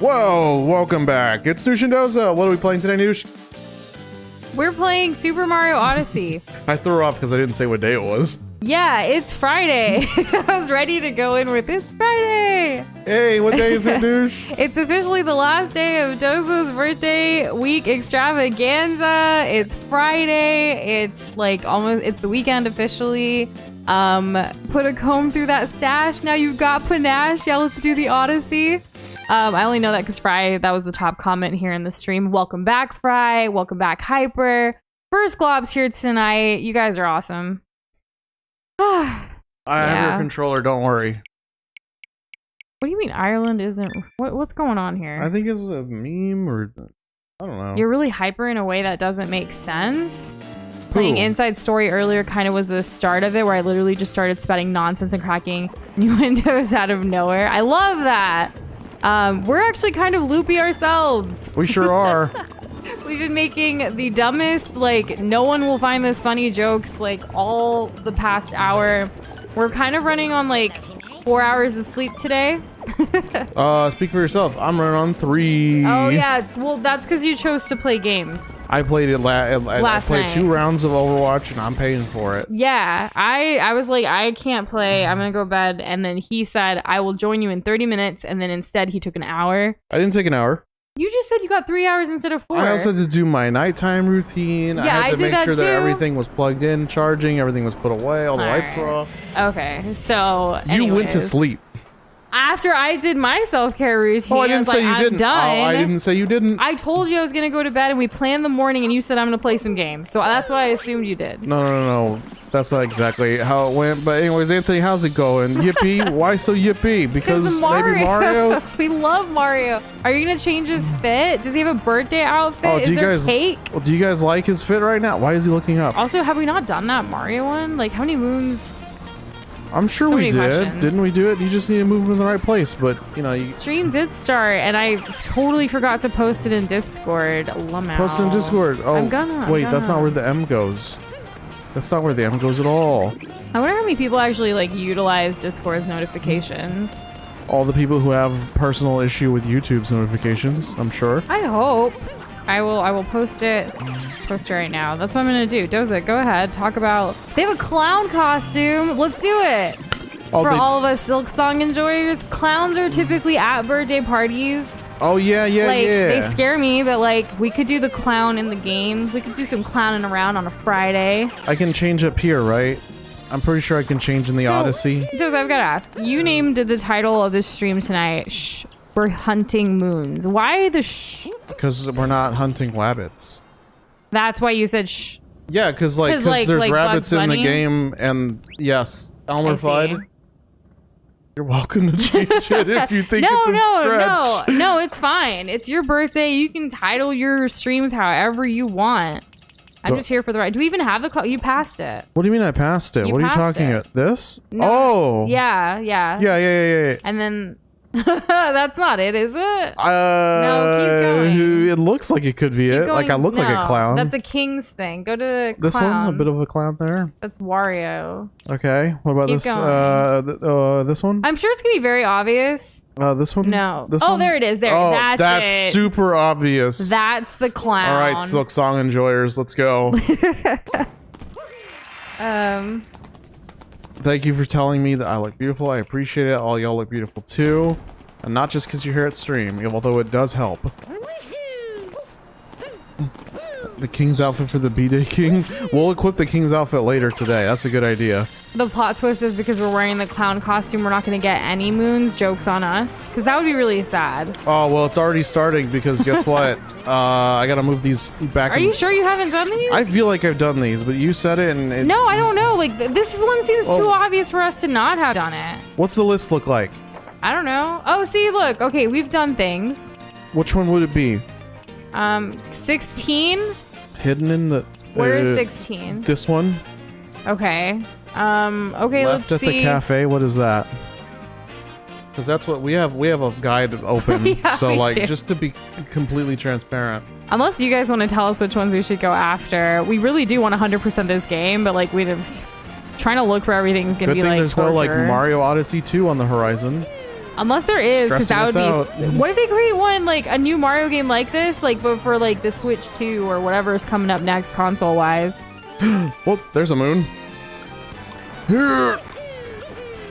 Whoa, welcome back. It's Noosh and Doza. What are we playing today, Noosh? We're playing Super Mario Odyssey. I threw her off because I didn't say what day it was. Yeah, it's Friday. I was ready to go in with it's Friday. Hey, what day is it, Noosh? It's officially the last day of Doza's birthday week extravaganza. It's Friday. It's like it's the weekend officially. Put a comb through that stash. Now you've got panache. Yeah, let's do the Odyssey. I only know that because Fry, that was the top comment here in the stream. Welcome back, Fry. Welcome back, Hyper. First Glob's here tonight. You guys are awesome. I have your controller, don't worry. What do you mean Ireland isn't? What's going on here? I think it's a meme or I don't know. You're really hyper in a way that doesn't make sense. Playing Inside Story earlier kind of was the start of it, where I literally just started spouting nonsense and cracking new windows out of nowhere. I love that. We're actually kind of loopy ourselves. We sure are. We've been making the dumbest, like, no one will find this funny jokes, like, all the past hour. We're kind of running on, like, 4 hours of sleep today. Speak for yourself. I'm running on 3. Oh, yeah. Well, that's because you chose to play games. I played it last night. 2 rounds of Overwatch, and I'm paying for it. Yeah. I was like, I can't play. I'm going to go to bed. And then he said, I will join you in 30 minutes. And then instead, he took an hour. I didn't take an hour. You just said you got 3 hours instead of 4. I also had to do my nighttime routine. Yeah, I had to make sure too. that everything was plugged in, charging, everything was put away, all the lights were off. Okay, so You went to sleep. After I did my self-care routine, I didn't say you didn't. Done. Oh, I didn't say you didn't. I told you I was going to go to bed, and we planned the morning, and you said I'm going to play some games. So that's what I assumed you did. No. That's not exactly how it went. But anyways, Anthony, how's it going? Yippee? Why so yippee? Because maybe Mario? We love Mario. Are you going to change his fit? Does he have a birthday outfit? Oh, Is there cake? Well, do you guys like his fit right now? Why is he looking up? Also, have we not done that Mario one? Like, how many moons? I'm sure we did. Questions. Didn't we do it? You just need to move him in the right place. But, you know... Stream did start, and I totally forgot to post it in Discord. Post it in Discord. Oh, wait, that's not where the M goes. That's not where the M goes at all. I wonder how many people actually, like, utilize Discord's notifications. All the people who have personal issue with YouTube's notifications, I'm sure. I hope. I will post it right now. That's what I'm gonna do. Doza, go ahead. Talk about... They have a clown costume. Let's do it. For all of us Silk Song enjoyers, clowns are typically at birthday parties. Oh, yeah. They scare me, but, like, we could do the clown in the game. We could do some clowning around on a Friday. I can change up here, right? I'm pretty sure I can change in the Odyssey. Doza, I've got to ask. You named the title of this stream tonight, Shh, we're hunting moons. Why the shh? Because we're not hunting rabbits. That's why you said shh. Yeah, because there's rabbits in the game, and yes, Elmer Fudd. You're welcome to change it if you think it's a stretch. No, it's fine. It's your birthday. You can title your streams however you want. I'm just here for the ride. Do we even have the call? You passed it. What do you mean I passed it? What are you talking about? This? No. Oh. Yeah. Yeah. And then... That's not it, is it? No, keep going. It looks like it could be it. Like I look like a clown. That's a king's thing. Go to this clown. one, a bit of a clown there. That's Wario. Okay, what about this? This one? I'm sure it's gonna be very obvious. This one? No. This one? There it is. There. Oh, that's it. Super obvious. That's the clown. All right, Silk Song enjoyers, let's go. Thank you for telling me that I look beautiful. I appreciate it. All y'all look beautiful too. And not just because you're here at stream, although it does help. The king's outfit for the B-Day King. We'll equip the king's outfit later today. That's a good idea. The plot twist is because we're wearing the clown costume, we're not going to get any moons. Joke's on us. Because that would be really sad. Oh, well, it's already starting because guess what? I got to move these back. Are you sure you haven't done these? I feel like I've done these, but you said it and... No, I don't know. Like, this one seems too obvious for us to not have done it. What's the list look like? I don't know. Oh, see, look. Okay, we've done things. Which one would it be? 16? Hidden in the... Where is 16? This one? Okay. Okay, let's see. Left at the cafe. What is that? Because that's what we have. We have a guide open. Yeah, so, like, just to be completely transparent. Unless you guys want to tell us which ones we should go after. We really do want 100% this game, but, like, trying to look for everything is going to be, like, there's torture. no, like, Mario Odyssey 2 on the horizon. Unless there is, because that would Stressing us be... What if they create one, like, a new Mario game like this? Like, but for, like, the Switch 2 or whatever is coming up next console-wise. Well, there's a moon. Here.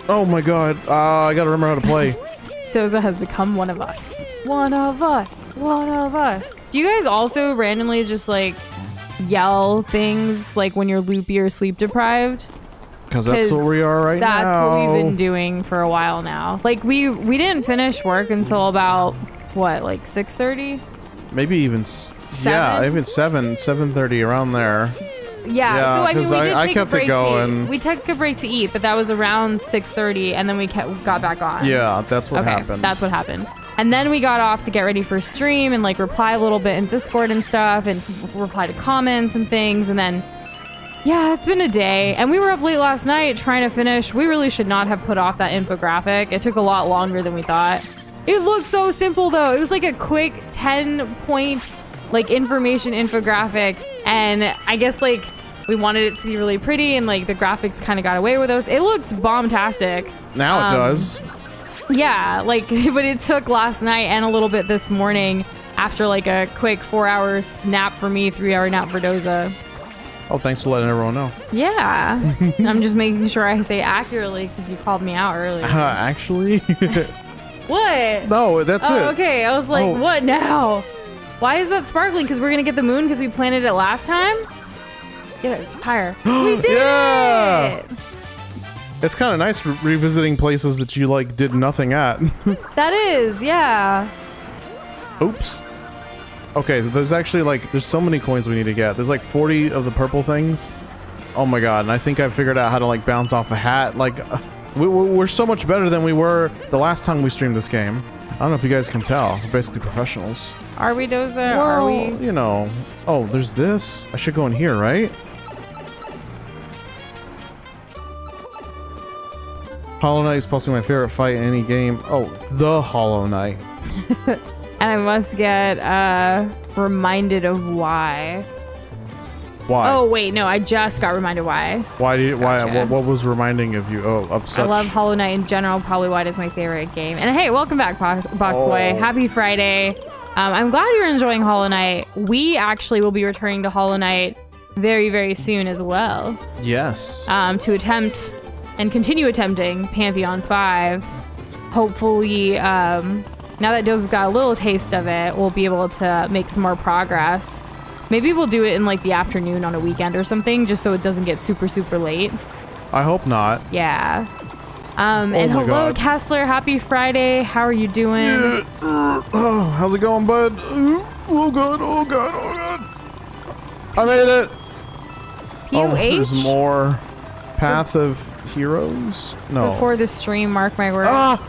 Oh my god. I gotta remember how to play. Doza has become one of us. One of us. One of us. Do you guys also randomly just, like, yell things, like, when you're loopy or sleep deprived? Because that's what we are right now. That's what we've been doing for a while now. Like, we didn't finish work until about, what, like 6:30? Maybe even... Yeah, even 7:30, around there. Yeah, so I mean, we did take kept a break it going. We took a break to eat, but that was around 6:30, and then we got back on. Yeah, that's what happened. That's what happened. And then we got off to get ready for stream and, like, reply a little bit in Discord and stuff, and reply to comments and things, and then... Yeah, it's been a day, and we were up late last night trying to finish. We really should not have put off that infographic. It took a lot longer than we thought. It looked so simple, though. It was like a quick 10-point, like, information infographic, and I guess, like, we wanted it to be really pretty, and, like, the graphics kind of got away with us. It looks bomb-tastic. Now it does. Yeah, like, but it took last night and a little bit this morning after, like, a quick 4-hour nap for me, 3-hour nap for Doza. Oh, thanks for letting everyone know. Yeah. I'm just making sure I say accurately because you called me out earlier. Actually? What? No, that's it. Okay. I was like, what now? Why is that sparkling? Because we're going to get the moon because we planted it last time? Get it higher. We did it! It's kind of nice revisiting places that you, like, did nothing at. That is, yeah. Oops. Okay, there's actually, like, there's so many coins we need to get. There's, like, 40 of the purple things. Oh my god, and I think I figured out how to, like, bounce off a hat. Like, we're so much better than we were the last time we streamed this game. I don't know if you guys can tell. We're basically professionals. Are we, Doza? Well, are we? You know. Oh, there's this. I should go in here, right? Hollow Knight is possibly my favorite fight in any game. Oh, the Hollow Knight. And I must get reminded of why. Why? Oh wait, no, I just got reminded why. Why do you? Gotcha. Why? What was reminding of you? Oh, of such. I love Hollow Knight in general. Probably why it is my favorite game. And hey, welcome back, Boxboy. Happy Friday. I'm glad you're enjoying Hollow Knight. We actually will be returning to Hollow Knight very, very soon as well. Yes. To attempt and continue attempting Pantheon 5. Hopefully, now that Doza's got a little taste of it, we'll be able to make some more progress. Maybe we'll do it in, like, the afternoon on a weekend or something, just so it doesn't get super, super late. I hope not. Yeah. And hello, God. Kessler. Happy Friday. How are you doing? Yeah. Oh, how's it going, bud? Oh, God. Oh, God. Oh, God. I made it. POH? Oh, there's more. Path of Heroes? No. Before the stream, mark my words. Ah!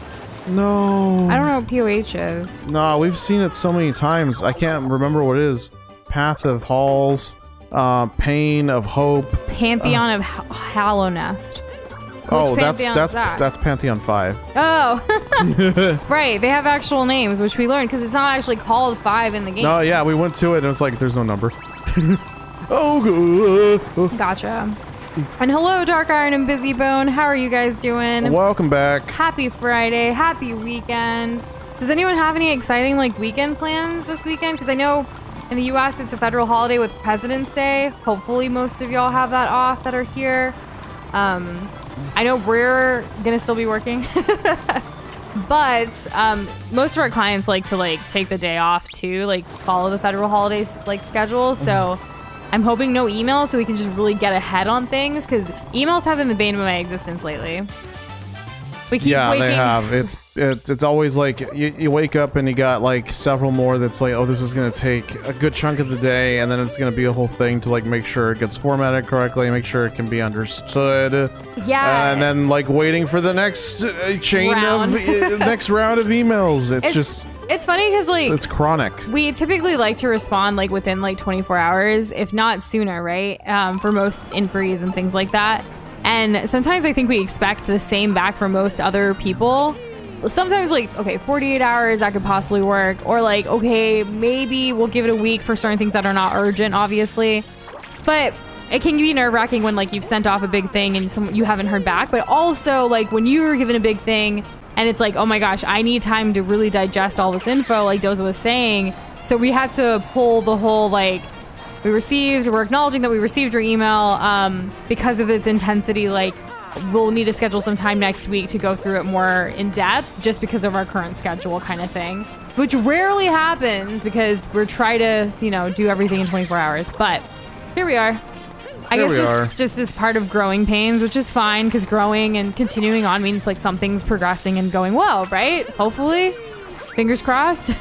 No. I don't know what POH is. No, we've seen it so many times. I can't remember what it is. Path of Halls, Pain of Hope, Pantheon of Hallow Nest. Oh, that's Pantheon 5. Oh, right. They have actual names, which we learned because it's not actually called 5 in the game. No, yeah, we went to it and it's like there's no number. Oh, God. Gotcha. And hello, Dark Iron and Busy Bone. How are you guys doing? Welcome back. Happy Friday. Happy weekend. Does anyone have any exciting, like, weekend plans this weekend? Because I know in the U.S. it's a federal holiday with President's Day. Hopefully most of y'all have that off that are here. I know we're gonna still be working. But most of our clients like to, like, take the day off too, like follow the federal holidays, like, schedule. So I'm hoping no emails so we can just really get ahead on things, because emails have been the bane of my existence lately. We keep waking. They have. It's always like you wake up and you got like several more that's like, oh, this is gonna take a good chunk of the day, and then it's gonna be a whole thing to, like, make sure it gets formatted correctly, make sure it can be understood. Yeah. And then, like, waiting for the next chain round. of next round of emails. It's funny because, like, it's chronic. We typically like to respond, like, within, like, 24 hours, if not sooner, right? For most inquiries and things like that. And sometimes I think we expect the same back from most other people. Sometimes, like, okay, 48 hours, that could possibly work. Or, like, okay, maybe we'll give it a week for certain things that are not urgent, obviously. But it can be nerve-wracking when, like, you've sent off a big thing and you haven't heard back. But also, like, when you're given a big thing And it's like, oh my gosh, I need time to really digest all this info, like Doza was saying. So we had to pull the whole, like, we're acknowledging that we received your email because of its intensity. Like, we'll need to schedule some time next week to go through it more in depth just because of our current schedule kind of thing, which rarely happens because we're trying to, do everything in 24 hours. But here we are. I guess this just is part of growing pains, which is fine because growing and continuing on means like something's progressing and going well, right? Hopefully. Fingers crossed.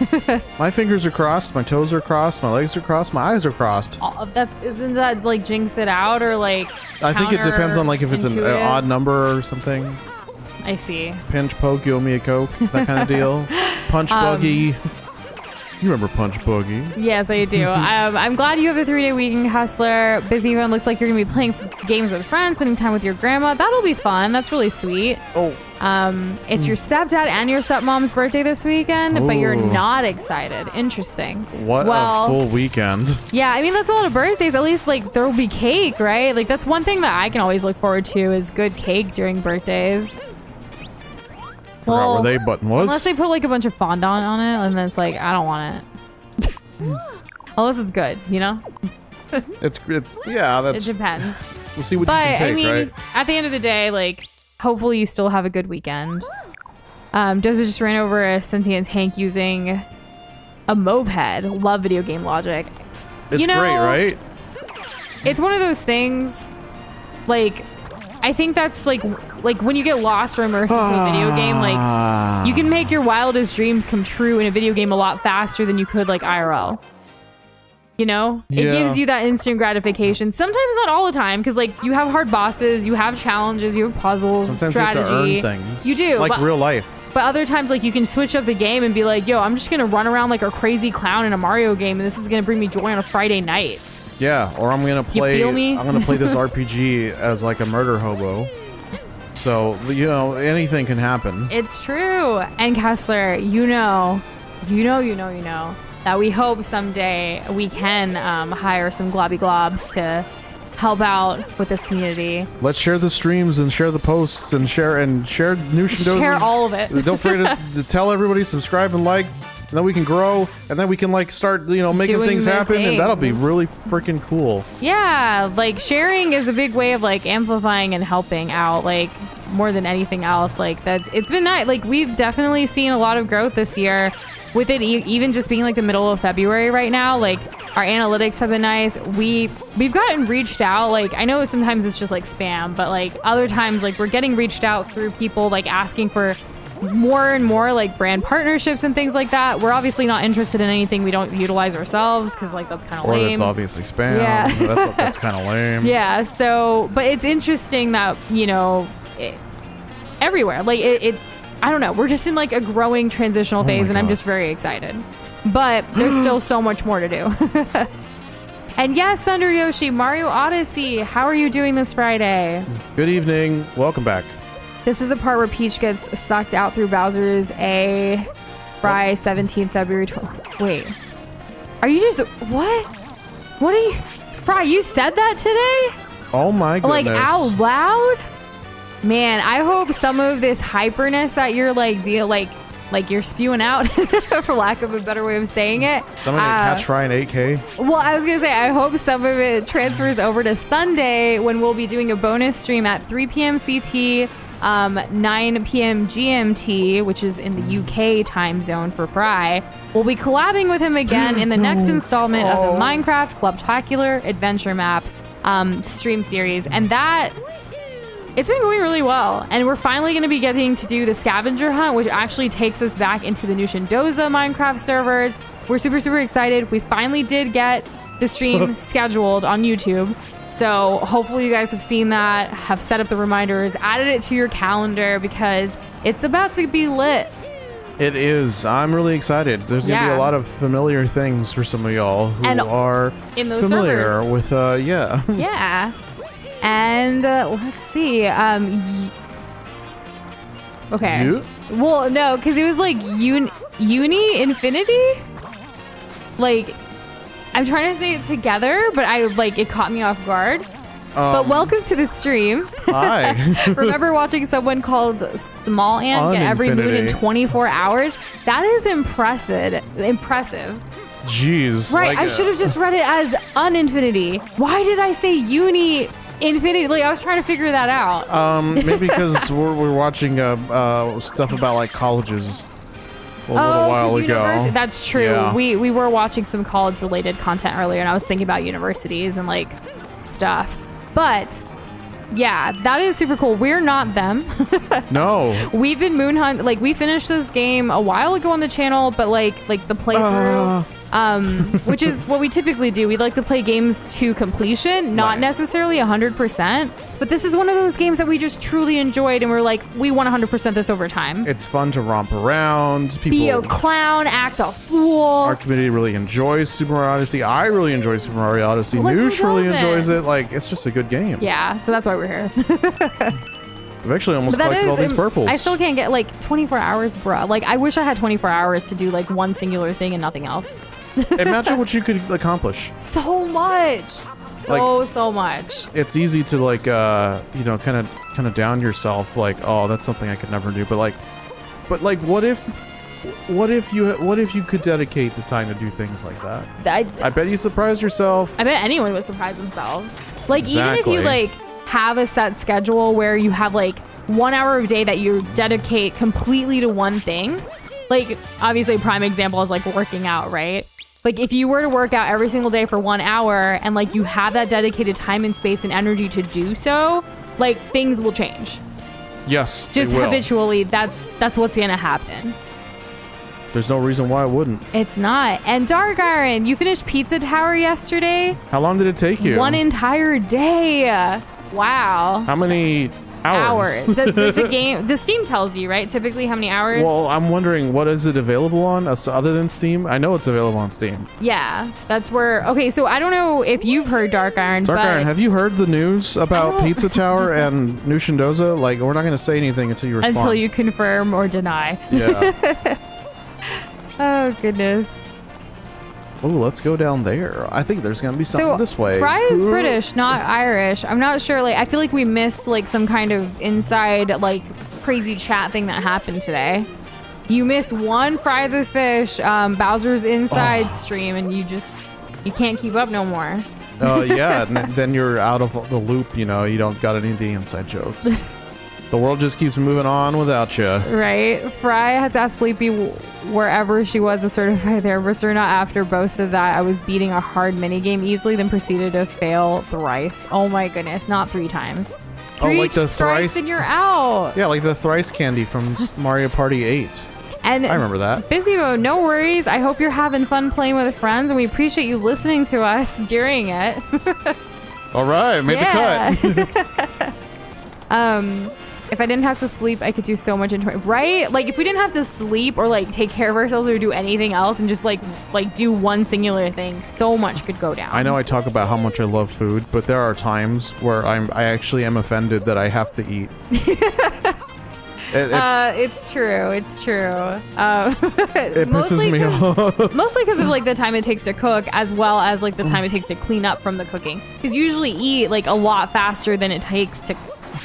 My fingers are crossed, my toes are crossed, my legs are crossed, my eyes are crossed. All of that, isn't that like jinx it out or like I think it depends on like if it's an odd number or something. I see. Pinch, poke, you owe me a Coke, that kind of deal. Punch buggy. You remember Punch Boogie? Yes, I do. I'm glad you have a 3-day weekend, Hustler. Busy one. Looks like you're going to be playing games with friends, spending time with your grandma. That'll be fun. That's really sweet. Oh. It's your stepdad and your stepmom's birthday this weekend, but you're not excited. Interesting. What a full weekend. Yeah, I mean, that's a lot of birthdays. At least, like, there will be cake, right? Like, that's one thing that I can always look forward to is good cake during birthdays. Forgot where they button was. Unless they put like a bunch of fondant on it, and then it's like, I don't want it. Unless it's good, It's yeah. That's. It depends. We'll see what you can take, right? At the end of the day, like, hopefully you still have a good weekend. Doza just ran over a sentient tank using a moped. Love video game logic. It's great, right? It's one of those things, like, I think that's like when you get lost or immersed into a video game, like you can make your wildest dreams come true in a video game a lot faster than you could like IRL. It gives you that instant gratification. Sometimes not all the time, because like you have hard bosses, you have challenges, you have puzzles, sometimes strategy. You have to earn things. You do, like real life. But other times, like you can switch up the game and be like, "Yo, I'm just gonna run around like a crazy clown in a Mario game, and this is gonna bring me joy on a Friday night." Yeah, or I'm gonna play. You feel me? I'm gonna play this RPG as like a murder hobo. So anything can happen. It's true. And Kessler, you know that we hope someday we can hire some globby globs to help out with this community. Let's share the streams and share the posts and share Nushin Doza. Share all of it. Don't forget to tell everybody, subscribe and like. And then we can grow, and then we can like start, making things happen, and that'll be really freaking cool. Yeah, like sharing is a big way of like amplifying and helping out, like more than anything else. Like it's been nice. Like we've definitely seen a lot of growth this year, with it even just being like the middle of February right now. Like our analytics have been nice. We've gotten reached out. Like I know sometimes it's just like spam, but like other times like we're getting reached out through people like asking for more and more like brand partnerships and things like that. We're obviously not interested in anything we don't utilize ourselves because like that's kind of lame. Or that's obviously spam. Yeah. that's kind of lame. Yeah. So, but it's interesting that everywhere like it. I don't know. We're just in like a growing transitional phase, and I'm just very excited. But there's still so much more to do. And yes, Thunder Yoshi, Mario Odyssey. How are you doing this Friday? Good evening. Welcome back. This is the part where Peach gets sucked out through Bowser's A. Fry 17th February 12th. Wait. Are you just... What? What are you... Fry, you said that today? Oh my goodness. Like out loud? Man, I hope some of this hyperness that you're like you're spewing out, for lack of a better way of saying it. Somebody catch Fry in 8K? Well, I was going to say, I hope some of it transfers over to Sunday when we'll be doing a bonus stream at 3 p.m. CT, 9 p.m. GMT, which is in the UK time zone for Fry. We'll be collabing with him again in the next installment of the Minecraft Clubtacular Adventure Map stream series. And that... It's been going really well, and we're finally going to be getting to do the scavenger hunt, which actually takes us back into the Nushin Doza Minecraft servers. We're super, super excited. We finally did get the stream scheduled on YouTube, so hopefully you guys have seen that, have set up the reminders, added it to your calendar, because it's about to be lit. It is. I'm really excited. There's going to be a lot of familiar things for some of y'all who are in those familiar servers. With, yeah. Yeah. And let's see. Okay. You? Well, no, because it was like Uni Infinity. Like, I'm trying to say it together, but it caught me off guard. But welcome to the stream. Hi. Remember watching someone called Small Ant get every moon in Infinity. 24 hours? That is impressive. Jeez. Right, I should have just read it as uninfinity. Why did I say uni infinity? Like, I was trying to figure that out. Maybe because we're watching stuff about like colleges a little while 'cause ago. That's true. Yeah. We were watching some college related content earlier, and I was thinking about universities and like stuff. But yeah, that is super cool. We're not them. No. We've been moon hunt. Like, we finished this game a while ago on the channel, but like the playthrough, which is what we typically do. We like to play games to completion, not Right. necessarily 100%. But this is one of those games that we just truly enjoyed, and we're like, we want 100% this over time. It's fun to romp around. Be a clown, act a fool. Our community really enjoys Super Mario Odyssey. I really enjoy Super Mario Odyssey. Like, who Noosh really doesn't? enjoys it. Like, it's just a good game. Yeah, so that's why we're here. I've actually almost But that collected all these purples. I still can't get like 24 hours, bruh. Like, I wish I had 24 hours to do like one singular thing and nothing else. Imagine what you could accomplish. So much. So much. It's easy to like kind of down yourself, like, oh, that's something I could never do. But like what if you could dedicate the time to do things like that? I bet you surprise yourself. I bet anyone would surprise themselves. Like, even if Exactly. you like have a set schedule where you have like 1 hour a day that you dedicate completely to one thing, like, obviously a prime example is like working out, right? Like, if you were to work out every single day for 1 hour and like you have that dedicated time and space and energy to do so, like, things will change. Yes, Just they will. habitually, that's what's gonna happen. There's no reason why it wouldn't. It's not. And Dark Iron, you finished Pizza Tower yesterday? How long did it take you? 1 entire day. Wow. How many hours? Does the game, the Steam tells you, right? Typically how many hours? Well, I'm wondering, what is it available on other than Steam? I know it's available on Steam. Yeah, that's where. Okay, so I don't know if you've heard Dark Iron, Dark but Iron, have you heard the news about don't- Pizza Tower and Nushindoza? Like, we're not going to say anything until you respond. until you confirm or deny. Yeah. Oh goodness. Oh, let's go down there. I think there's going to be something So this way. Fry is British, not Irish. I'm not sure. Like, I feel like we missed like some kind of inside like crazy chat thing that happened today. You missed one Fry the Fish, Bowser's Inside stream, and you can't keep up no more. Yeah, and then you're out of the loop, you know. You don't got any of the inside jokes. The world just keeps moving on without you. Right. Fry had to ask Sleepy wherever she was a certified therapist or not. After boasted that I was beating a hard minigame easily, then proceeded to fail thrice. Oh my goodness, not 3 times. 3 like the strikes thrice- and you're out. Yeah, like the thrice candy from Mario Party 8. And I remember that. Busy-Bo, no worries. I hope you're having fun playing with friends, and we appreciate you listening to us during it. All right, made the cut. If I didn't have to sleep, I could do so much enjoyment. Right? Like, if we didn't have to sleep or like take care of ourselves or do anything else and just like do one singular thing, so much could go down. I know I talk about how much I love food, but there are times where I actually am offended that I have to eat. It's true. It's true. It pisses me off. Mostly because of like the time it takes to cook, as well as like the time it takes to clean up from the cooking. Because you usually eat like a lot faster than it takes to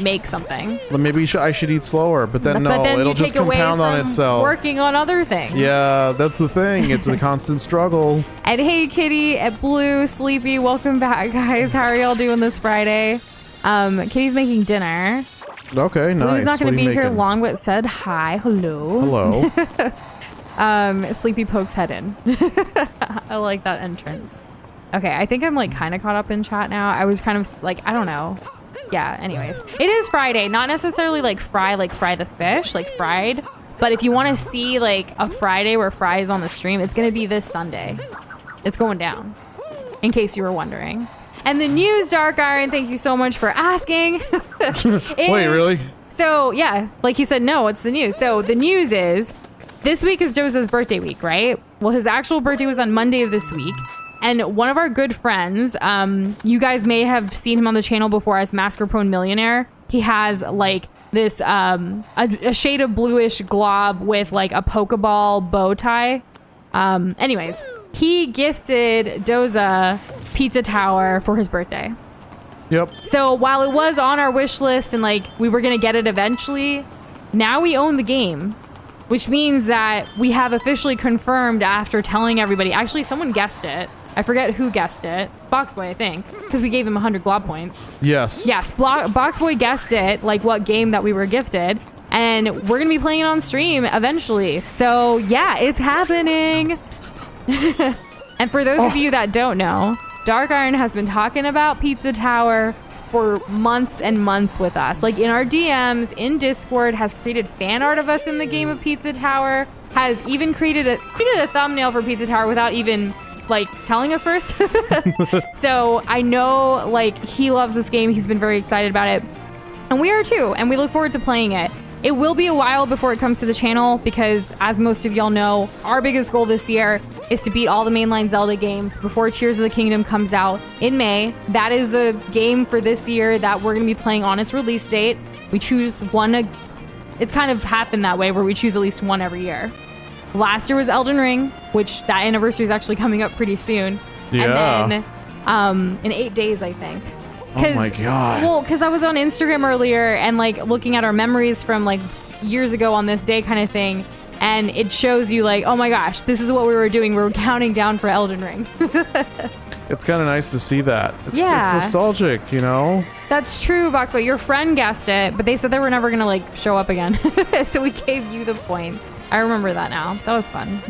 make something. Well, maybe I should eat slower, but then But then it'll you just take away compound on from itself. working on other things. Yeah, that's the thing. It's a constant struggle. And hey, Kitty, at Blue, Sleepy, welcome back, guys. How are y'all doing this Friday? Kitty's making dinner. Okay, nice. Blue's not going What to are be you here making? long, but said hi, hello. Hello. Sleepy pokes head in. I like that entrance. Okay, I think I'm like kind of caught up in chat now. I was kind of like, I don't know. Yeah, anyways. It is Friday, not necessarily like fry the fish, like fried. But if you want to see like a Friday where Fry is on the stream, it's going to be this Sunday. It's going down, in case you were wondering. And the news, Dark Iron, thank you so much for asking. Wait, really? So, yeah, like he said, no, what's the news? So the news is, this week is Doza's birthday week, right? Well, his actual birthday was on Monday of this week. And one of our good friends, you guys may have seen him on the channel before as Masker Prone Millionaire. He has like this, a shade of bluish glob with like a Pokeball bow tie. Anyways, he gifted Doza Pizza Tower for his birthday. Yep. So while it was on our wish list and like we were gonna get it eventually, now we own the game, which means that we have officially confirmed after telling everybody. Actually, someone guessed it. I forget who guessed it. Boxboy, I think, because we gave him 100 glob points. Yes. Yes, Boxboy guessed it, like what game that we were gifted, and we're gonna be playing it on stream eventually. So yeah, it's happening. And for those of you that don't know, Dark Iron has been talking about Pizza Tower for months and months with us. Like in our DMs, in Discord, has created fan art of us in the game of Pizza Tower, has even created a thumbnail for Pizza Tower without even like telling us first. So I know like he loves this game. He's been very excited about it. And we are too. And we look forward to playing it. It will be a while before it comes to the channel because, as most of y'all know, our biggest goal this year is to beat all the mainline Zelda games before Tears of the Kingdom comes out in May. That is the game for this year that we're going to be playing on its release date. We choose one. It's kind of happened that way where we choose at least one every year. Last year was Elden Ring, which that anniversary is actually coming up pretty soon. Yeah. And then in 8 days, I think. Oh my god. Well, because I was on Instagram earlier and like looking at our memories from like years ago on this day kind of thing. And it shows you like, oh my gosh, this is what we were doing. We were counting down for Elden Ring. It's kind of nice to see that. It's nostalgic, you know? That's true, Boxboy. Your friend guessed it, but they said they were never going to like show up again. So we gave you the points. I remember that now. That was fun.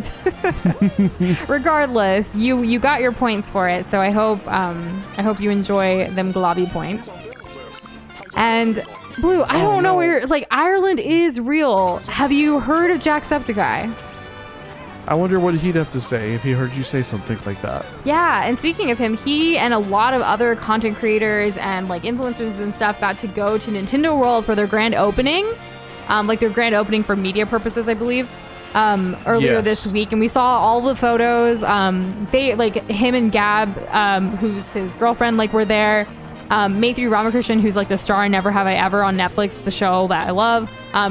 Regardless, you got your points for it. So I hope you enjoy them globby points. And Blue, I don't know where, like, Ireland is real. Have you heard of Jacksepticeye? I wonder what he'd have to say if he heard you say something like that. Yeah, and speaking of him, he and a lot of other content creators and like influencers and stuff got to go to Nintendo World for their grand opening. Like their grand opening for media purposes, I believe, earlier this week. And we saw all the photos. They, like, him and Gab, who's his girlfriend, like, were there. Maythree Ramakrishnan, who's like the star in Never Have I Ever on Netflix, the show that I love.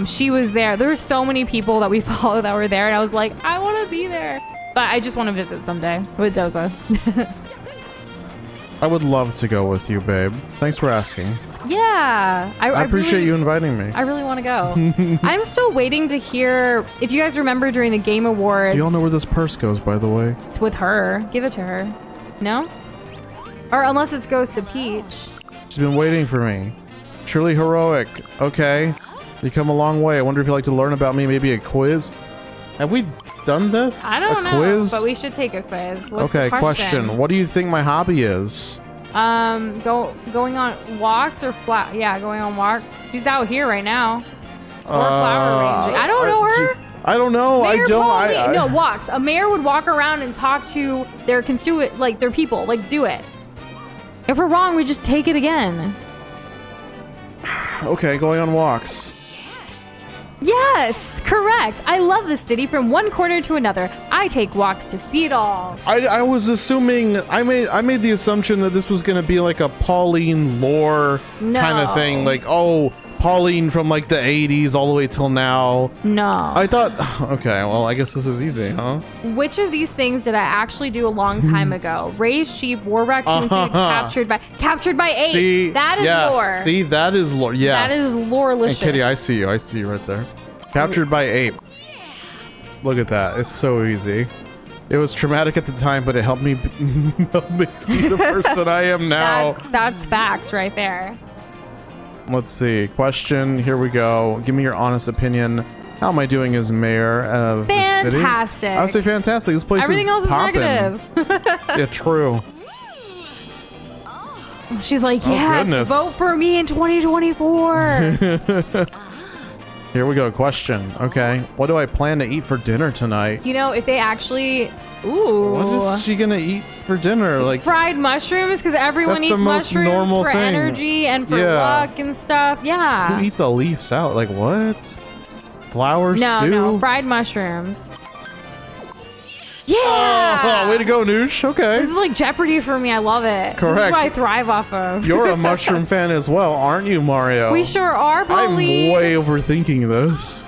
She was there. There were so many people that we follow that were there, and I was like, I want to be there. But I just want to visit someday with Doza. I would love to go with you, babe. Thanks for asking. Yeah. I appreciate you inviting me. I really want to go. I'm still waiting to hear, if you guys remember during the Game Awards. Do you all know where this purse goes, by the way? It's with her. Give it to her. No? Or unless it goes to Peach. She's been waiting for me. Truly heroic. Okay. You come a long way. I wonder if you'd like to learn about me, maybe a quiz? Have we done this? I don't know, quiz? but we should take a quiz. What's okay, the question? What do you think my hobby is? Going on walks or going on walks. She's out here right now. Or flower arranging. I don't know her. I don't know. Mayor no, walks. A mayor would walk around and talk to their constituent, like their people. Like, do it. If we're wrong, we just take it again. Okay, going on walks. Yes, correct. I love the city from one corner to another. I take walks to see it all. I was assuming, I made the assumption that this was going to be like a Pauline lore kind of thing. Like, oh, Pauline from like the 80s all the way till now. No. I thought, okay, well, I guess this is easy, huh? Which of these things did I actually do a long time ago? Raise sheep, war raccoon, captured by 8. See, that is lore. See, that is lore. Yes. That is lore-licious. And Kitty, I see you right there. Captured by 8. Look at that. It's so easy. It was traumatic at the time, but it helped me be the person I am now. That's facts right there. Let's see. Question. Here we go. Give me your honest opinion. How am I doing as mayor of the city? Fantastic. I would say fantastic. This place Everything else is poppin'. negative. Yeah, true. She's like, yes, vote for me in 2024. Here we go. Question. Okay. What do I plan to eat for dinner tonight? You know, if they actually... Ooh. What is she going to eat for dinner? Like fried mushrooms, because everyone eats mushrooms for energy and for luck and stuff. Yeah. Who eats a leaf salad? Like what? Flour stew? No, fried mushrooms. Yeah! Oh, way to go, Noosh. Okay. This is like Jeopardy for me. I love it. Correct. This is what I thrive off of. You're a mushroom fan as well, aren't you, Mario? We sure are, Polly. I'm way overthinking this.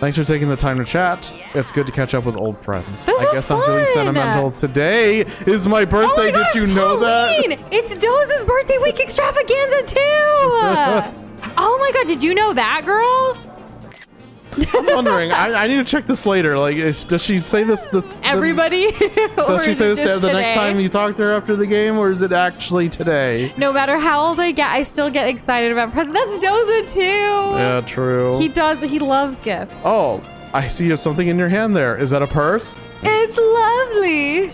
Thanks for taking the time to chat. It's good to catch up with old friends. This I is guess I'm feeling fun. sentimental. Today is my birthday. Oh my gosh, Did you know Pauline! that? It's Doze's birthday week extravaganza too! Oh my god, did you know that, girl? I'm wondering. I need to check this later. Like, does she say this? Everybody? Does she say this the next time you talk to her after the game, or is it actually today? No matter how old I get, I still get excited about presents. That's Doza too! Yeah, true. He does. He loves gifts. Oh, I see you have something in your hand there. Is that a purse? It's lovely.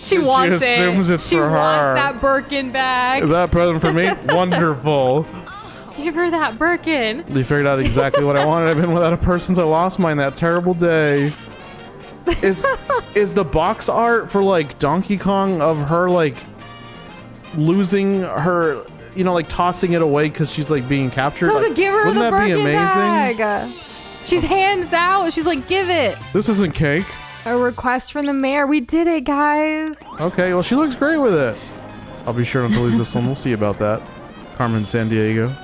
She wants it. She assumes it's she for her. wants that Birkin bag. Is that a present for me? Wonderful. Give her that Birkin. You figured out exactly what I wanted. I've been without a purse since I lost mine that terrible day. Is the box art for like Donkey Kong of her like losing her, you know, like tossing it away because she's like being captured? Doza, Like, give her wouldn't the that be Birkin amazing? bag. She's hands out. She's like, give it. This isn't cake. A request from the mayor. We did it, guys. Okay, well, she looks great with it. I'll be sure not to lose this one. We'll see about that. Carmen Sandiego.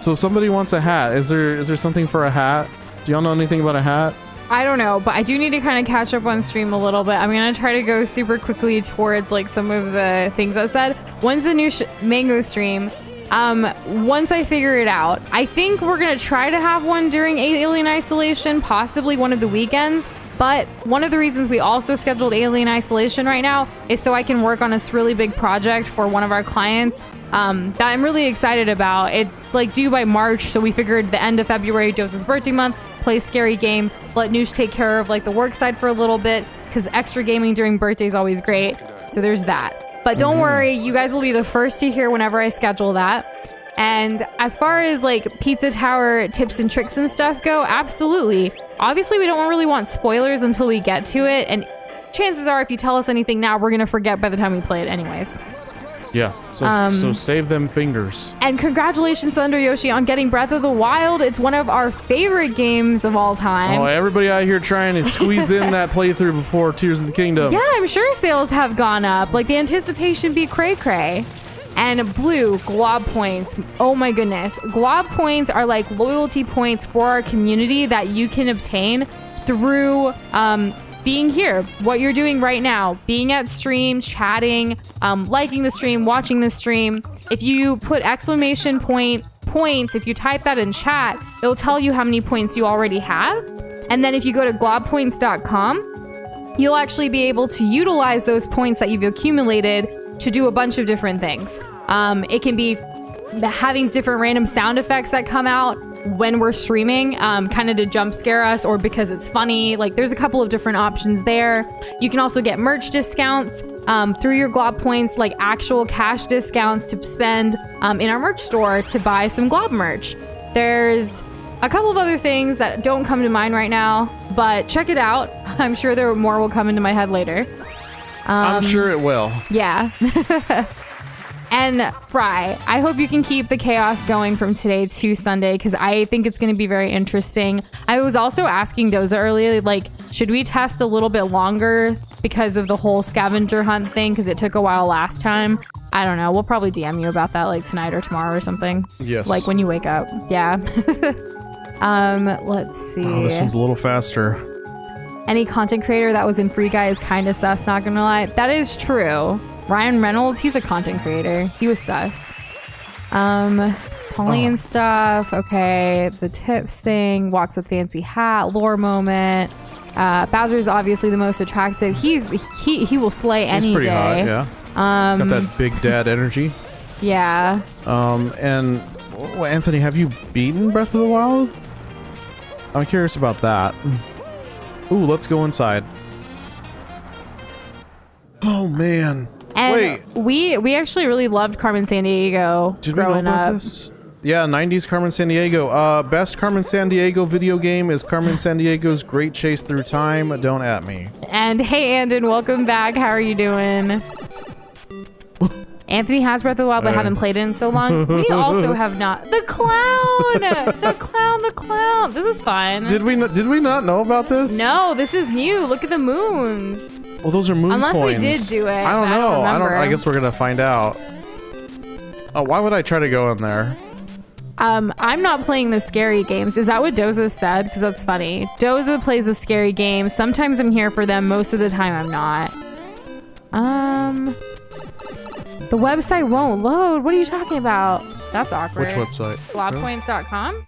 So somebody wants a hat. Is there something for a hat? Do y'all know anything about a hat? I don't know, but I do need to kind of catch up on stream a little bit. I'm going to try to go super quickly towards like some of the things I said. When's the new Mango stream? Once I figure it out, I think we're going to try to have one during Alien Isolation, possibly one of the weekends. But one of the reasons we also scheduled Alien Isolation right now is so I can work on this really big project for one of our clients that I'm really excited about. It's like due by March, so we figured the end of February, Doze's birthday month, play scary game, let Noosh take care of like the work side for a little bit, because extra gaming during birthday is always great. So there's that. But don't worry, you guys will be the first to hear whenever I schedule that. And as far as like Pizza Tower tips and tricks and stuff go, absolutely. Obviously, we don't really want spoilers until we get to it. And chances are, if you tell us anything now, we're going to forget by the time we play it anyways. Yeah, so save them fingers. And congratulations, Thunder Yoshi, on getting Breath of the Wild. It's one of our favorite games of all time. Oh, everybody out here trying to squeeze in that playthrough before Tears of the Kingdom. Yeah, I'm sure sales have gone up. Like, the anticipation be cray-cray. And blue, glob points. Oh my goodness. Glob points are like loyalty points for our community that you can obtain through being here. What you're doing right now. Being at stream, chatting, liking the stream, watching the stream. If you put exclamation point points, if you type that in chat, it'll tell you how many points you already have. And then if you go to globpoints.com, you'll actually be able to utilize those points that you've accumulated to do a bunch of different things. It can be having different random sound effects that come out when we're streaming, kind of to jump scare us or because it's funny. Like, there's a couple of different options there. You can also get merch discounts through your Glob points, like actual cash discounts to spend in our merch store to buy some Glob merch. There's a couple of other things that don't come to mind right now, but check it out. I'm sure there more will come into my head later. I'm sure it will. Yeah. And Fry, I hope you can keep the chaos going from today to Sunday, because I think it's going to be very interesting. I was also asking Doza earlier, like, should we test a little bit longer because of the whole scavenger hunt thing, because it took a while last time? I don't know. We'll probably DM you about that like tonight or tomorrow or something. Yes. Like when you wake up. Yeah. Let's see. Oh, this one's a little faster. Any content creator that was in Free Guy is kind of sus, not gonna lie. That is true. Ryan Reynolds, he's a content creator. He was sus. Pauline stuff. Okay. The tips thing. Walks with fancy hat. Lore moment. Bowser's obviously the most attractive. He will slay any He's pretty day. hot, yeah. Got that big dad energy. Yeah. And well, Anthony, have you beaten Breath of the Wild? I'm curious about that. Ooh, let's go inside. Oh man. And wait, we actually really loved Carmen Sandiego did we know growing about up. this? Yeah, 90s Carmen Sandiego. Best Carmen Sandiego video game is Carmen Sandiego's Great Chase Through Time. Don't at me. And hey, Andon, welcome back. How are you doing? Anthony has Breath of the Wild, but haven't played it in so long. We also have not. The clown! The clown! This is fun. Did we not know about this? No, this is new. Look at the moons. Well, those are moon Unless coins. we did do it. I don't know. remember. I guess we're gonna find out. Oh, why would I try to go in there? I'm not playing the scary games. Is that what Doza said? Because that's funny. Doza plays the scary games. Sometimes I'm here for them. Most of the time I'm not. The website won't load. What are you talking about? That's awkward. Which website? Globpoints.com?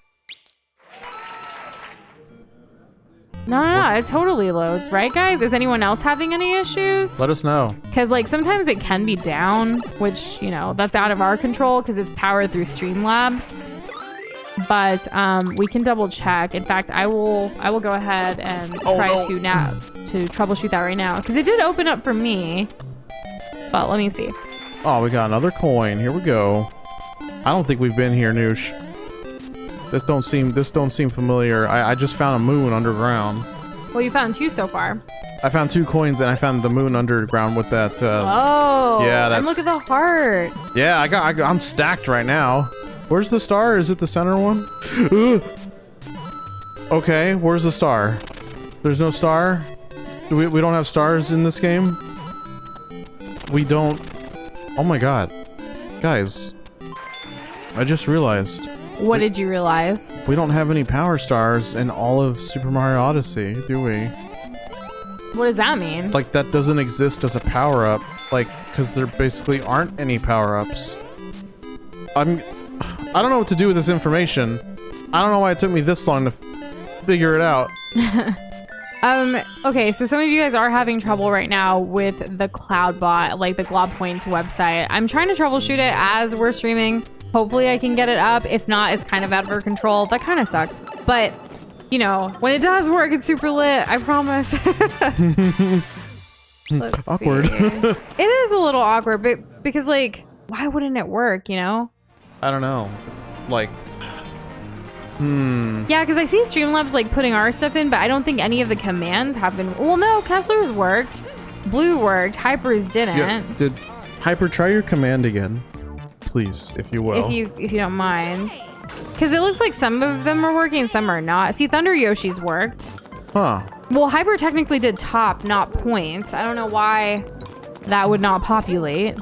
No, it totally loads, right, guys? Is anyone else having any issues? Let us know. Because, like, sometimes it can be down, which, you know, that's out of our control because it's powered through Streamlabs. But we can double check. In fact, I will go ahead and try to troubleshoot that right now because it did open up for me. But let me see. Oh, we got another coin. Here we go. I don't think we've been here, Noosh. This don't seem familiar. I just found a moon underground. Well, you found 2 so far. I found 2 coins and I found the moon underground with that. Oh, yeah, that's. And look at the heart. Yeah, I'm stacked right now. Where's the star? Is it the center one? Okay, where's the star? There's no star. We don't have stars in this game. We don't. Oh my god, guys! I just realized. What did you realize? We don't have any power stars in all of Super Mario Odyssey, do we? What does that mean? Like, that doesn't exist as a power-up. Like, because there basically aren't any power-ups. I don't know what to do with this information. I don't know why it took me this long to figure it out. Okay, so some of you guys are having trouble right now with the Cloudbot, like the GlobPoints website. I'm trying to troubleshoot it as we're streaming. Hopefully I can get it up. If not, it's kind of out of our control. That kind of sucks. But, you know, when it does work, it's super lit. I promise. Awkward. It is a little awkward, but because, like, why wouldn't it work, you know? I don't know. Like, Yeah, because I see Streamlabs, like, putting our stuff in, but I don't think any of the commands have been... Well, no, Kessler's worked. Blue worked. Hyper's didn't. Yeah, did Hyper try your command again? Please, if you will. If you don't mind. Because it looks like some of them are working, some are not. See, Thunder Yoshi's worked. Huh. Well, Hyper technically did top, not points. I don't know why that would not populate.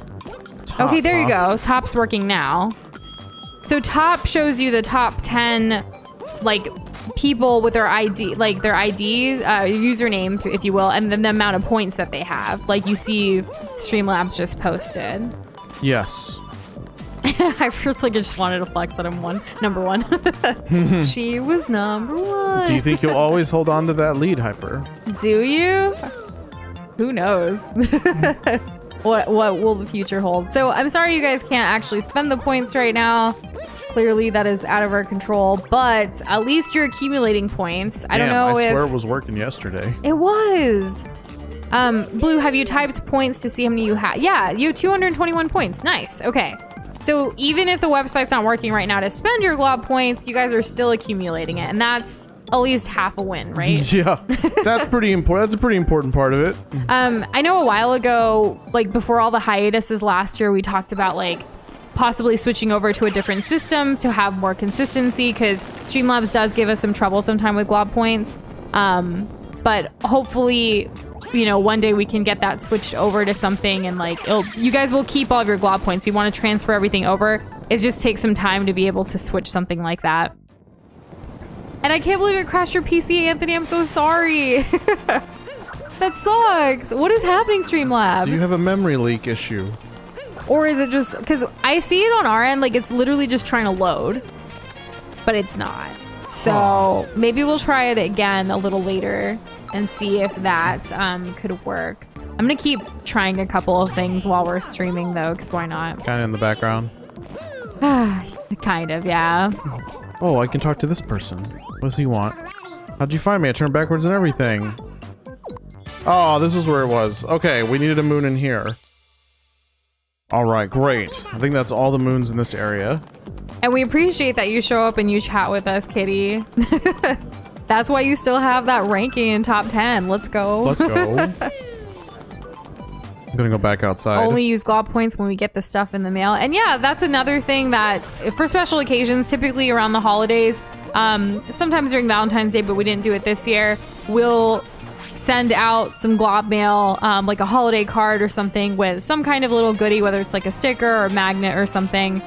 Top, okay, there you go. Top's working now. So top shows you the top 10, like, people with their ID, like their IDs, username, if you will, and then the amount of points that they have. Like you see Streamlabs just posted. Yes. I first just wanted to flex that I'm number one. She was number 1. Do you think you'll always hold on to that lead, Hyper? Do you? Who knows? What will the future hold? So I'm sorry you guys can't actually spend the points right now. Clearly that is out of our control, but at least you're accumulating points. I don't know I if... swear it was working yesterday. It was. Blue, have you typed points to see how many you have? Yeah, you have 221 points. Nice. Okay. So even if the website's not working right now to spend your glob points, you guys are still accumulating it. And that's at least half a win, right? Yeah, that's pretty important. That's a pretty important part of it. I know a while ago, like before all the hiatuses last year, we talked about like possibly switching over to a different system to have more consistency because Streamlabs does give us some trouble sometime with glob points. But hopefully, you know, one day we can get that switched over to something and like you guys will keep all of your glob points. We want to transfer everything over. It just takes some time to be able to switch something like that. And I can't believe it crashed your PC, Anthony. I'm so sorry. That sucks. What is happening, Streamlabs? Do you have a memory leak issue? Or is it just because I see it on our end, like it's literally just trying to load, but it's not. So maybe we'll try it again a little later and see if that could work. I'm gonna keep trying a couple of things while we're streaming though, because why not? Kind of in the background. Kind of, yeah. Oh, I can talk to this person. What does he want? How'd you find me? I turned backwards and everything. Oh, this is where it was. Okay, we needed a moon in here. All right, great. I think that's all the moons in this area. And we appreciate that you show up and you chat with us, Kitty. That's why you still have that ranking in top 10. Let's go. Let's go. I'm gonna go back outside. Only use glob points when we get the stuff in the mail. And yeah, that's another thing that for special occasions, typically around the holidays, sometimes during Valentine's Day, but we didn't do it this year, we'll send out some glob mail, like a holiday card or something with some kind of little goodie, whether it's like a sticker or a magnet or something,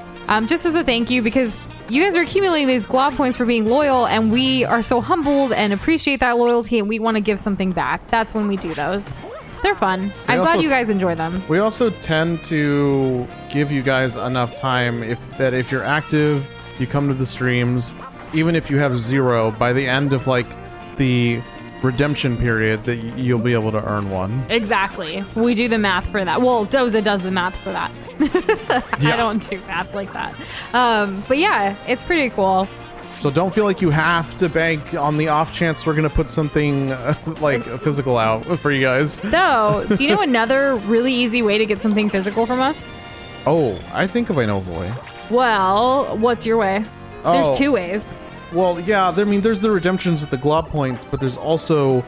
just as a thank you, because you guys are accumulating these glob points for being loyal, and we are so humbled and appreciate that loyalty, and we want to give something back. That's when we do those. They're fun. I'm glad you guys enjoy them. We also tend to give you guys enough time if you're active, you come to the streams, even if you have 0, by the end of like the redemption period, that you'll be able to earn one. Exactly. We do the math for that. Well, Doza does the math for that. Yeah. I don't do math like that. But yeah, it's pretty cool. So don't feel like you have to bank on the off chance we're going to put something like physical out for you guys. So, do you know another really easy way to get something physical from us? Oh, I think if I know the way. Well, what's your way? There's Oh. 2 ways. Well, yeah, I mean, there's the redemptions with the glob points, but there's also...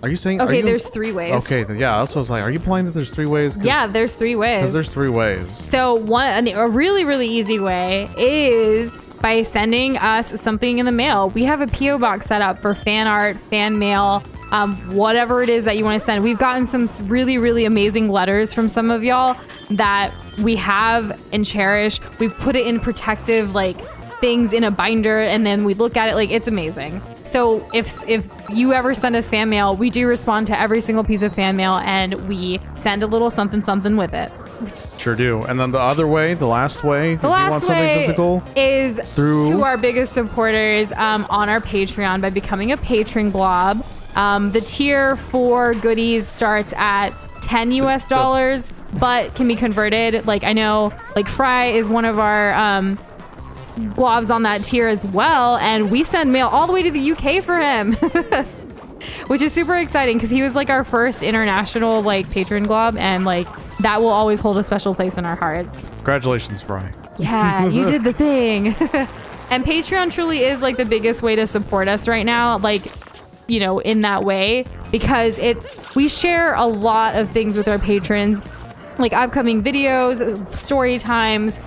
Are you saying... Okay, there's 3 ways. Okay, yeah, that's what I was like. Are you implying that there's 3 ways? Yeah, there's 3 ways. Because there's 3 ways. So a really, really easy way is by sending us something in the mail. We have a P.O. box set up for fan art, fan mail, whatever it is that you want to send. We've gotten some really, really amazing letters from some of y'all that we have and cherish. We've put it in protective, like, things in a binder, and then we look at it. Like, it's amazing. So if you ever send us fan mail, we do respond to every single piece of fan mail, and we send a little something with it. Sure do. And then the other way, the last way, if you want something physical, is through to our biggest supporters on our Patreon by becoming a patron glob. The tier for goodies starts at $10 US, but can be converted. Like, I know, like, Fry is one of our globs on that tier as well, and we send mail all the way to the UK for him. Which is super exciting because he was like our first international like patron glob, and like that will always hold a special place in our hearts. Congratulations, Fry. Yeah, you did the thing. And Patreon truly is like the biggest way to support us right now, like, you know, in that way, because we share a lot of things with our patrons, like upcoming videos, story times.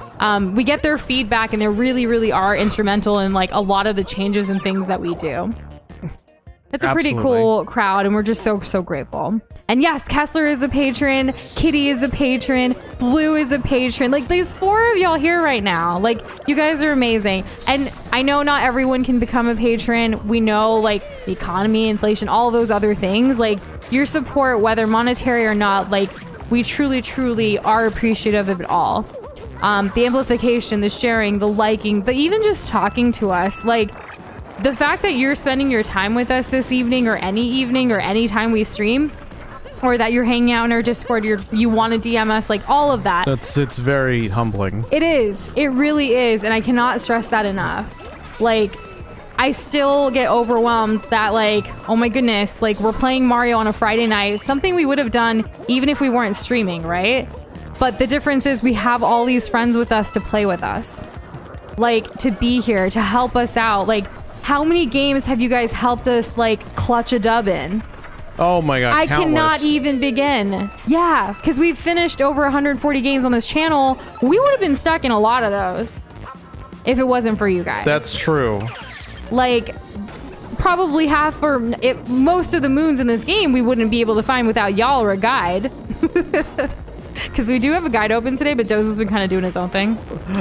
We get their feedback, and they really, really are instrumental in like a lot of the changes and things that we do. It's a pretty cool crowd, and we're just so grateful. And yes, Kessler is a patron, Kitty is a patron, Blue is a patron. Like, there's 4 of y'all here right now. Like, you guys are amazing. And I know not everyone can become a patron. We know, like, the economy, inflation, all those other things. Like, your support, whether monetary or not, like, we truly are appreciative of it all. The amplification, the sharing, the liking, but even just talking to us, like, the fact that you're spending your time with us this evening or any time we stream, or that you're hanging out in our Discord, you want to DM us, like, all of that. It's very humbling. It is. It really is. And I cannot stress that enough. Like, I still get overwhelmed that, like, oh my goodness, like, we're playing Mario on a Friday night, something we would have done even if we weren't streaming, right? But the difference is we have all these friends with us to play with us. Like, to be here, to help us out. Like, how many games have you guys helped us, like, clutch a dub in? Oh my god, I countless. cannot even begin. Yeah, because we've finished over 140 games on this channel. We would have been stuck in a lot of those if it wasn't for you guys. That's true. Like, probably half or most of the moons in this game we wouldn't be able to find without y'all or a guide. Because we do have a guide open today, but Doza's been kind of doing his own thing.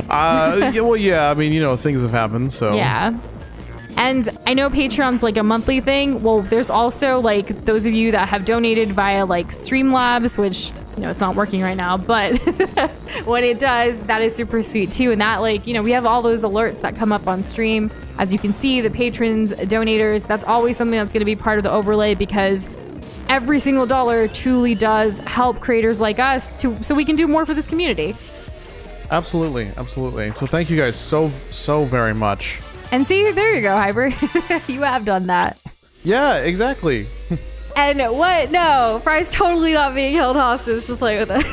Yeah, well, yeah, I mean, you know, things have happened, so. Yeah. And I know Patreon's like a monthly thing. Well, there's also like those of you that have donated via like Streamlabs, which, you know, it's not working right now, but when it does, that is super sweet too. And that, like, you know, we have all those alerts that come up on stream. As you can see, the patrons, donators, that's always something that's going to be part of the overlay, because every single dollar truly does help creators like us so we can do more for this community. Absolutely. So thank you guys so very much. And see, there you go, Hyper. You have done that. Yeah, exactly. And what? No, Fry's totally not being held hostage to play with us.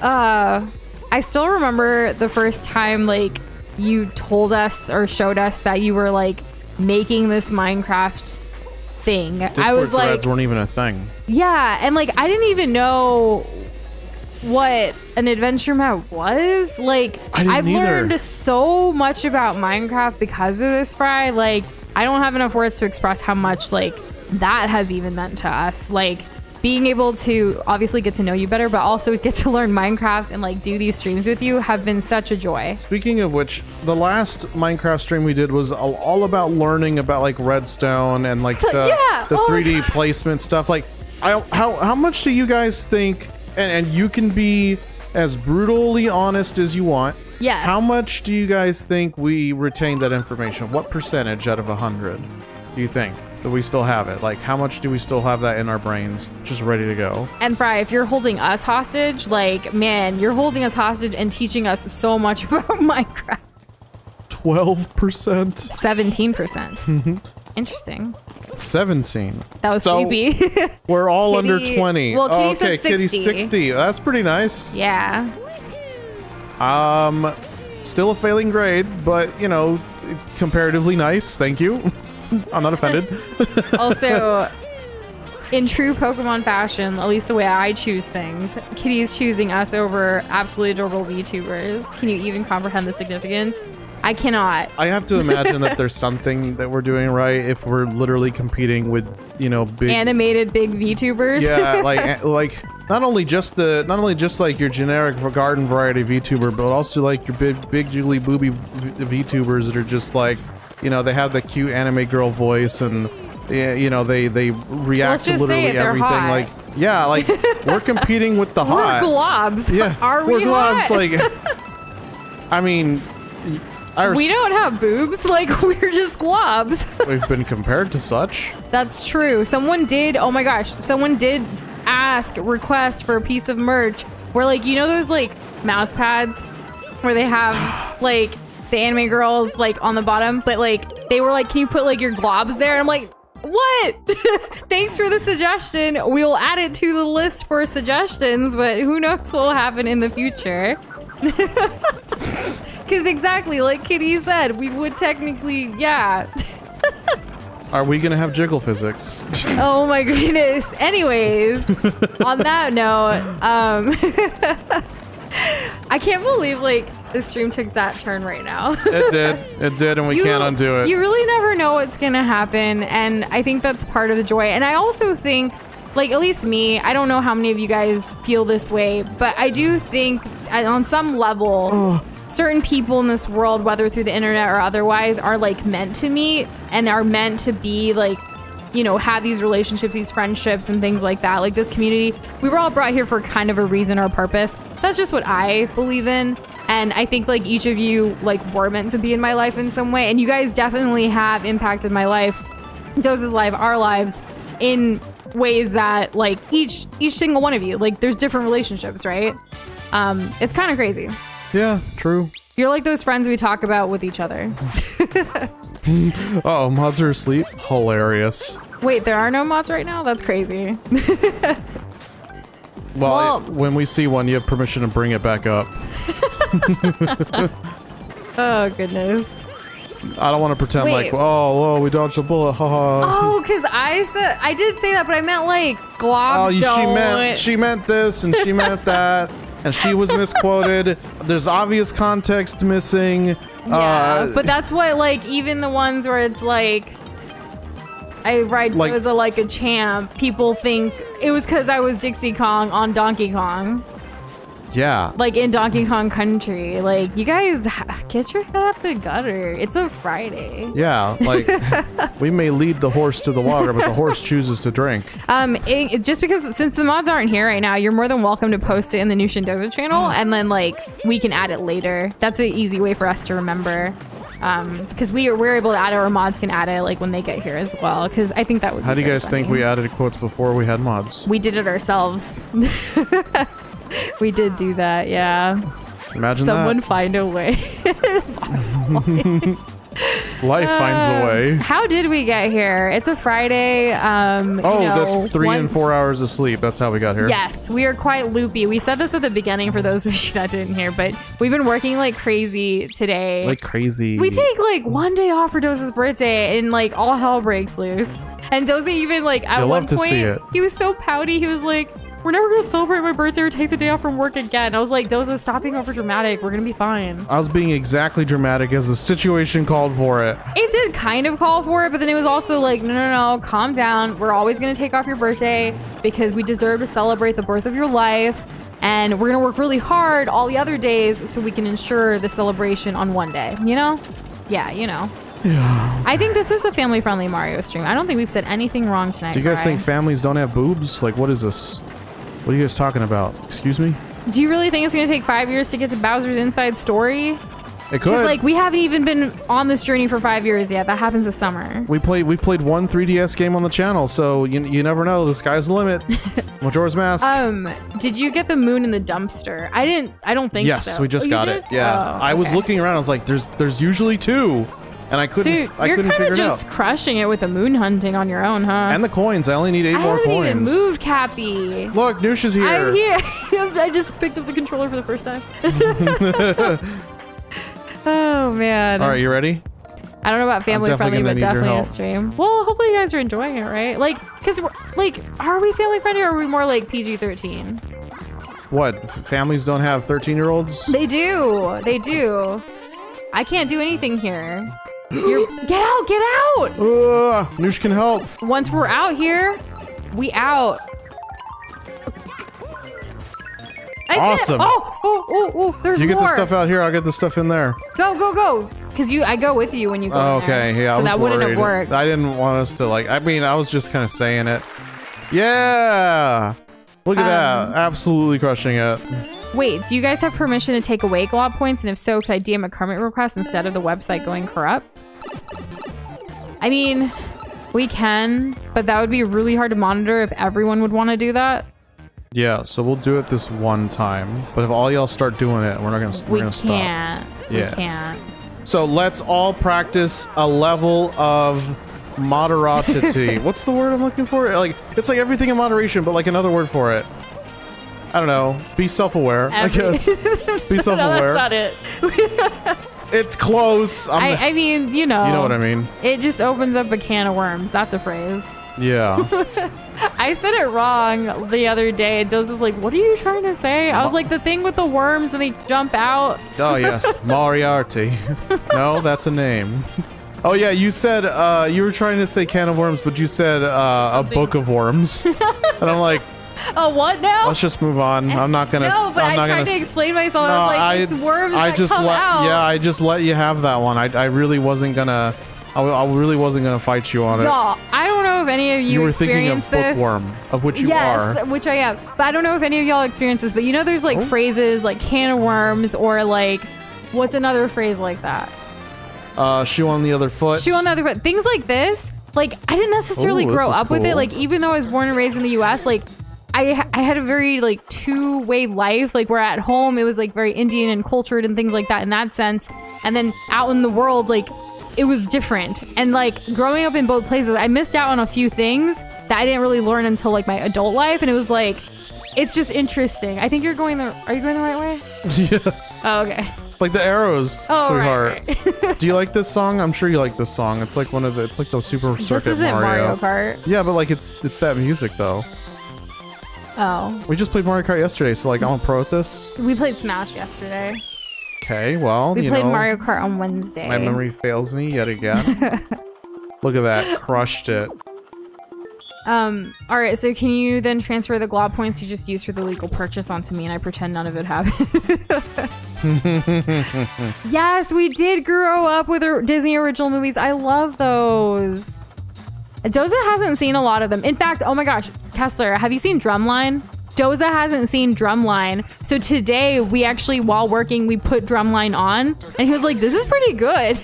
I still remember the first time, like, you told us or showed us that you were, like, making this Minecraft thing. Discord I was like, threads weren't even a thing. Yeah, and, like, I didn't even know what an adventure map was. Like, I've learned so much about Minecraft because of this, Fry. Like, I don't have enough words to express how much, like, that has even meant to us. Like, being able to obviously get to know you better, but also get to learn Minecraft and like do these streams with you have been such a joy. Speaking of which, the last Minecraft stream we did was all about learning about like redstone and like the 3D placement stuff. Like, how much do you guys think? And you can be as brutally honest as you want. Yes. How much do you guys think we retained that information? What percentage out of 100 do you think that we still have it? Like, how much do we still have that in our brains, just ready to go? And Fry, if you're holding us hostage, like, man, you're holding us hostage and teaching us so much about Minecraft. 12%. 17%. Interesting. 17. That was so creepy. We're all Kitty, under 20. well, Kitty said okay, 60. Kitty's 60. That's pretty nice. Yeah. Still a failing grade, but you know, comparatively nice. Thank you. I'm not offended. Also, in true Pokemon fashion, at least the way I choose things, Kitty's choosing us over absolutely adorable VTubers. Can you even comprehend the significance? I cannot. I have to imagine that there's something that we're doing right if we're literally competing with, you know, big animated big VTubers. Yeah, like not only just like your generic garden variety VTuber, but also like your big jiggly booby VTubers that are just like, you know, they have the cute anime girl voice and you know they react to literally everything. Hot. Like, yeah, like we're competing with the hot. We're globs. Yeah, are we we're globs? hot? Like, I mean. We don't have boobs, like we're just globs. We've been compared to such. That's true. Someone did, oh my gosh, someone did request for a piece of merch where, like, you know those like mouse pads where they have like the anime girls like on the bottom, but like they were like, can you put like your globs there? And I'm like, what? Thanks for the suggestion. We'll add it to the list for suggestions, but who knows what will happen in the future. Because exactly like Kitty said, we would technically, yeah. Are we gonna have jiggle physics? Oh my goodness. Anyways, on that note, I can't believe like the stream took that turn right now. It did, and we can't undo it. You really never know what's gonna happen, and I think that's part of the joy. And I also think, like, at least me, I don't know how many of you guys feel this way, but I do think on some level, certain people in this world, whether through the internet or otherwise, are like meant to meet and are meant to be like, you know, have these relationships, these friendships and things like that. Like this community, we were all brought here for kind of a reason or purpose. That's just what I believe in. And I think like each of you like were meant to be in my life in some way. And you guys definitely have impacted my life, Doze's life, our lives in ways that like each single one of you, like there's different relationships, right? It's kind of crazy. Yeah, true. You're like those friends we talk about with each other. Uh-oh, mods are asleep. Hilarious. Wait, there are no mods right now? That's crazy. Well, when we see one, you have permission to bring it back up. Oh, goodness. I don't want to pretend like, oh, we dodged a bullet, haha. Oh, because I did say that, but I meant like globs. Oh, she meant this and she meant that. And she was misquoted. There's obvious context missing. Yeah, but that's what, like, even the ones where it's like, I ride like, Rosa like a champ, people think it was because I was Dixie Kong on Donkey Kong. Yeah. Like in Donkey Kong Country. Like, you guys get your head out the gutter. It's a Friday. Yeah, like we may lead the horse to the water, but the horse chooses to drink. Just because since the mods aren't here right now, you're more than welcome to post it in the new Shindoza channel, and then like we can add it later. That's an easy way for us to remember. Because we're able to add it, or mods can add it like when they get here as well. Because I think that would. How do you guys funny. think we added quotes before we had mods? We did it ourselves. We did do that, yeah. Imagine someone that. Find a way. Life finds a way. How did we get here? It's a Friday. That's 3 and 4 hours of sleep. That's how we got here. Yes, we are quite loopy. We said this at the beginning for those of you that didn't hear, but we've been working like crazy today. Like crazy. We take like one day off for Doze's birthday and like all hell breaks loose. And Doze even like at one point, he was so pouty. He was like, we're never gonna celebrate my birthday or take the day off from work again. I was like, Doza, stop being over dramatic. We're gonna be fine. I was being exactly dramatic as the situation called for it. It did kind of call for it, but then it was also like, no, calm down. We're always gonna take off your birthday because we deserve to celebrate the birth of your life. And we're gonna work really hard all the other days so we can ensure the celebration on one day, you know? Yeah, you know. Yeah. I think this is a family-friendly Mario stream. I don't think we've said anything wrong tonight. Do you guys think families don't have boobs? Like, what is this? What are you guys talking about? Excuse me? Do you really think it's gonna take 5 years to get to Bowser's Inside Story? It could. Because, like, we haven't even been on this journey for 5 years yet. That happens this summer. We played one 3DS game on the channel, so you never know. The sky's the limit. Majora's Mask. Did you get the moon in the dumpster? I don't think so. Yes, we just got it. Yeah. Oh, I was okay. looking around. I was like, there's usually 2, and I couldn't. Dude, I couldn't you're figure kind it of out. just crushing it with the moon hunting on your own, huh? And the coins. I only need 8 I more haven't coins. even moved, Cappy. Look, Noosh is here. I'm here. I just picked up the controller for the first time. Oh man. All right, you ready? I don't know about family friendly, but definitely gonna need your definitely a help. stream. Well, hopefully you guys are enjoying it, right? Like, cause we're, like, are we family friendly or are we more like PG-13? What? Families don't have 13-year-olds? They do. They do. I can't do anything here. Get out! Get out! Noosh can help. Once we're out here, we out. Awesome. Oh, there's You more. get the stuff out here. I'll get the stuff in there. Go. Cause I go with you when you go in Okay, there. yeah. So I was that wouldn't have worried. worked. I didn't want us to like. I mean, I was just kind of saying it. Yeah. Look at that. Absolutely crushing it. Wait, do you guys have permission to take away glob points? And if so, could I DM a comment request instead of the website going corrupt? I mean, we can, but that would be really hard to monitor if everyone would want to do that. Yeah, so we'll do it this one time. But if all y'all start doing it, we're gonna stop. We can't. So let's all practice a level of moderatity. What's the word I'm looking for? Like, it's like everything in moderation, but like another word for it. I don't know. Be self-aware, I guess. Be self-aware. No, that's not it. It's close. I mean, you know. You know what I mean. It just opens up a can of worms. That's a phrase. Yeah. I said it wrong the other day. Doz is like, what are you trying to say? I was like, the thing with the worms and they jump out. Oh, yes. Moriarty. No, that's a name. Oh, yeah. You said you were trying to say can of worms, but you said a book of worms. And I'm like, Oh, what now? let's just move on. I'm not gonna. No, but I'm I not tried gonna to s- explain myself. I was like, it's worms I that just come let. out. Yeah, I just let you have that one. I really wasn't gonna. I really wasn't gonna fight you on it. Y'all, I don't know if any of you, You were thinking of experienced this. bookworm, of which you Yes, are. which I am. But I don't know if any of y'all experience this. But you know, there's like phrases like can of worms or like, what's another phrase like that? Shoe on the other foot. Shoe on the other foot. Things like this. Like, I didn't necessarily Ooh, grow this is up with it. cool. Like, even though I was born and raised in the U.S., like, I had a very, like, two-way life. Like, where at home, it was, like, very Indian and cultured and things like that in that sense. And then out in the world, like, it was different. And, like, growing up in both places, I missed out on a few things that I didn't really learn until, like, my adult life. And it was, like, it's just interesting. I think are you going the right way? Yes. Oh, okay. Like the arrows, Oh, sweetheart. right. Do you like this song? I'm sure you like this song. It's like it's like the Super Circuit This isn't Mario Kart. Yeah, but like it's that music though. Oh. We just played Mario Kart yesterday, so like I'm a pro at this. We played Smash yesterday. Okay, well, We you played know, Mario Kart on Wednesday. my memory fails me yet again. Look at that, crushed it. All right, so can you then transfer the glob points you just used for the legal purchase onto me and I pretend none of it happened? Yes, we did grow up with Disney original movies. I love those. Doza hasn't seen a lot of them. In fact, oh my gosh, Kessler, have you seen Drumline? Doza hasn't seen Drumline. So today we actually, while working, we put Drumline on and he was like, this is pretty good.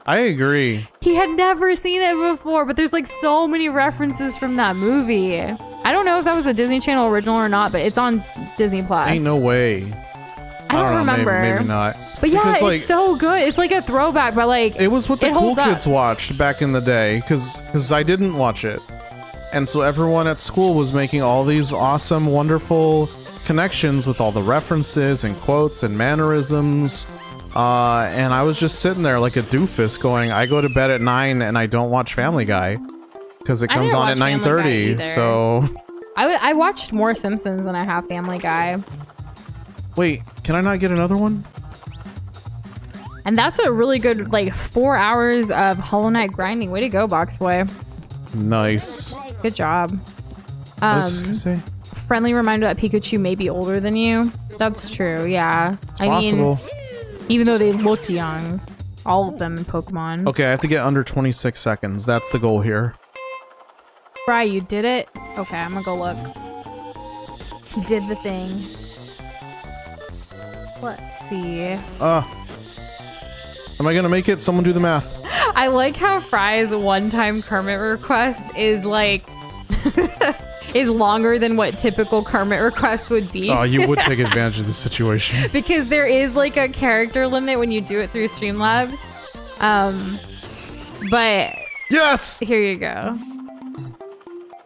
I agree. He had never seen it before, but there's like so many references from that movie. I don't know if that was a Disney Channel original or not, but it's on Disney Plus. Ain't no way. I don't know, remember. Maybe not. But yeah, Because, it's like, so good. It's like a throwback, but like it was what the it cool holds up. kids watched back in the day, because I didn't watch it. And so everyone at school was making all these awesome, wonderful connections with all the references and quotes and mannerisms. And I was just sitting there like a doofus going, I go to bed at 9 and I don't watch Family Guy because it I comes didn't on at watch Family Guy 9:30. either. So I watched more Simpsons than I have Family Guy. Wait, can I not get another one? And that's a really good, like, 4 hours of Hollow Knight grinding. Way to go, Box Boy. Nice. Good job. What was I gonna say? Friendly reminder that Pikachu may be older than you. That's true, yeah. It's possible. Even though they looked young, all of them in Pokemon. Okay, I have to get under 26 seconds. That's the goal here. Fry, you did it? Okay, I'm gonna go look. He did the thing. Let's see. Am I gonna make it? Someone do the math. I like how Fry's one-time Kermit request is like is longer than what typical Kermit requests would be. Oh, you would take advantage of the situation. Because there is like a character limit when you do it through Streamlabs. But Yes! here you go.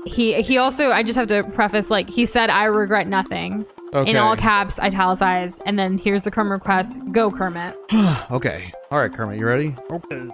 He also, I just have to preface, like, he said, I regret nothing. Okay. In all caps, italicized, and then here's the Kermit request. Go, Kermit. Okay. Alright, Kermit, you ready? Okay.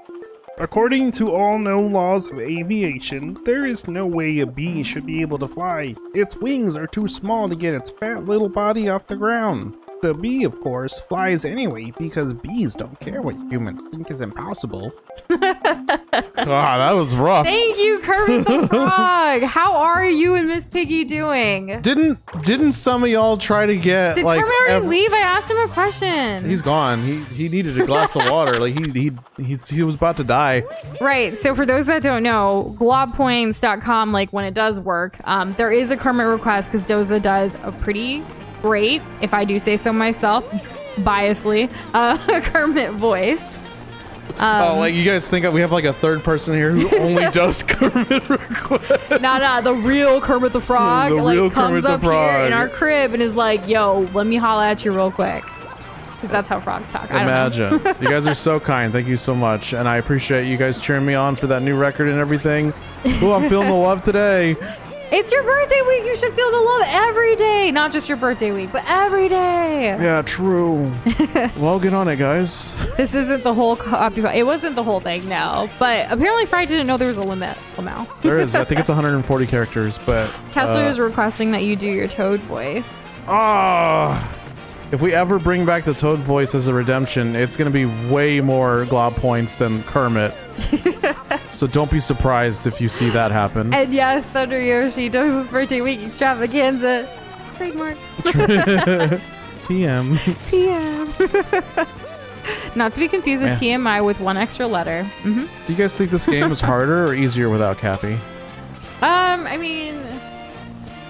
According to all known laws of aviation, there is no way a bee should be able to fly. Its wings are too small to get its fat little body off the ground. The bee, of course, flies anyway because bees don't care what humans think is impossible. That was rough. Thank you, Kermit the Frog. How are you and Miss Piggy doing? Didn't some of y'all try to get Did like Kermit already leave? I asked him a question. He's gone. He needed a glass of water. Like he was about to die. Right. So for those that don't know, globpoints.com, like when it does work, there is a Kermit request because Doza does a pretty great, if I do say so myself, biasly, Kermit voice. Like you guys think we have like a third person here who only does Kermit requests? Nah, the real Kermit the Frog The real like comes Kermit the up here Frog. in our crib and is like, yo, let me holla at you real quick. Because that's how frogs talk. I don't know. Imagine. You guys are so kind. Thank you so much. And I appreciate you guys cheering me on for that new record and everything. Ooh, I'm feeling the love today. It's your birthday week. You should feel the love every day. Not just your birthday week, but every day. Yeah, true. Well, get on it, guys. This isn't the whole copy. It wasn't the whole thing, no. But apparently Fry didn't know there was a limit. There is. I think it's 140 characters, but... Kessler is requesting that you do your Toad voice. If we ever bring back the Toad voice as a redemption, it's going to be way more glob points than Kermit. So don't be surprised if you see that happen. And yes, Thunder Yoshi, Doza's birthday week extravaganza. Trademark. TM. TM. Not to be confused with TMI with one extra letter. Mm-hmm. Do you guys think this game is harder or easier without Cappy? I mean,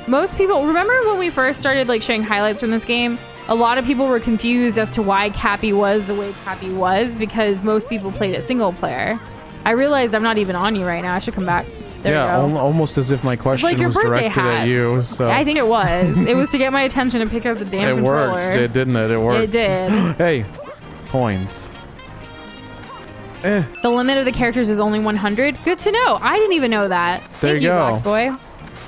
most people remember when we first started like showing highlights from this game. A lot of people were confused as to why Cappy was the way Cappy was because most people played it single player. I realized I'm not even on you right now. I should come back. There yeah, we go. Almost as if my question like your was birthday directed hat. at you. So I think it was. It was to get my attention to pick up the damn controller. It worked, didn't it? It worked. It did. Hey, coins. The limit of the characters is only 100. Good to know. I didn't even know that. There Thank you you, go. Box Boy.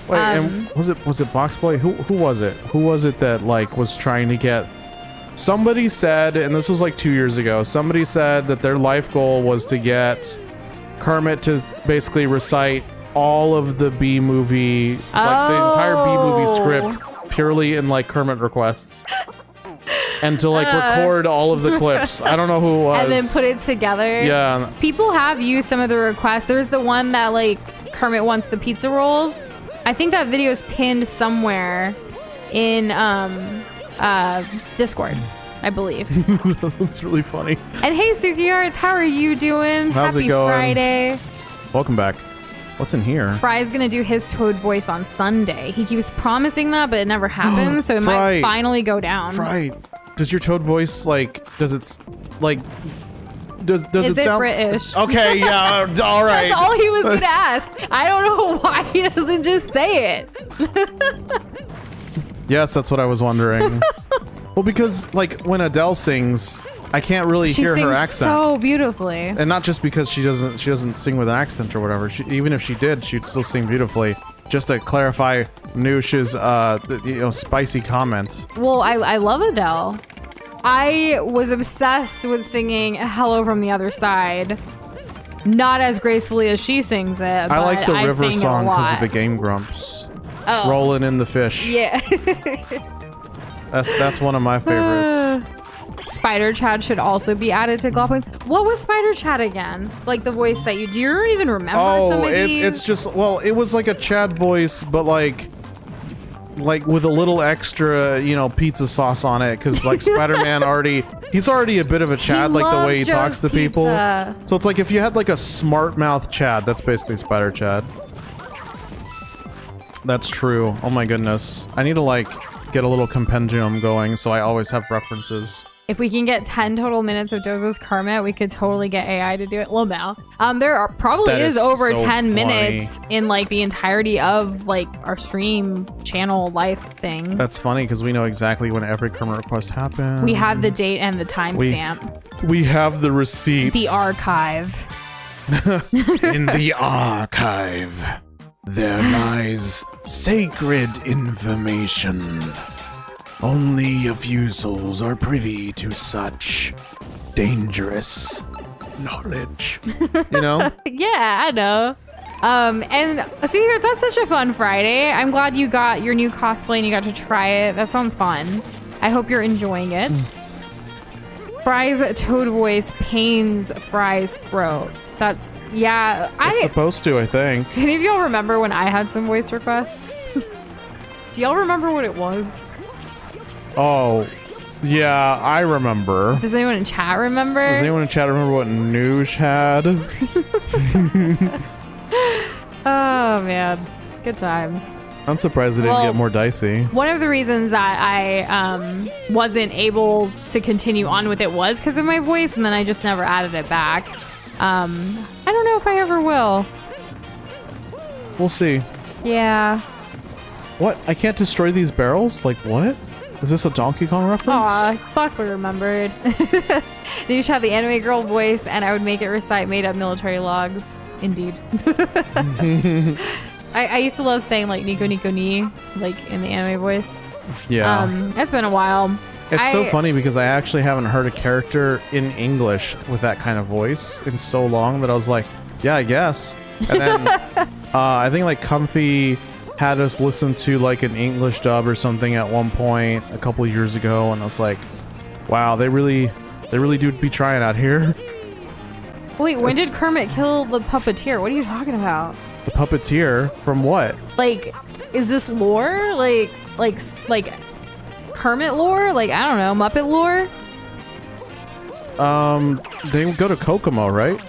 Wait, and was it Box Boy? Who was it? Who was it that like was trying to get? Somebody said, and this was like 2 years ago. Somebody said that their life goal was to get Kermit to basically recite all of the B movie, like the entire B movie script, purely in like Kermit requests, and to like record all of the clips. I don't know who it was. And then put it together. Yeah. People have used some of the requests. There's the one that like Kermit wants the pizza rolls. I think that video is pinned somewhere in Discord, I believe. That's really funny. And hey, Suki Arts, how are you doing? How's Happy it going? Friday. Welcome back. What's in here? Fry's gonna do his Toad voice on Sunday. He keeps promising that, but it never happens, so it might finally go down. Fry, does your Toad voice like? Does it like? Does Is it sound British? Okay, yeah, all right. That's all he was gonna ask. I don't know why he doesn't just say it. Yes, that's what I was wondering. Well, because like when Adele sings, I can't really hear her accent. So beautifully. And not just because she doesn't sing with an accent or whatever. Even if she did, she'd still sing beautifully. Just to clarify Noosh's spicy comment. Well, I love Adele. I was obsessed with singing Hello from the Other Side. Not as gracefully as she sings it, but I like the I River sang it a song because of lot. the Game Grumps. Oh. rolling in the fish. Yeah. That's one of my favorites. Spider Chad should also be added to Glop. What was Spider Chad again? Like the voice that do you even remember some of these? It's just, well, it was like a Chad voice, but like with a little extra, pizza sauce on it, because like Spider-Man he's already a bit of a Chad, like the way he talks to people. So it's like if you had like a smart mouth Chad, that's basically Spider Chad. That's true. Oh my goodness. I need to like get a little compendium going so I always have references. If we can get 10 total minutes of Dozo's Kermit, we could totally get AI to do it. Well, no. Probably That is is over so 10 funny. minutes in like the entirety of like our stream channel life thing. That's funny because we know exactly when every Kermit request happens. We have the date and the timestamp. We have the receipts. The archive. In the archive, there lies sacred information. Only a few souls are privy to such dangerous knowledge. Yeah, I know. And see, that's such a fun Friday. I'm glad you got your new cosplay and you got to try it. That sounds fun. I hope you're enjoying it. Fry's toad voice pains Fry's throat. That's, yeah. It's supposed to, I think. Do any of y'all remember when I had some voice requests? Do y'all remember what it was? Oh, yeah, I remember. Does anyone in chat remember? Does anyone in chat remember what Noosh had? Oh, man. Good times. I'm surprised it didn't get more dicey. One of the reasons that I wasn't able to continue on with it was because of my voice, and then I just never added it back. I don't know if I ever will. We'll see. Yeah. What? I can't destroy these barrels? Like, what? Is this a Donkey Kong reference? Aw, Foxboy remembered. Noosh had the anime girl voice, and I would make it recite made-up military logs. Indeed. I used to love saying, like, Nico Nico Ni, like, in the anime voice. Yeah. It's been a while. It's so funny because I actually haven't heard a character in English with that kind of voice in so long that I was like, yeah, I guess. And then I think, like, Comfy had us listen to like an English dub or something at one point a couple of years ago, and I was like, wow, they really do be trying out here. Wait, when did Kermit kill the puppeteer? What are you talking about? The puppeteer from what? Like, is this lore? Like Kermit lore? Like, I don't know, Muppet lore? They go to Kokomo, right?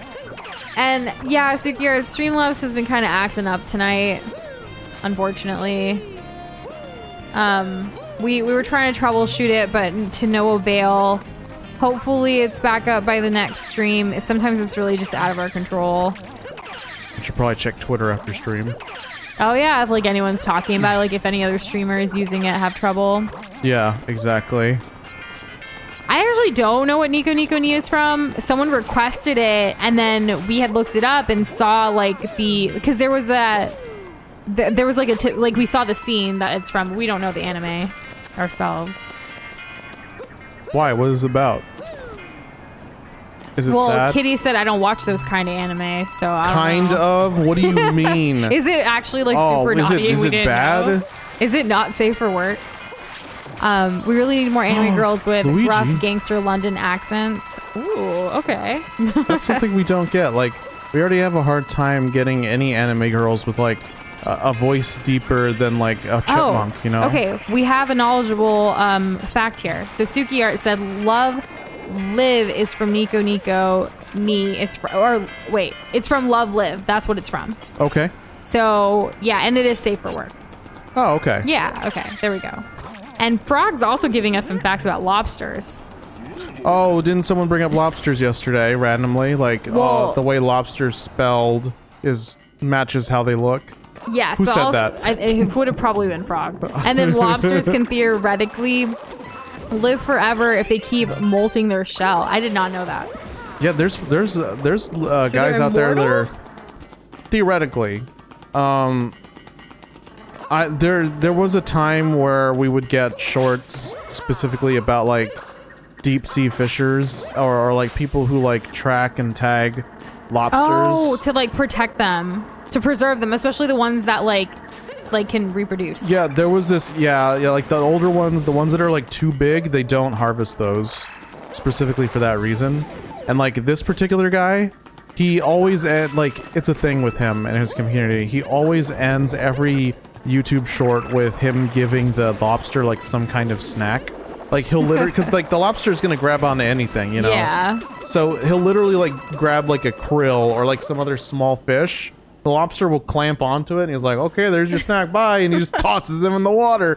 And yeah, Sukiyar, Streamlabs has been kind of acting up tonight. Unfortunately, we were trying to troubleshoot it, but to no avail. Hopefully it's back up by the next stream. Sometimes it's really just out of our control. I should probably check Twitter after stream. Oh yeah, if like anyone's talking about it, like if any other streamers using it have trouble. Yeah, exactly. I actually don't know what Nico Nico Ni is from. Someone requested it, and then we had looked it up and saw like because there was that. There was like a tip, like we saw the scene that it's from. We don't know the anime ourselves. Why? What is it about? Is it well, sad? Kitty said I don't watch those kind of anime, so I don't kind know. of? What do you mean? Is it actually like super naughty? Is it bad? Know? Is it not safe for work? We really need more anime girls with Luigi. rough gangster London accents. Ooh, okay. That's something we don't get. Like, we already have a hard time getting any anime girls with like a voice deeper than like a chipmunk, you know? Okay, we have a knowledgeable fact here. So Suki Art said Love Live is from Nico Nico Ni is it's from Love Live. That's what it's from. Okay. So yeah, and it is safe for work. Oh, okay. Yeah, okay, there we go. And Frog's also giving us some facts about lobsters. Oh, didn't someone bring up lobsters yesterday randomly? Like, Well, the way lobsters spelled matches how they look. Yes, Who but said also, that? It would have probably been Frog. And then lobsters can theoretically live forever if they keep molting their shell. I did not know that. Yeah, there's guys out there that are theoretically. There was a time where we would get shorts specifically about like deep sea fishers or like people who like track and tag lobsters. Oh, to like protect them, to preserve them, especially the ones that like like can reproduce. Yeah, there was this. Yeah, like the older ones, the ones that are like too big, they don't harvest those specifically for that reason. And like this particular guy, he always like it's a thing with him and his community. He always ends every YouTube short with him giving the lobster like some kind of snack. Like he'll literally, because like the lobster is gonna grab onto anything, you know. Yeah. So he'll literally like grab like a krill or like some other small fish. The lobster will clamp onto it and he's like, okay, there's your snack, bye, and he just tosses him in the water.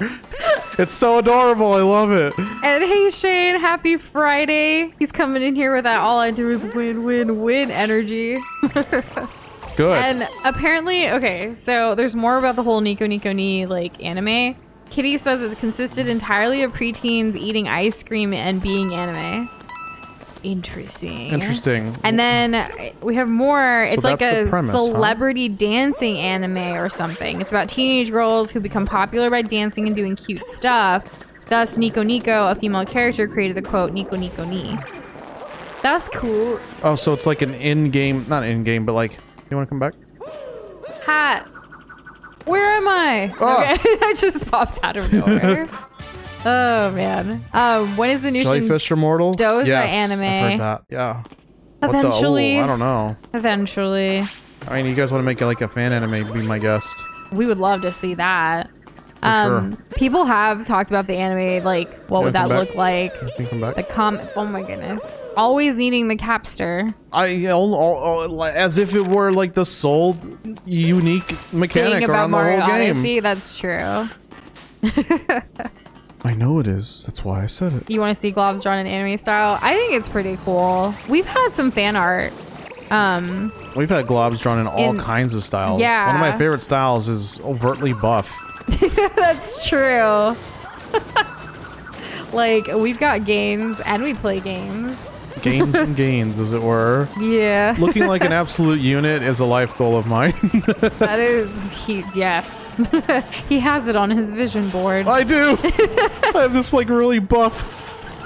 It's so adorable. I love it. And hey Shane, happy Friday. He's coming in here with that all I do is win, win, win energy. Good. And apparently, okay, so there's more about the whole Nico Nico Ni like anime. Kitty says it's consisted entirely of preteens eating ice cream and being anime. Interesting. And then we have more. It's like a celebrity dancing anime or something. It's about teenage girls who become popular by dancing and doing cute stuff. Thus, Nico Nico, a female character, created the quote, Nico Nico Ni. That's cool. Oh, so it's like an in-game, not in-game, but like, you want to come back? Hat. Where am I? Oh. Okay, that just pops out of nowhere. Oh man. When is the new Jellyfish Immortal? Doza yes, anime? I've heard that. Yeah. Eventually. I don't know. Eventually. I mean, you guys want to make it like a fan anime? Be my guest. We would love to see that. For sure. People have talked about the anime, like what would that look like? You can come back. Oh my goodness. Always needing the capster. As if it were like the sole unique mechanic around the Mario whole game. Odyssey, that's true. I know it is. That's why I said it. You want to see globs drawn in anime style? I think it's pretty cool. We've had some fan art. We've had globs drawn in all kinds of styles. Yeah. One of my favorite styles is overtly buff. That's true. Like, we've got games and we play games. Games and gains, as it were. Yeah. Looking like an absolute unit is a life goal of mine. That is, yes. He has it on his vision board. I do. I have this like really buff.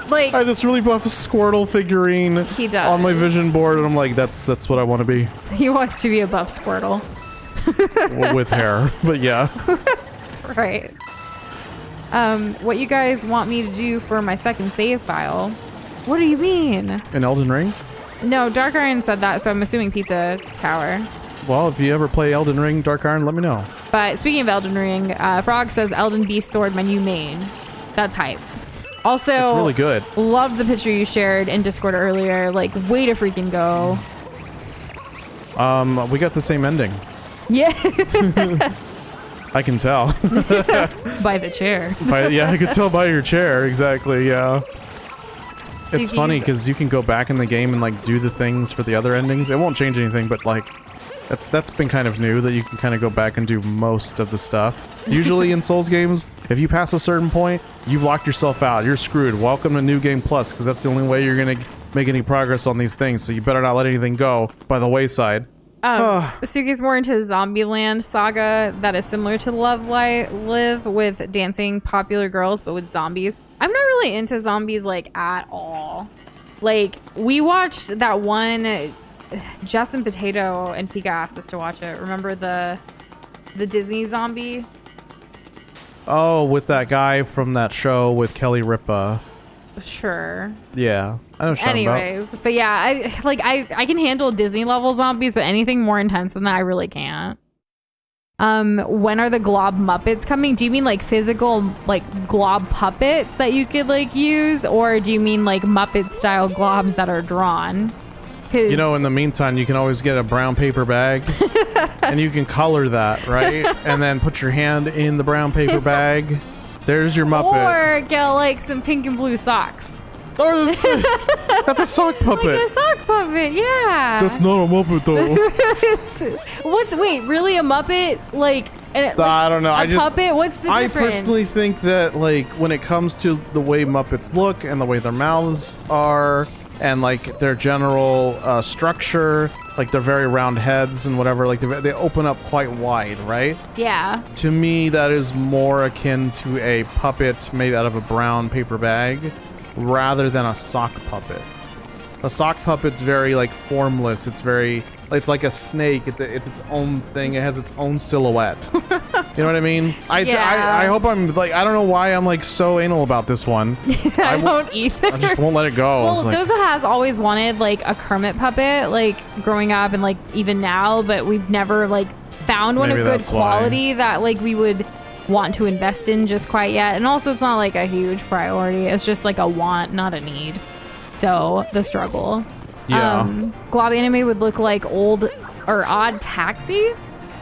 Like, I have this really buff Squirtle figurine he does. on my vision board, and I'm like, that's what I want to be. He wants to be a buff Squirtle. With hair, but yeah. Right. What you guys want me to do for my second save file? What do you mean? An Elden Ring? No, Dark Iron said that, so I'm assuming Pizza Tower. Well, if you ever play Elden Ring, Dark Iron, let me know. But speaking of Elden Ring, Frog says Elden Beast Sword, my new main. That's hype. Also, it's really good. Love the picture you shared in Discord earlier. Like, way to freaking go. We got the same ending. Yeah. I can tell. By the chair. Yeah, I could tell by your chair. Exactly, yeah. It's funny because you can go back in the game and like do the things for the other endings. It won't change anything, but like that's been kind of new that you can kind of go back and do most of the stuff. Usually in Souls games, if you pass a certain point, you've locked yourself out. You're screwed. Welcome to New Game Plus, because that's the only way you're gonna make any progress on these things. So you better not let anything go by the wayside. Suki's more into Zombieland saga that is similar to Live with dancing popular girls, but with zombies. I'm not really into zombies like at all. Like, we watched that one, Jess and Potato and Pika asked us to watch it. Remember the Disney zombie? Oh, with that guy from that show with Kelly Ripa. Sure. Yeah, I know what you're talking about. Anyways, but yeah, I can handle Disney level zombies, but anything more intense than that, I really can't. When are the glob Muppets coming? Do you mean like physical like glob puppets that you could like use, or do you mean like Muppet style globs that are drawn? You know, in the meantime, you can always get a brown paper bag and you can color that, right? And then put your hand in the brown paper bag. There's your Muppet. Or get like some pink and blue socks. Or that's a sock puppet. Like a sock puppet, yeah. That's not a Muppet though. Wait, really a Muppet? Like, I don't know. A puppet? What's the difference? I personally think that like when it comes to the way Muppets look and the way their mouths are and like their general structure, like they're very round heads and whatever, like they open up quite wide, right? Yeah. To me, that is more akin to a puppet made out of a brown paper bag rather than a sock puppet. A sock puppet's very like formless. It's like a snake. It's its own thing. It has its own silhouette. You know what I mean? I hope I'm like, I don't know why I'm like so anal about this one. I won't either. I just won't let it go. Well, It's like, Doza has always wanted like a Kermit puppet, like growing up and like even now, but we've never like found one of Maybe good that's why. quality that like we would want to invest in just quite yet. And also it's not like a huge priority. It's just like a want, not a need. So the struggle. Yeah. Glob anime would look like old or Odd Taxi.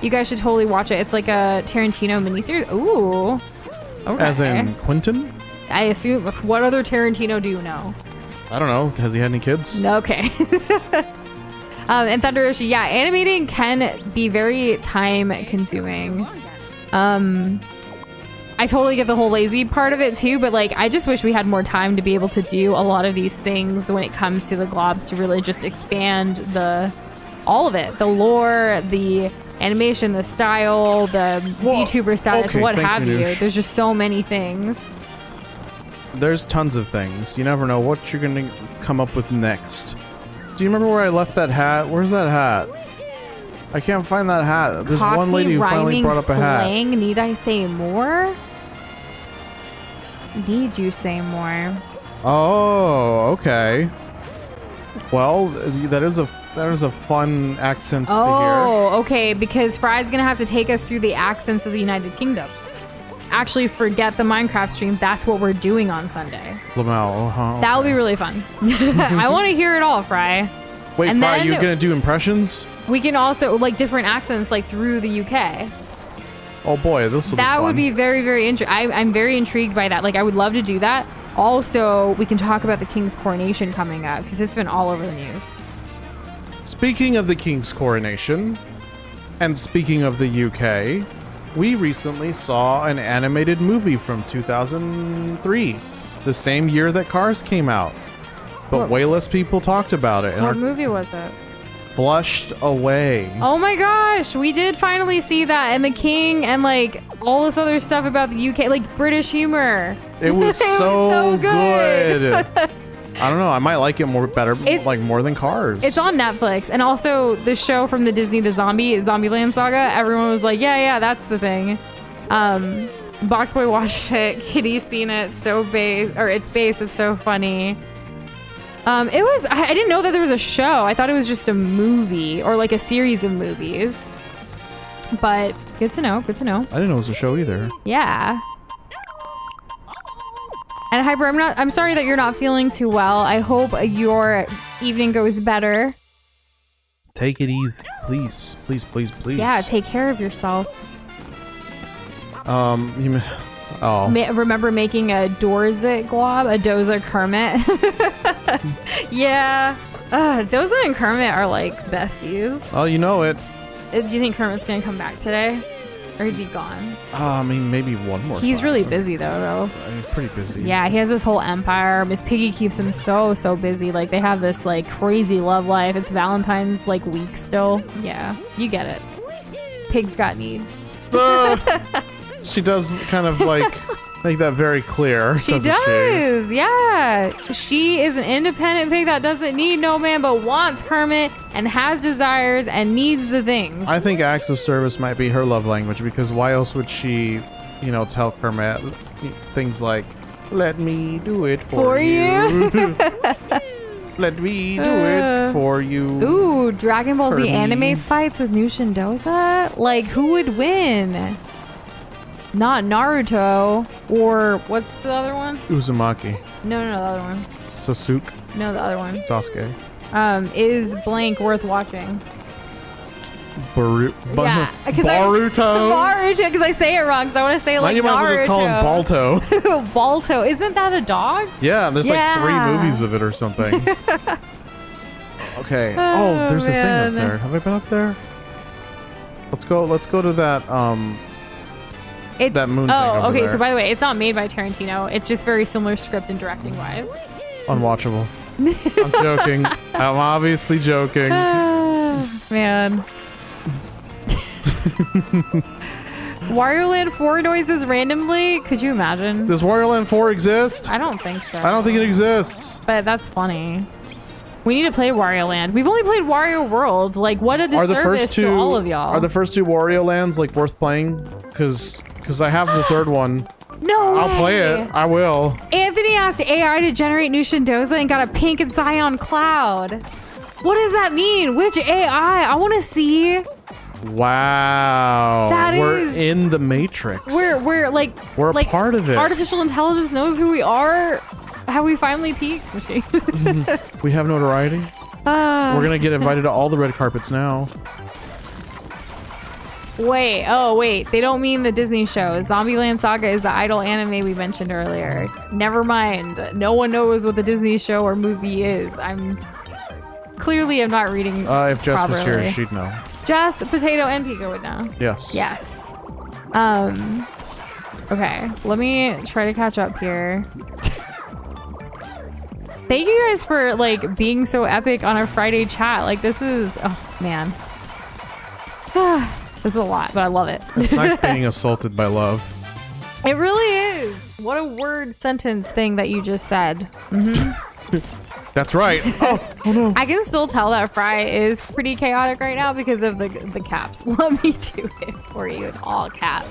You guys should totally watch it. It's like a Tarantino miniseries. Ooh. Okay. As in Quentin? I assume. What other Tarantino do you know? I don't know. Has he had any kids? Okay. And Thunderish, yeah, animating can be very time consuming. I totally get the whole lazy part of it too, but like I just wish we had more time to be able to do a lot of these things when it comes to the globs, to really just expand all of it, the lore, the animation, the style, the VTuber status, okay, what thank have you, you. Noosh. There's just so many things. There's tons of things. You never know what you're gonna come up with next. Do you remember where I left that hat? Where's that hat? I can't find that hat. There's one lady who finally brought up a hat. Slang. Need I say more? Need you say more? Oh, okay. Well, that is a fun accent to hear. Oh, okay, because Fry's gonna have to take us through the accents of the United Kingdom. Actually, forget the Minecraft stream. That's what we're doing on Sunday. Lamau, huh? That'll be really fun. I want to hear it all, Fry. Wait, and Fry, then- you gonna do impressions? We can also like different accents, like through the UK. Oh boy, this will be That fun. would be very, very interesting. I'm very intrigued by that. Like, I would love to do that. Also, we can talk about the King's coronation coming up because it's been all over the news. Speaking of the King's coronation, and speaking of the UK, we recently saw an animated movie from 2003, the same year that Cars came out. But What- way less people talked about it and What are movie was it? flushed away. Oh my gosh, we did finally see that, and the King, and like all this other stuff about the UK, like British humor. It was It was so, so good. I don't know. I might like it more than Cars. It's on Netflix, and also the show from the Disney The Zombieland saga. Everyone was like, yeah, that's the thing. Boxboy watched it. Kitty's seen it. It's based. It's so funny. I didn't know that there was a show. I thought it was just a movie or like a series of movies. But good to know. Good to know. I didn't know it was a show either. Yeah. And Hyper, I'm sorry that you're not feeling too well. I hope your evening goes better. Take it easy, please, please, please, please. Yeah, take care of yourself. Remember making a Dorzit glob? A Doza Kermit? Yeah. Doza and Kermit are like besties. Oh, you know it. Do you think Kermit's gonna come back today? Or is he gone? I mean, maybe one more He's time. really busy though. He's pretty busy. Yeah, he has this whole empire. Miss Piggy keeps him so busy. Like they have this like crazy love life. It's Valentine's like week still. Yeah, you get it. Pig's got needs. She does kind of like make that very clear. She doesn't does, yeah. She is an independent pig that doesn't need no man but wants Kermit and has desires and needs the things. I think acts of service might be her love language, because why else would she, tell Kermit things like, "Let me do it for you." Let me do it for you. Ooh, Dragon Ball Z Kirby. anime fights with Nushin Doza? Like, who would win? Not Naruto, or what's the other one? Uzumaki. No, the other one. Sasuke. No, the other one. Sasuke. Is blank worth watching? Baruto. Yeah, Baruto, because I say it wrong, so I want to say like you might as well just call him Naruto. Balto. Balto. Isn't that a dog? Yeah, there's like 3 Yeah. movies of it or something. Okay. Oh, there's a thing up man. there. Have I been up there? Let's go to that It's, that moon thing over okay. there. So by the way, it's not made by Tarantino. It's just very similar script and directing wise. Unwatchable. I'm joking. I'm obviously joking. Man. Wario Land 4 noises randomly? Could you imagine? Does Wario Land 4 exist? I don't think so. I don't think it exists. But that's funny. We need to play Wario Land. We've only played Wario World. Like, what a disservice to all of y'all. Are the first 2 Wario Lands like worth playing? Because I have the 3rd one. No way. I'll play it. I will. Anthony asked AI to generate new Shindoza and got a pink and cyan cloud. What does that mean? Which AI? I want to see. Wow. We're in the Matrix. We're like a part of it. Artificial intelligence knows who we are. Have we finally peaked? I'm just kidding. We have notoriety. We're gonna get invited to all the red carpets now. Wait. They don't mean the Disney show. Zombieland Saga is the idol anime we mentioned earlier. Never mind. No one knows what the Disney show or movie is. I'm not reading if Jess properly. was here, she'd know. Jess, Potato, and Pika would know. Yes. Yes. Okay. Let me try to catch up here. Thank you guys for like being so epic on our Friday chat. Like this is, oh man. This is a lot, but I love it. It's nice being assaulted by love. It really is. What a word sentence thing that you just said. That's right. Oh no. I can still tell that Fry is pretty chaotic right now because of the caps. Let me do it for you in all caps.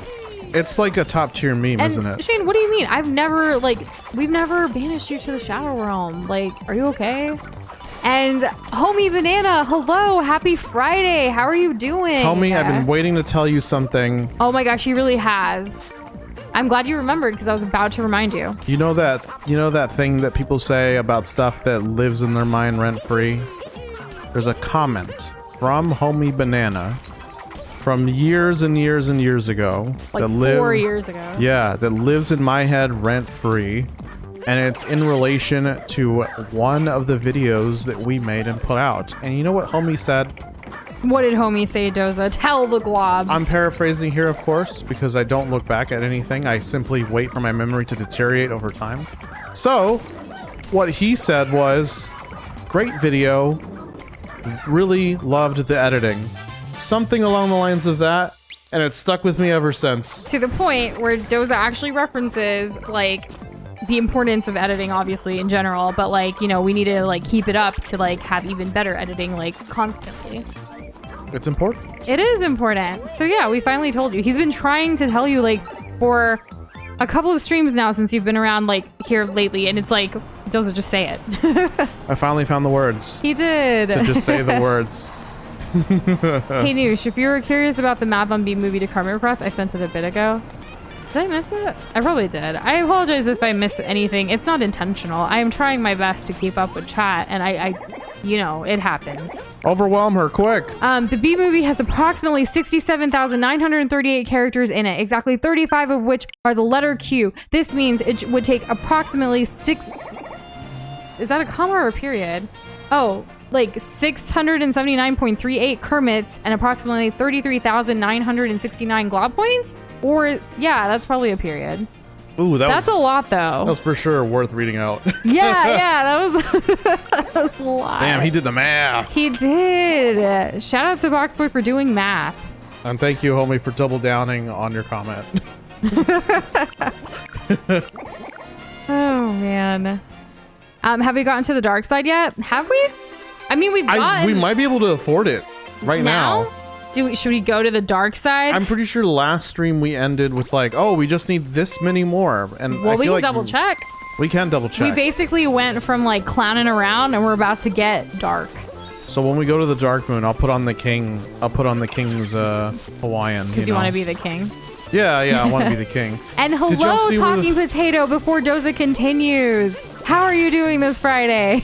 It's like a top tier meme, isn't it? Shane, what do you mean? We've never banished you to the Shadow Realm. Like, are you okay? And Homie Banana, hello, happy Friday. How are you doing? Homie, I've been waiting to tell you something. Oh my gosh, he really has. I'm glad you remembered because I was about to remind you. You know that thing that people say about stuff that lives in their mind rent free? There's a comment from Homie Banana from years and years and years ago. Like 4 years ago. Yeah, that lives in my head rent free. And it's in relation to one of the videos that we made and put out. And you know what Homie said? What did Homie say, Doza? Tell the globs. I'm paraphrasing here, of course, because I don't look back at anything. I simply wait for my memory to deteriorate over time. So, what he said was, great video, really loved the editing. Something along the lines of that, and it's stuck with me ever since. To the point where Doza actually references, like, the importance of editing, obviously, in general, but, like, you know, we need to, like, keep it up to, like, have even better editing, like, constantly. It's important. It is important. So yeah, we finally told you. He's been trying to tell you like for a couple of streams now since you've been around like here lately, and it's like, Doza, just say it. I finally found the words. He did. To just say the words. Hey Noosh, if you were curious about the Map on B movie to Karma Request, I sent it a bit ago. Did I miss it? I probably did. I apologize if I miss anything. It's not intentional. I am trying my best to keep up with chat, and I you know, it happens. Overwhelm her, quick. The B movie has approximately 67,938 characters in it, exactly 35 of which are the letter Q. This means it would take approximately is that a comma or a period? Oh, like 679.38 Kermits and approximately 33,969 glob points? Or, yeah, that's probably a period. Ooh, that's a lot, though. That was for sure worth reading out. Yeah, that was a lot. Damn, he did the math. He did. Shout out to Boxboy for doing math. And thank you, homie, for double downing on your comment. Oh, man. Have we gotten to the dark side yet? Have we? I mean, we've gotten... We might be able to afford it right now. Should we go to the dark side? I'm pretty sure last stream we ended with like, oh, we just need this many more. And well, I we feel can like double check. We can double check. We basically went from like clowning around and we're about to get dark. So when we go to the dark moon, I'll put on the king. I'll put on the king's Hawaiian. Because you want to be the king. Yeah, I want to be the king. And hello, Talking Potato, before Doza continues. How are you doing this Friday?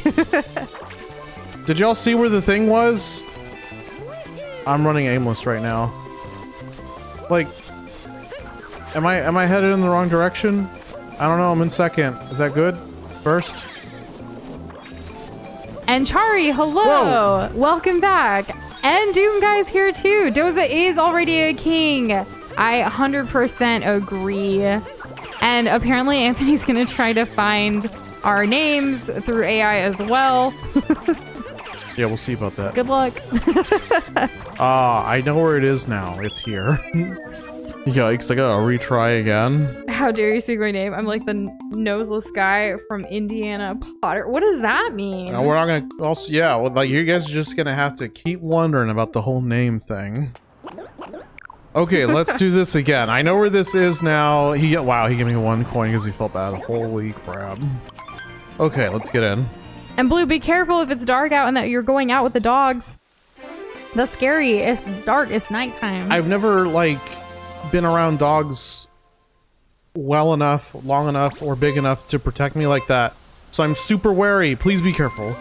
Did y'all see where the thing was? I'm running aimless right now. Like, am I headed in the wrong direction? I don't know. I'm in second. Is that good? First. And Chari, hello. Whoa. Welcome back. And Doom Guy's here too. Doza is already a king. I 100% agree. And apparently Anthony's gonna try to find our names through AI as well. Yeah, we'll see about that. Good luck. I know where it is now. It's here. Yikes, I gotta retry again. How dare you speak my name? I'm like the noseless guy from Indiana Potter. What does that mean? No, we're not gonna. Also, yeah, well, like you guys are just gonna have to keep wondering about the whole name thing. Okay, let's do this again. I know where this is now. Wow, he gave me 1 coin because he felt bad. Holy crap. Okay, let's get in. And Blue, be careful if it's dark out and that you're going out with the dogs. That's scary. It's dark. It's nighttime. I've never like been around dogs well enough, long enough, or big enough to protect me like that. So I'm super wary. Please be careful.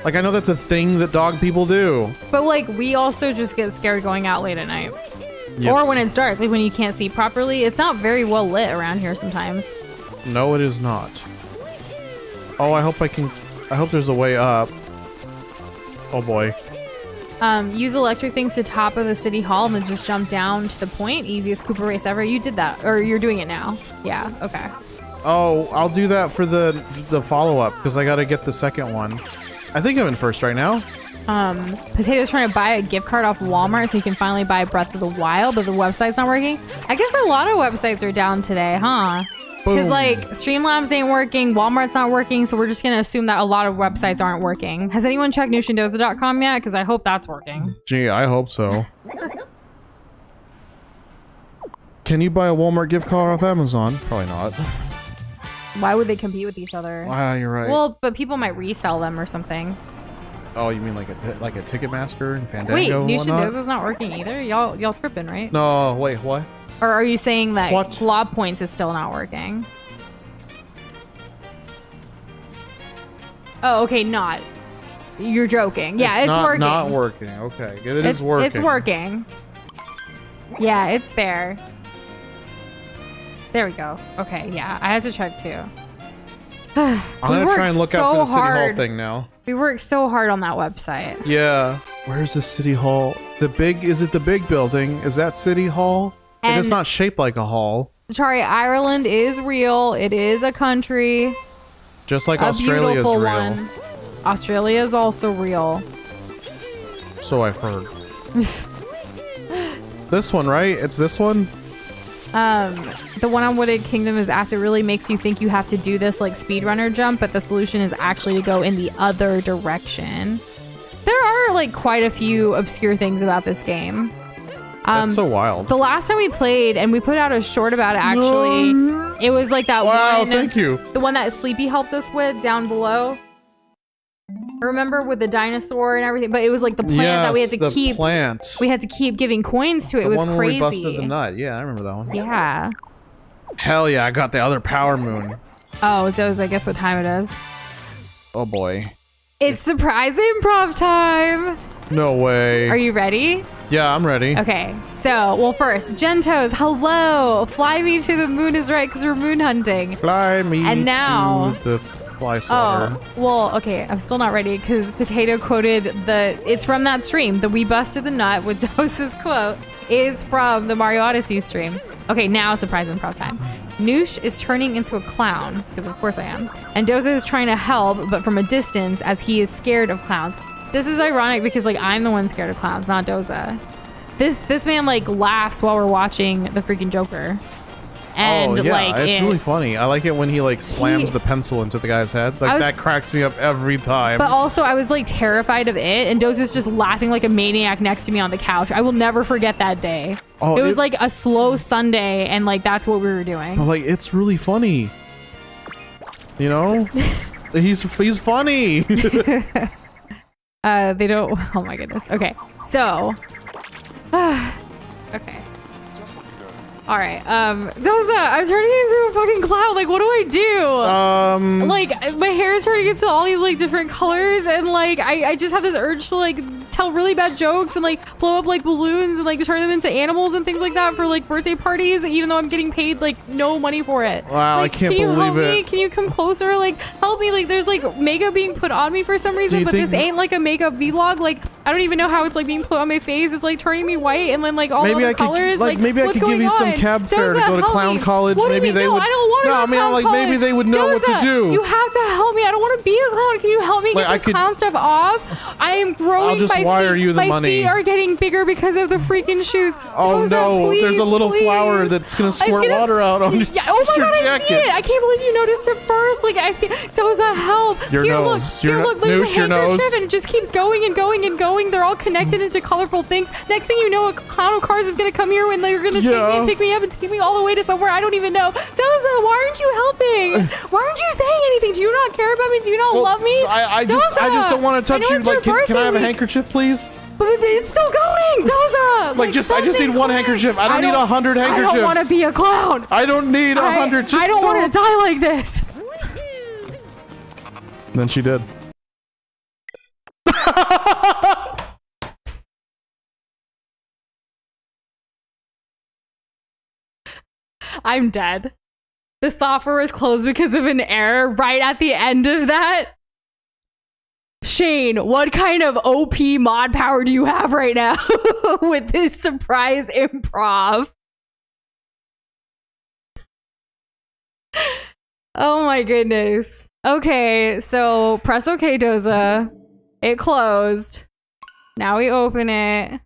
Like, I know that's a thing that dog people do. But like, we also just get scared going out late at night. Yes. Or when it's dark, like when you can't see properly. It's not very well lit around here sometimes. No, it is not. Oh, I hope there's a way up. Oh boy. Use electric things to top of the city hall and then just jump down to the point. Easiest Koopa race ever. You did that, or you're doing it now. Yeah, okay. Oh, I'll do that for the follow-up because I gotta get the second one. I think I'm in first right now. Potato's trying to buy a gift card off Walmart so he can finally buy Breath of the Wild, but the website's not working. I guess a lot of websites are down today, huh? Because like Streamlabs ain't working, Walmart's not working, so we're just gonna assume that a lot of websites aren't working. Has anyone checked newshindoza.com yet? Because I hope that's working. Gee, I hope so. Can you buy a Walmart gift card off Amazon? Probably not. Why would they compete with each other? Wow, you're right. Well, but people might resell them or something. Oh, you mean like a Ticketmaster and Fandango Wait, and whatnot? Newshindoza's not working either? Y'all tripping, right? No, wait, what? Or are you saying that What? Glob Points is still not working? Oh, okay, not. You're joking. Yeah, it's working. Not working. Okay, it is working. It's working. Yeah, it's there. There we go. Okay, yeah, I had to check too. I'm gonna try and look out for the City Hall thing now. We worked so hard on that website. Yeah. Where's the City Hall? Is it the big building? Is that City Hall? Like, it's not shaped like a hall. Sorry, Ireland is real. It is a country. Just like Australia is real. One. Australia is also real. So I've heard. This one, right? It's this one? The one on Wooded Kingdom is asked, it really makes you think you have to do this like speedrunner jump, but the solution is actually to go in the other direction. There are like quite a few obscure things about this game. That's so wild. The last time we played, and we put out a short about it actually, it was like that one. Wow, thank you. The one that Sleepy helped us with down below. Remember with the dinosaur and everything, but it was like the plant that we had to keep. Plant. We had to keep giving coins to it. It was one crazy. Where we busted the nut. Yeah, I remember that one. Yeah. Hell yeah, I got the other power moon. Oh, it does. I guess what time it is. Oh boy. It's surprise improv time. No way. Are you ready? Yeah, I'm ready. Okay, so, well first, Gentos, hello! Fly me to the moon is right because we're moon hunting. Fly me and now, to the fly swatter. Oh, well, okay, I'm still not ready because Potato quoted it's from that stream. The We Busted the Nut with Dose's quote is from the Mario Odyssey stream. Okay, now surprise improv time. Noosh is turning into a clown, because of course I am. And Doza is trying to help, but from a distance as he is scared of clowns. This is ironic because like I'm the one scared of clowns, not Doza. This man like laughs while we're watching the freaking Joker. And oh yeah, like it's really funny. I like it when he like slams the pencil into the guy's head. Like that cracks me up every time. But also I was like terrified of it, and Doza's just laughing like a maniac next to me on the couch. I will never forget that day. Oh, it was like a slow Sunday, and like that's what we were doing. But like it's really funny. You know? he's funny. They don't. Oh my goodness. Okay, so. Okay. All right. Doza, I'm turning into a fucking clown. Like, what do I do? Like, my hair is turning into all these like different colors, and like I just have this urge to like tell really bad jokes and like blow up like balloons and like turn them into animals and things like that for like birthday parties, even though I'm getting paid like no money for it. Wow, like, I can't believe it. Can you help me? Can you come closer? Like, help me. Like, there's like makeup being put on me for some reason, but this ain't like a makeup vlog. Like, I don't even know how it's like being put on my face. It's like turning me white and then like all the colors. Maybe I could give you some cab fare to go to clown college. Maybe they would. I don't want No, I mean, like, maybe they would know what to Doza, do. You have to help me. I don't want to be a clown. Can you help me Like, get this clown stuff off? I am growing. I'll just my wire feet, you the my money. feet are getting bigger because of the freaking shoes. Oh Doza, no, please, there's a little please. flower that's gonna squirt water out on Yeah, oh my your god, I jacket. see it. I can't believe you noticed it first. Like, Doza, help. Your Here, nose. Look, here, look, there's Noosh, a your handkerchief, nose. and it just keeps going and going and going. They're all connected into colorful things. Next thing you know, a clown of cars is gonna come here and they're gonna pick me up and take me all the way to somewhere I don't even know. Doza, why aren't you helping? Why aren't you saying anything? Do you not care about me? Do you not love me? I just don't want to touch you. Like, can I have a handkerchief, please? But it's still going, Doza. Like, I just need one handkerchief. I don't need 100 handkerchiefs. I don't want to be a clown. I don't need 100. Just I don't want to die like this. Then she did. I'm dead. The software is closed because of an error right at the end of that. Shane, what kind of OP mod power do you have right now with this surprise improv? Oh my goodness. Okay, so press OK, Doza. It closed. Now we open it.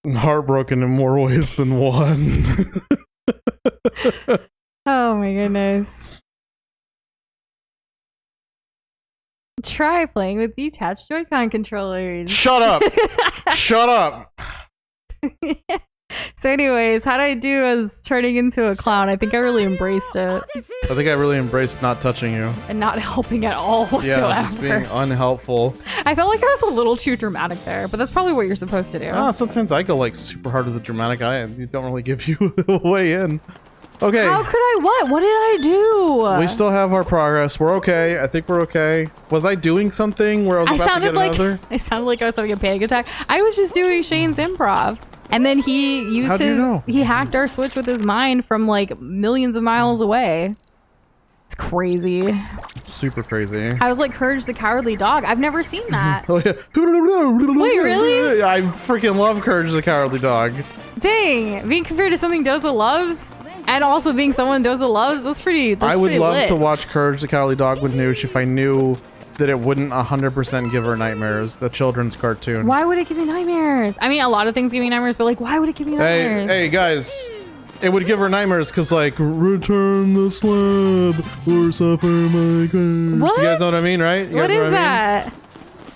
Heartbroken in more ways than one. Oh my goodness. Try playing with detached Joy-Con controllers. Shut up. Shut up. So anyways, how did I do as turning into a clown? I think I really embraced it. I think I really embraced not touching you. And not helping at all whatsoever. Yeah, just being unhelpful. I felt like I was a little too dramatic there, but that's probably what you're supposed to do. Sometimes I go like super hard with the dramatic eye and you don't really give you a way in. Okay. How could I what? What did I do? We still have our progress. We're okay. I think we're okay. Was I doing something where I was about to get another? I sounded like I was having a panic attack. I was just doing Shane's improv. And then he used How'd you know? he hacked our Switch with his mind from like millions of miles away. It's crazy. Super crazy. I was like Courage the Cowardly Dog. I've never seen that. Oh, yeah. Wait, really? I freaking love Courage the Cowardly Dog. Dang, being compared to something Doza loves and also being someone Doza loves, that's pretty I would pretty love lit. to watch Courage the Cowardly Dog with Noosh if I knew that it wouldn't 100% give her nightmares, the children's cartoon. Why would it give me nightmares? I mean, a lot of things give me nightmares, but like, why would it give me nightmares? Hey guys, it would give her nightmares because like, return the slab or suffer my curse. What? You guys know what I mean, right? You What guys know is that?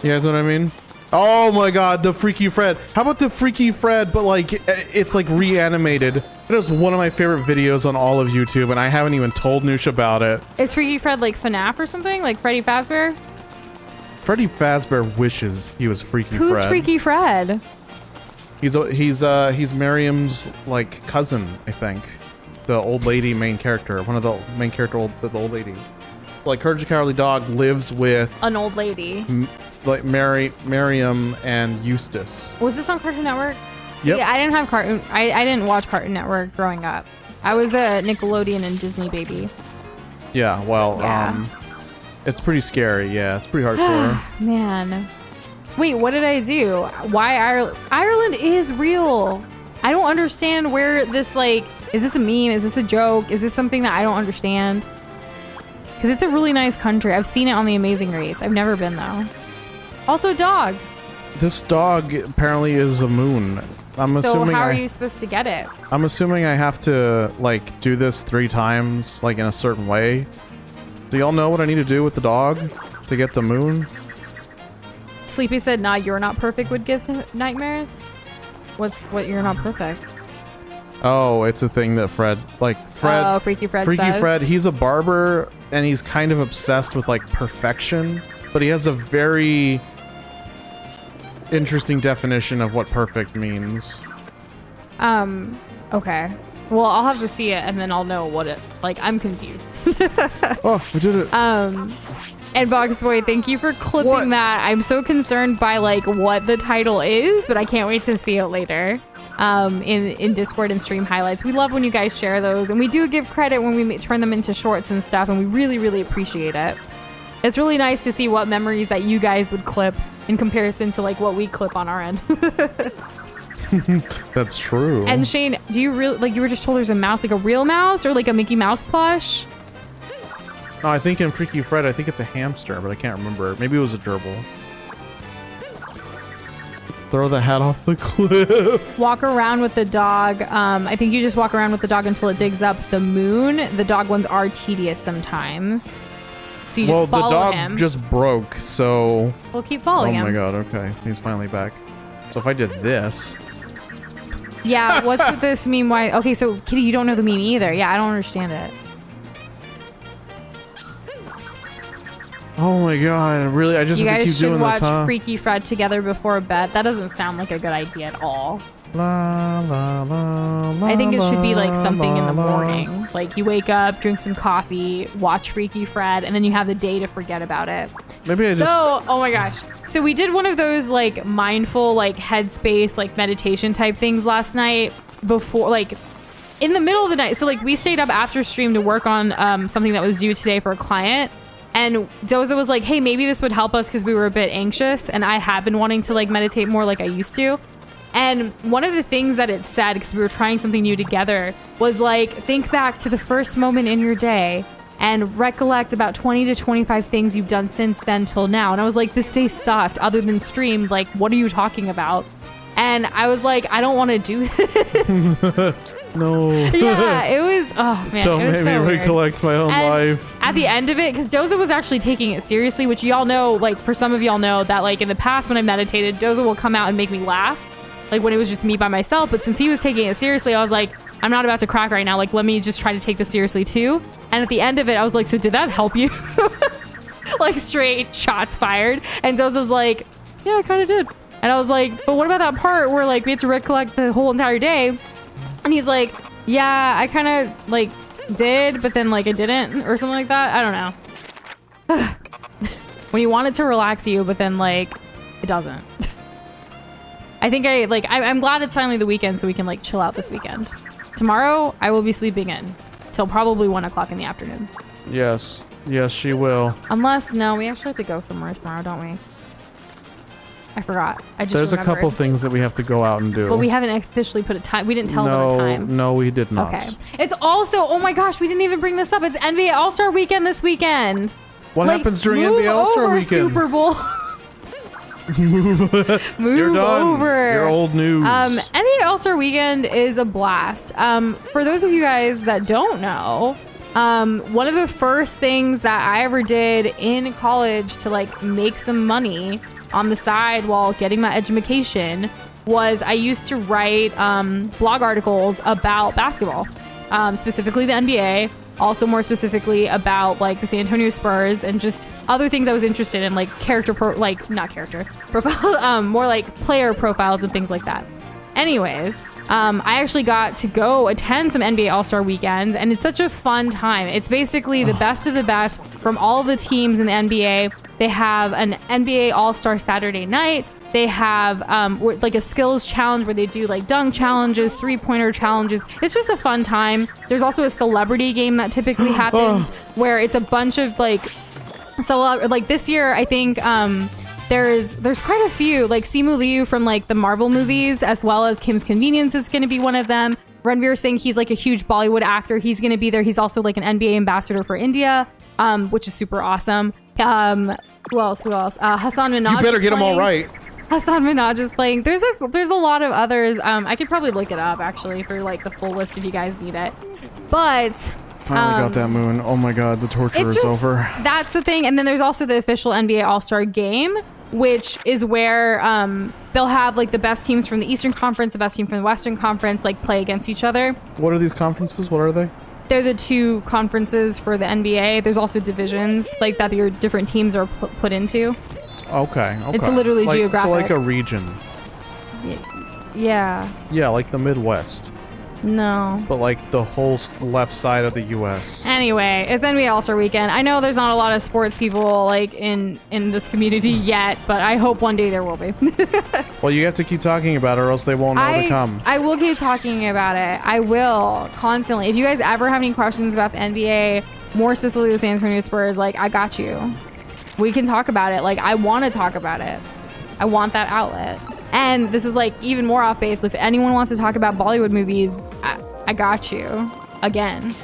You guys know what I mean? Oh my god, the Freaky Fred. How about the Freaky Fred, but like, it's like reanimated. It is one of my favorite videos on all of YouTube, and I haven't even told Noosh about it. Is Freaky Fred like FNAF or something? Like Freddy Fazbear? Freddy Fazbear wishes he was Freaky Who's Fred. Freaky Fred? He's Miriam's like cousin, I think. The old lady main character, one of the main character, the old lady. Like Courage the Cowardly Dog lives with An old lady. like Miriam and Eustace. Was this on Cartoon Network? See, Yep. I didn't have Cartoon. I didn't watch Cartoon Network growing up. I was a Nickelodeon and Disney baby. Yeah, well, Yeah. it's pretty scary. Yeah, it's pretty hardcore. Man. Wait, what did I do? Why Ireland? Ireland is real. I don't understand where this, like, is this a meme? Is this a joke? Is this something that I don't understand? Because it's a really nice country. I've seen it on The Amazing Race. I've never been, though. Also, dog. This dog apparently is a moon. I'm So assuming how are you supposed to get it? I'm assuming I have to like do this 3 times, like in a certain way. Do y'all know what I need to do with the dog to get the moon? Sleepy said, nah, you're not perfect would give him nightmares. What you're not perfect? Oh, it's a thing that Fred. Oh, Freaky Fred says. Fred, he's a barber and he's kind of obsessed with like perfection, but he has a very interesting definition of what perfect means. Okay. Well, I'll have to see it and then I'll know what it, like, I'm confused. Oh, we did it. And Box Boy, thank you for clipping that. I'm so concerned by like what the title is, but I can't wait to see it later. In Discord and stream highlights. We love when you guys share those, and we do give credit when we turn them into shorts and stuff, and we really, really appreciate it. It's really nice to see what memories that you guys would clip in comparison to like what we clip on our end. That's true. And Shane, do you really like? You were just told there's a mouse, like a real mouse, or like a Mickey Mouse plush? No, I think in Freaky Fred, I think it's a hamster, but I can't remember. Maybe it was a gerbil. Throw the hat off the cliff. Walk around with the dog. I think you just walk around with the dog until it digs up the moon. The dog ones are tedious sometimes. So you just follow the dog him. just broke, so... We'll keep following him. Oh my god, okay. He's finally back. So if I did this... Yeah, what's with this meme? Why? Okay, so Kitty, you don't know the meme either. Yeah, I don't understand it. Oh my god, really? I just have to keep doing this, huh? You guys should watch Freaky Fred together before bed. That doesn't sound like a good idea at all. La, la, la, la, I think it should be like something in the la, morning. Like you wake up, drink some coffee, watch Freaky Fred, and then you have the day to forget about it. Maybe I just... Oh my gosh. So we did one of those like mindful, like headspace, like meditation type things last night before, like in the middle of the night. So like we stayed up after stream to work on something that was due today for a client. And Doza was like, hey, maybe this would help us because we were a bit anxious. And I have been wanting to like meditate more like I used to. And one of the things that it said, because we were trying something new together, was like, think back to the first moment in your day and recollect about 20 to 25 things you've done since then till now. And I was like, this day sucked other than stream. Like, what are you talking about? And I was like, I don't want to do this. No. Yeah, it was, oh man. Don't it was make so me weird. recollect my own life. At the end of it, because Doza was actually taking it seriously, which y'all know, like for some of y'all know that like in the past when I meditated, Doza will come out and make me laugh. Like when it was just me by myself. But since he was taking it seriously, I was like, I'm not about to crack right now. Like, let me just try to take this seriously too. And at the end of it, I was like, so did that help you? Like straight shots fired. And Doza's like, yeah, it kind of did. And I was like, but what about that part where like we had to recollect the whole entire day? And he's like, yeah, I kind of like did, but then like I didn't or something like that. I don't know. When you want it to relax you, but then like it doesn't. I think I'm glad it's finally the weekend so we can like chill out this weekend. Tomorrow I will be sleeping in till probably 1 o'clock in the afternoon. Yes. Yes, she will. Unless, no, we actually have to go somewhere tomorrow, don't we? I forgot. I just There's remembered. a couple things that we have to go out and do. But we haven't officially put a time. We didn't tell them a time. No, we did not. Okay. It's also, oh my gosh, we didn't even bring this up. It's NBA All-Star Weekend this weekend. What happens during NBA All-Star Weekend? Super Bowl. Move You're done. over. You're old news. NBA All-Star Weekend is a blast. For those of you guys that don't know, one of the first things that I ever did in college to like make some money on the side while getting my education was I used to write blog articles about basketball, specifically the NBA. Also more specifically about like the San Antonio Spurs and just other things I was interested in, like more like player profiles and things like that. Anyways, I actually got to go attend some NBA All-Star weekends and it's such a fun time. It's basically the best of the best from all of the teams in the NBA. They have an NBA All-Star Saturday night. They have like a skills challenge where they do like dunk challenges, three-pointer challenges. It's just a fun time. There's also a celebrity game that typically happens where it's a bunch of like, like this year I think there's quite a few, like Simu Liu from like the Marvel movies, as well as Kim's Convenience is going to be one of them. Ranveer Singh, he's like a huge Bollywood actor. He's going to be there. He's also like an NBA ambassador for India, which is super awesome. Who else? Hassan Minhaj. You better get them all right. Hassan Minhaj is playing. There's a lot of others. I could probably look it up actually for like the full list if you guys need it. But finally got that moon. Oh my god, the torture is over. That's the thing. And then there's also the official NBA All-Star Game, which is where they'll have like the best teams from the Eastern Conference, the best team from the Western Conference, like play against each other. What are these conferences? What are they? They're the two conferences for the NBA. There's also divisions like that your different teams are put into. Okay. It's literally like, geographic. So like a region. Yeah. Yeah, like the Midwest. No. But like the whole left side of the U.S. Anyway, it's NBA All-Star Weekend. I know there's not a lot of sports people like in this community yet, but I hope one day there will be. Well, you have to keep talking about it or else they won't know to come. I will keep talking about it. I will constantly. If you guys ever have any questions about the NBA, more specifically the San Antonio Spurs, like I got you. We can talk about it. Like I want to talk about it. I want that outlet. And this is like even more off base. If anyone wants to talk about Bollywood movies, I got you again.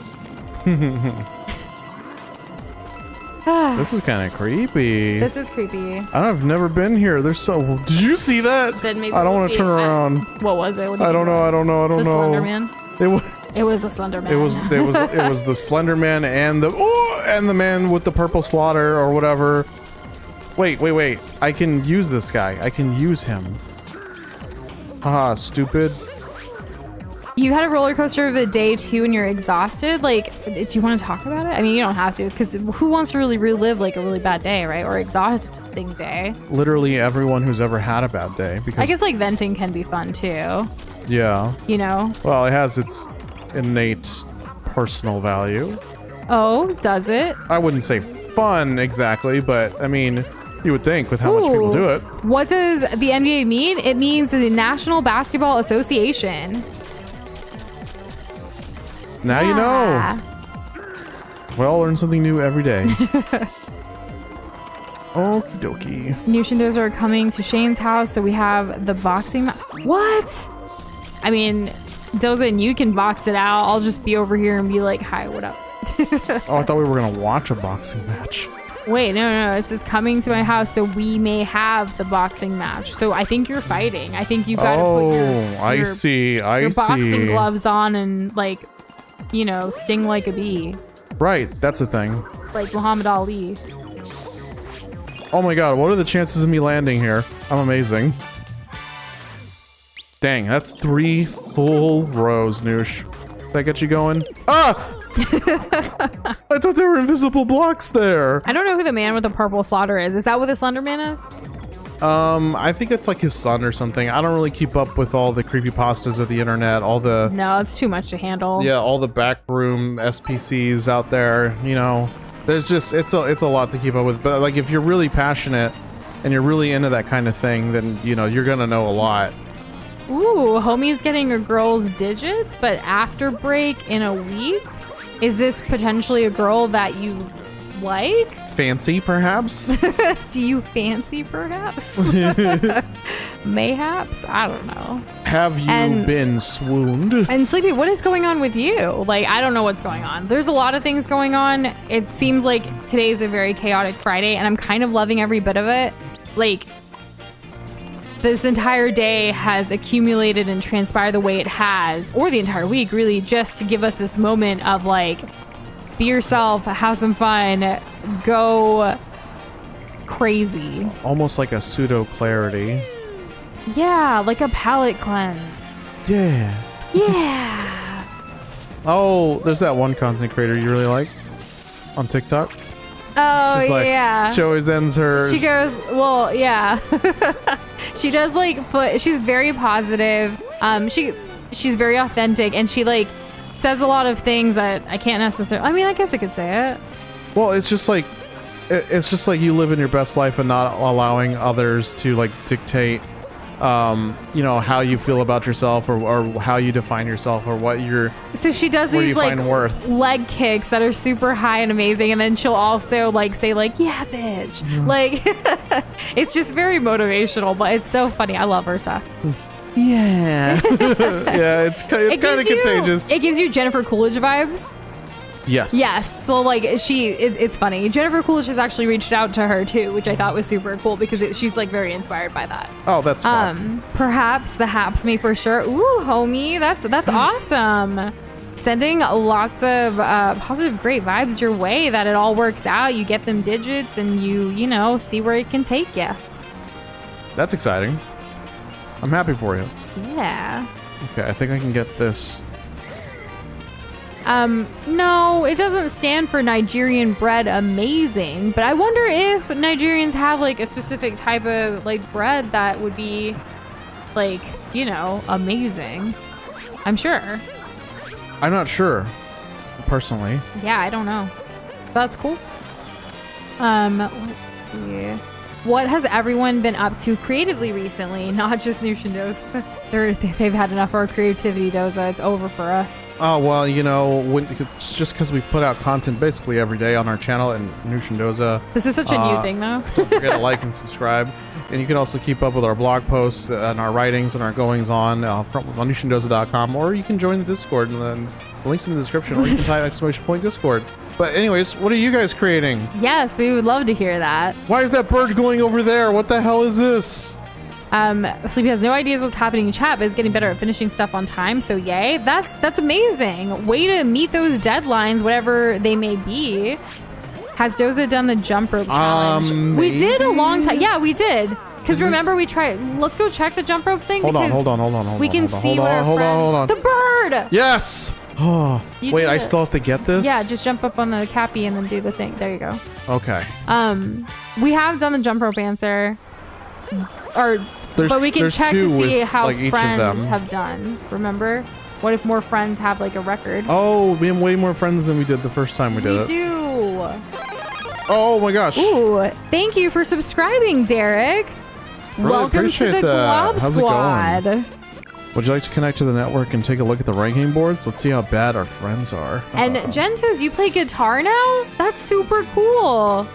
This is kind of creepy. This is creepy. I've never been here. There's so. Did you see that? Then maybe I don't we'll want to see turn it. around. What was it? What do you I don't think know. it I don't know. I don't was? know. The Slender Man? It was the Slender Man. it was the Slender Man and the man with the purple slaughter or whatever. Wait. I can use this guy. I can use him. Haha, stupid. You had a roller coaster of a day too and you're exhausted. Like, do you want to talk about it? I mean, you don't have to, because who wants to really relive like a really bad day, right? Or exhausting day. Literally everyone who's ever had a bad day. Because I guess like venting can be fun too. Yeah. You know? Well, it has its innate personal value. Oh, does it? I wouldn't say fun exactly, but I mean, you would think with how much people do it. What does the NBA mean? It means the National Basketball Association. Now you know. Well, learn something new every day. Okie dokie. New Shindos are coming to Shane's house, so we have the boxing What? I mean, Dozen, you can box it out. I'll just be over here and be like, hi, what up? Oh, I thought we were going to watch a boxing match. Wait, no. It says coming to my house, so we may have the boxing match. So I think you're fighting. I think you got to put your boxing gloves on and like, you know, sting like a bee. Right, that's a thing. Like Muhammad Ali. Oh my god, what are the chances of me landing here? I'm amazing. Dang, that's 3 full rows, Noosh. Did that get you going? Ah! I thought there were invisible blocks there. I don't know who the man with the purple slaughter is. Is that what the Slender Man is? I think it's like his son or something. I don't really keep up with all the creepypastas of the internet, No, it's too much to handle. Yeah, all the backroom SPCs out there, you know. There's just it's a lot to keep up with, but like if you're really passionate and you're really into that kind of thing, then you know, you're going to know a lot. Ooh, homie's getting a girl's digits, but after break in a week? Is this potentially a girl that you like? Fancy, perhaps? Do you fancy, perhaps? Mayhaps? I don't know. Have you been swooned? And Sleepy, what is going on with you? Like, I don't know what's going on. There's a lot of things going on. It seems like today's a very chaotic Friday, and I'm kind of loving every bit of it. Like, this entire day has accumulated and transpired the way it has, or the entire week, really, just to give us this moment of like, be yourself, have some fun, go crazy. Almost like a pseudo clarity. Yeah, like a palate cleanse. Yeah. Yeah. Oh, there's that one content creator you really like on TikTok. Oh, She's like, yeah. She always ends her. She goes, well, yeah. She does like she's very positive. She's very authentic, and she like says a lot of things that I can't necessarily. I mean, I guess I could say it. Well, it's just like you living your best life and not allowing others to like dictate, you know, how you feel about yourself or how you define yourself or what you're. So she does these like leg kicks that are super high and amazing, and then she'll also like say like, yeah, bitch. Mm-hmm. Like, it's just very motivational, but it's so funny. I love her stuff. Yeah. Yeah, it's kind of contagious. It gives you Jennifer Coolidge vibes. Yes. So like it's funny. Jennifer Coolidge has actually reached out to her too, which I thought was super cool because she's like very inspired by that. Oh, that's fun. Perhaps the haps me for sure. Ooh, homie, that's awesome. Sending lots of positive, great vibes your way. That it all works out. You get them digits, and you know see where it can take you. That's exciting. I'm happy for you. Yeah. Okay, I think I can get this. No, it doesn't stand for Nigerian bread amazing, but I wonder if Nigerians have like a specific type of like bread that would be like, you know, amazing. I'm sure. I'm not sure, personally. Yeah, I don't know. That's cool. Let's see. What has everyone been up to creatively recently? Not just New Shindos. They've had enough of our creativity, Doza. It's over for us. Oh, well, you know, it's just because we put out content basically every day on our channel and Noosh and Doza. This is such a new thing, though. Don't forget to like and subscribe. And you can also keep up with our blog posts and our writings and our goings-on on nooshanddoza.com, or you can join the Discord, and then the link's in the description, or you can type !Discord. But anyways, what are you guys creating? Yes, we would love to hear that. Why is that bird going over there? What the hell is this? Sleepy has no ideas what's happening in chat, but is getting better at finishing stuff on time. So yay, that's amazing. Way to meet those deadlines, whatever they may be. Has Doza done the jump rope challenge? We did a long time. Yeah, we did. Because remember, we tried. Let's go check the jump rope thing. Hold on. We can see what our friends. Hold on. The bird. Yes. Oh, wait, I still have to get this? Yeah, just jump up on the cappy and then do the thing. There you go. Okay. We have done the jump rope answer. But we can check to see how like friends have done. Remember? What if more friends have like a record? Oh, we have way more friends than we did the first time we did it. We do. Oh my gosh. Ooh, thank you for subscribing, Derek. Really welcome to the Glob How's Squad. It going? Would you like to connect to the network and take a look at the ranking boards? Let's see how bad our friends are. And Gentos, you play guitar now? That's super cool.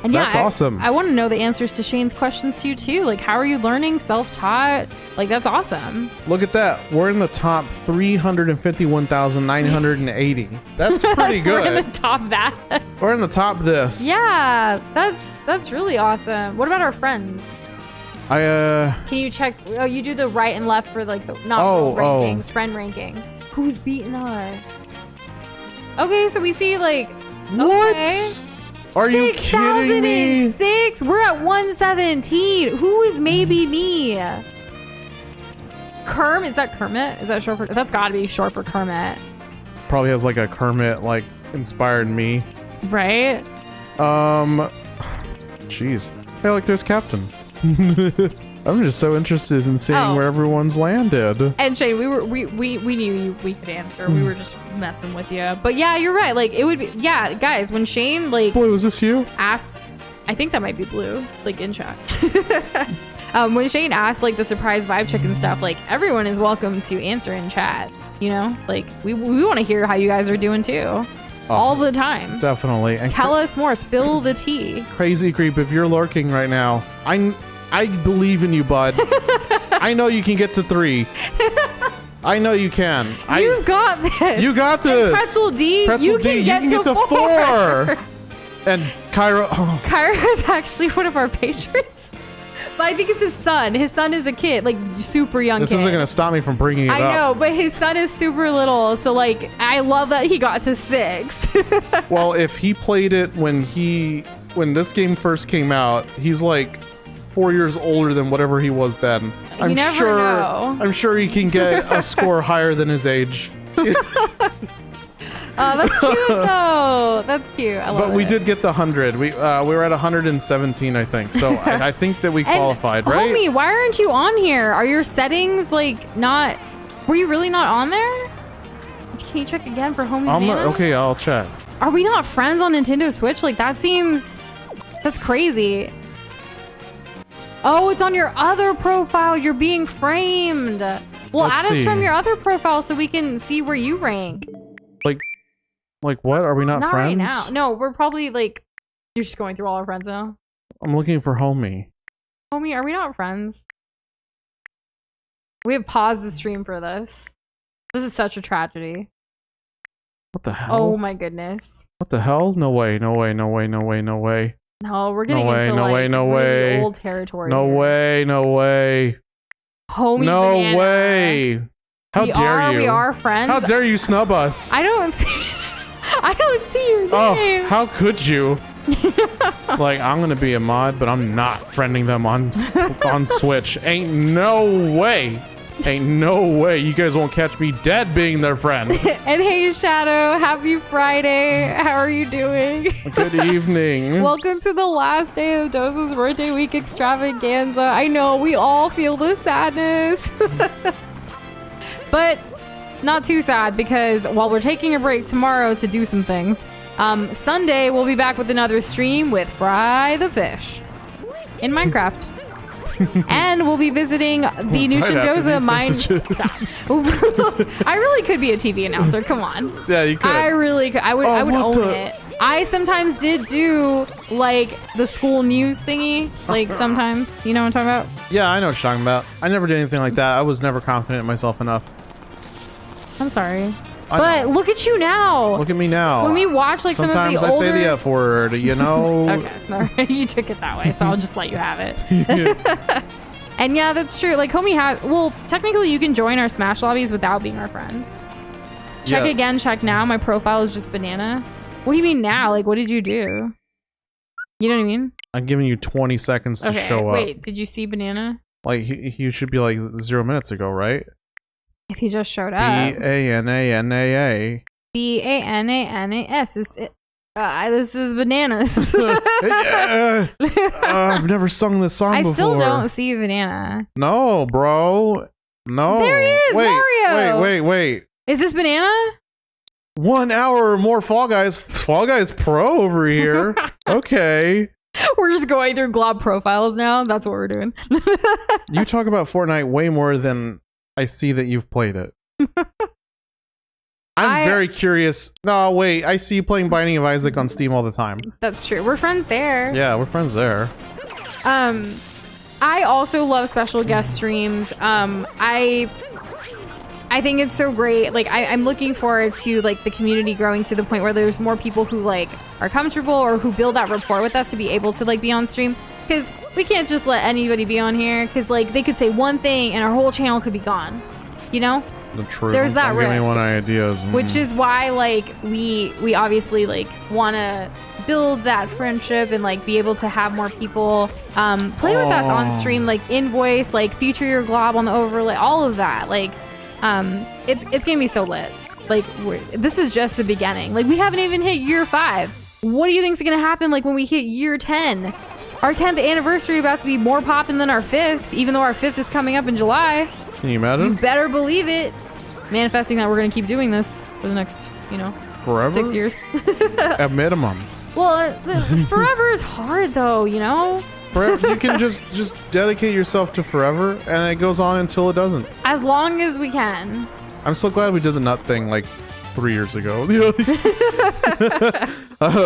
And yeah, that's awesome. I want to know the answers to Shane's questions to you too. Like, how are you learning? Self-taught? Like, that's awesome. Look at that. We're in the top 351,980. That's pretty good. We're in the top that. We're in the top this. Yeah, that's really awesome. What about our friends? Can you check? Oh, you do the right and left for like the rankings, friend rankings. Who's beating us? Okay, so we see like what? Okay. Are you kidding me? 6,006. We're at 117. Who is maybe me? Kerm? Is that Kermit? Is that short for? That's got to be short for Kermit. Probably has like a Kermit like inspired me. Right. Jeez. Hey, look, there's Captain. I'm just so interested in seeing where everyone's landed. And Shane, we knew we could answer. We were just messing with you. But yeah, you're right. Like it would be guys, when Shane like Blue, is this you? Asks, I think that might be Blue, like in chat. When Shane asks like the surprise vibe check and stuff, like everyone is welcome to answer in chat. You know? Like we want to hear how you guys are doing too. All the time. Definitely. And tell us more. Spill the tea. Crazy Creep, if you're lurking right now, I believe in you, bud. I know you can get to 3. I know you can. You got this. You got this. And Pretzel D, you can get to 4. And Kyra. Oh. Kyra is actually one of our patrons. But I think it's his son. His son is a kid, like super young This kid. isn't going to stop me from bringing it up. I know, but his son is super little. So like, I love that he got to 6. Well, if he played it when this game first came out, he's like 4 years older than whatever he was then. You never know. I'm sure he can get a score higher than his age. Oh, that's cute though. That's cute. I love it. But we did get the 100. We were at 117, I think. So I think that we qualified, right? Homie, why aren't you on here? Are your settings like not? Were you really not on there? Can you check again for Homie Banana? Okay, I'll check. Are we not friends on Nintendo Switch? Like that's crazy. Oh, it's on your other profile. You're being framed. Well, add us from your other profile so we can see where you rank. Like what? Are we not friends? Right now. No, we're probably like, you're just going through all our friends now. I'm looking for Homie. Homie, are we not friends? We have paused the stream for this. This is such a tragedy. What the hell? Oh my goodness. What the hell? No way, no way, no way, no way, no way. No, we're getting into really old territory. No way, no way. Homie No Banana. way. How dare you? We are friends. How dare you snub us? I don't see your name. Oh, how could you? Like, I'm gonna be a mod, but I'm not friending them on Switch. Ain't no way. Ain't no way you guys won't catch me dead being their friend. And hey, Shadow, happy Friday. How are you doing? Good evening. Welcome to the last day of Doza's birthday week extravaganza. I know we all feel the sadness. But not too sad, because while we're taking a break tomorrow to do some things, Sunday we'll be back with another stream with Fry the Fish in Minecraft. And we'll be visiting the Nushindoza mine. Stop. I really could be a TV announcer. Come on. Yeah, you could. I really could. I would own it. I sometimes did do like the school news thingy. Like sometimes, you know what I'm talking about? Yeah, I know what you're talking about. I never did anything like that. I was never confident in myself enough. I'm sorry. But look at you now. Look at me now. When we watch like sometimes some of the older... I say the F word, you know? Okay, all right. You took it that way, so I'll just let you have it. And yeah, that's true. Like Homie has... Well, technically you can join our Smash lobbies without being our friend. Check again, check now. My profile is just banana. What do you mean now? Like, what did you do? You know what I mean? I'm giving you 20 seconds to show up. Wait, did you see banana? Like, he should be like 0 minutes ago, right? If he just showed up. B-A-N-A-N-A-A. B-A-N-A-N-A-S. This is bananas. I've never sung this song before. I still don't see banana. No, bro. No. There he is, Mario. Wait. Is this banana? 1 hour or more Fall Guys. Fall Guys Pro over here. Okay. We're just going through Glob profiles now. That's what we're doing. You talk about Fortnite way more than I see that you've played it. I'm very curious. No, wait. I see you playing Binding of Isaac on Steam all the time. That's true. We're friends there. Yeah, we're friends there. I also love special guest streams. I think it's so great. Like I'm looking forward to like the community growing to the point where there's more people who like are comfortable or who build that rapport with us to be able to like be on stream. Because we can't just let anybody be on here. Because like they could say one thing and our whole channel could be gone. You know? The truth. There's that risk. Give me one ideas. Which is why like we obviously like want to build that friendship and like be able to have more people play with us on stream, like in voice, like feature your glob on the overlay, all of that. Like it's gonna be so lit. Like this is just the beginning. Like we haven't even hit year 5. What do you think's gonna happen like when we hit year 10? Our 10th anniversary about to be more poppin' than our 5th, even though our 5th is coming up in July. Can you imagine? You better believe it. Manifesting that we're gonna keep doing this for the next, forever? 6 years. At minimum. Well, forever is hard though, you know? Forever, you can just dedicate yourself to forever, and it goes on until it doesn't. As long as we can. I'm so glad we did the nut thing like 3 years ago.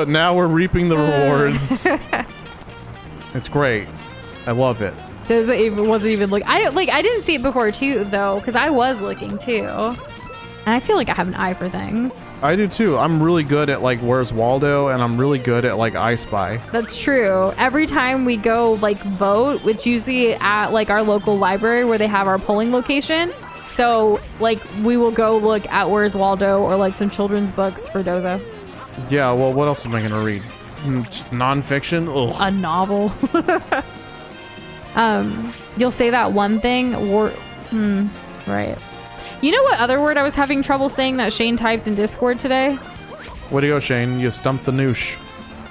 Now we're reaping the rewards. It's great. I love it. Wasn't even look. I didn't see it before too though, because I was looking too, and I feel like I have an eye for things. I do too. I'm really good at like Where's Waldo, and I'm really good at like I Spy. That's true. Every time we go like vote, which usually at like our local library where they have our polling location. So like we will go look at Where's Waldo or like some children's books for Doza. Yeah. Well, what else am I gonna read? Non-fiction? Ugh. A novel. You'll say that one thing or right. You know what other word I was having trouble saying that Shane typed in Discord today? Way to go, Shane. You stumped the noosh.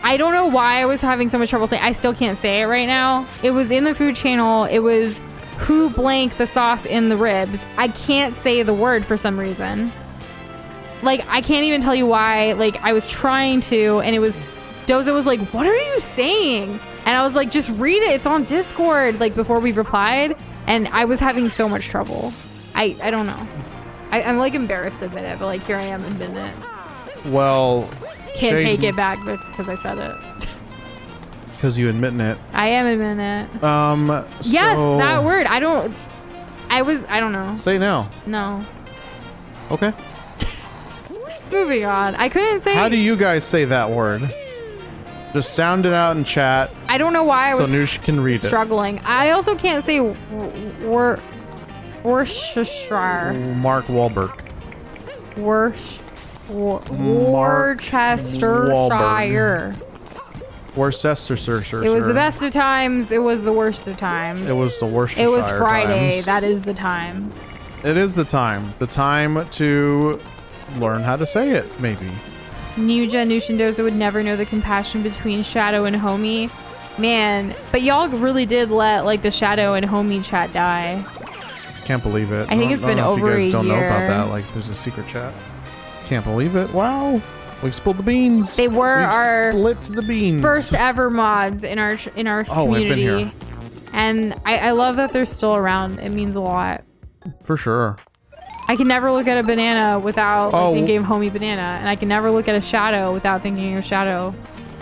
I don't know why I was having so much trouble saying. I still can't say it right now. It was in the food channel. It was who blank the sauce in the ribs. I can't say the word for some reason. Like I can't even tell you why. Like I was trying to, and it was Doza was like, "What are you saying?" And I was like, "Just read it. It's on Discord." Like before we replied, and I was having so much trouble. I don't know. I'm like embarrassed to admit it, but like here I am admitting it. Well, can't take it back because I said it. Because you admitting it. I am admitting it. Yes, that word. I don't know. Say it now. No. Okay. Moving on. I couldn't say. How do you guys say that word? Just sound it out in chat. I don't know why I was so Noosh can read struggling. I also can't say Worcestershire. Mark Wahlberg. Worcestershire. Worcestershire. It was the best of times. It was the worst of times. It was the worst. It was Friday. Times. That is the time. It is the time. The time to learn how to say it, maybe. Nuja Nushindoza would never know the compassion between Shadow and Homie. Man, but y'all really did let like the Shadow and Homie chat die. Can't believe it. I think it's been over a year. You guys don't know about that. Like, there's a secret chat. Can't believe it. Wow. We've spilled the beans. They were our split the beans. First ever mods in our community. I've been here. And I love that they're still around. It means a lot. For sure. I can never look at a banana without thinking of homie banana, and I can never look at a shadow without thinking of shadow.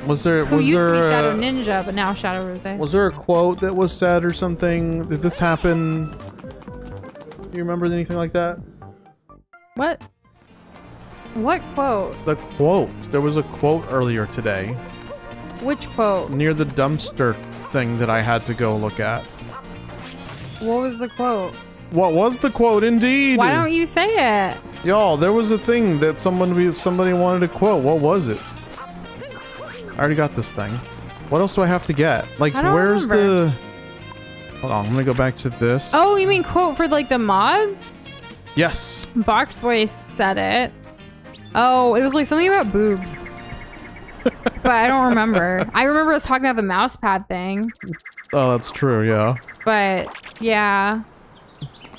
Who used to be Shadow Ninja, but now Shadow Rose. Was there a quote that was said or something? Did this happen? Do you remember anything like that? What? What quote? The quote. There was a quote earlier today. Which quote? Near the dumpster thing that I had to go look at. What was the quote? What was the quote, indeed? Why don't you say it? Y'all, there was a thing that somebody wanted to quote. What was it? I already got this thing. What else do I have to get? Like, where's the... Hold on, I'm gonna go back to this. Oh, you mean quote for, like, the mods? Yes. Box Voice said it. Oh, it was, like, something about boobs. But I don't remember. I remember us talking about the mouse pad thing. Oh, that's true, yeah. But, yeah.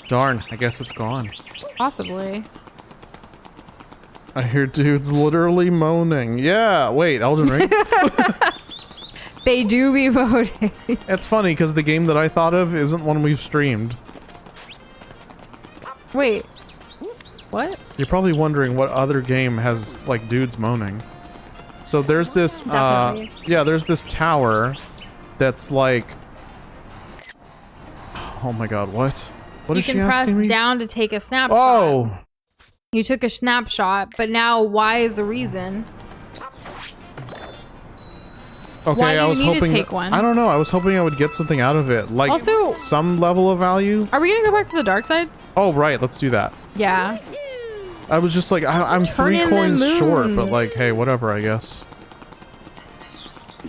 Darn, I guess it's gone. Possibly. I hear dudes literally moaning. Yeah, wait, Elden Ring? They do be voting. It's funny, because the game that I thought of isn't one we've streamed. Wait. What? You're probably wondering what other game has, like, dudes moaning. So there's this, yeah, there's this tower that's like... Oh my god, what? What is she asking me? You can press down to take a snapshot. Oh! You took a snapshot, but now why is the reason? Okay, Why do I was you need hoping to take one? I don't know. I was hoping I would get something out of it, like Also, some level of value. Are we gonna go back to the dark side? Oh right, let's do that. Yeah. I was just like, I'm Turn 3 in coins the short, but moons. like, hey, whatever, I guess.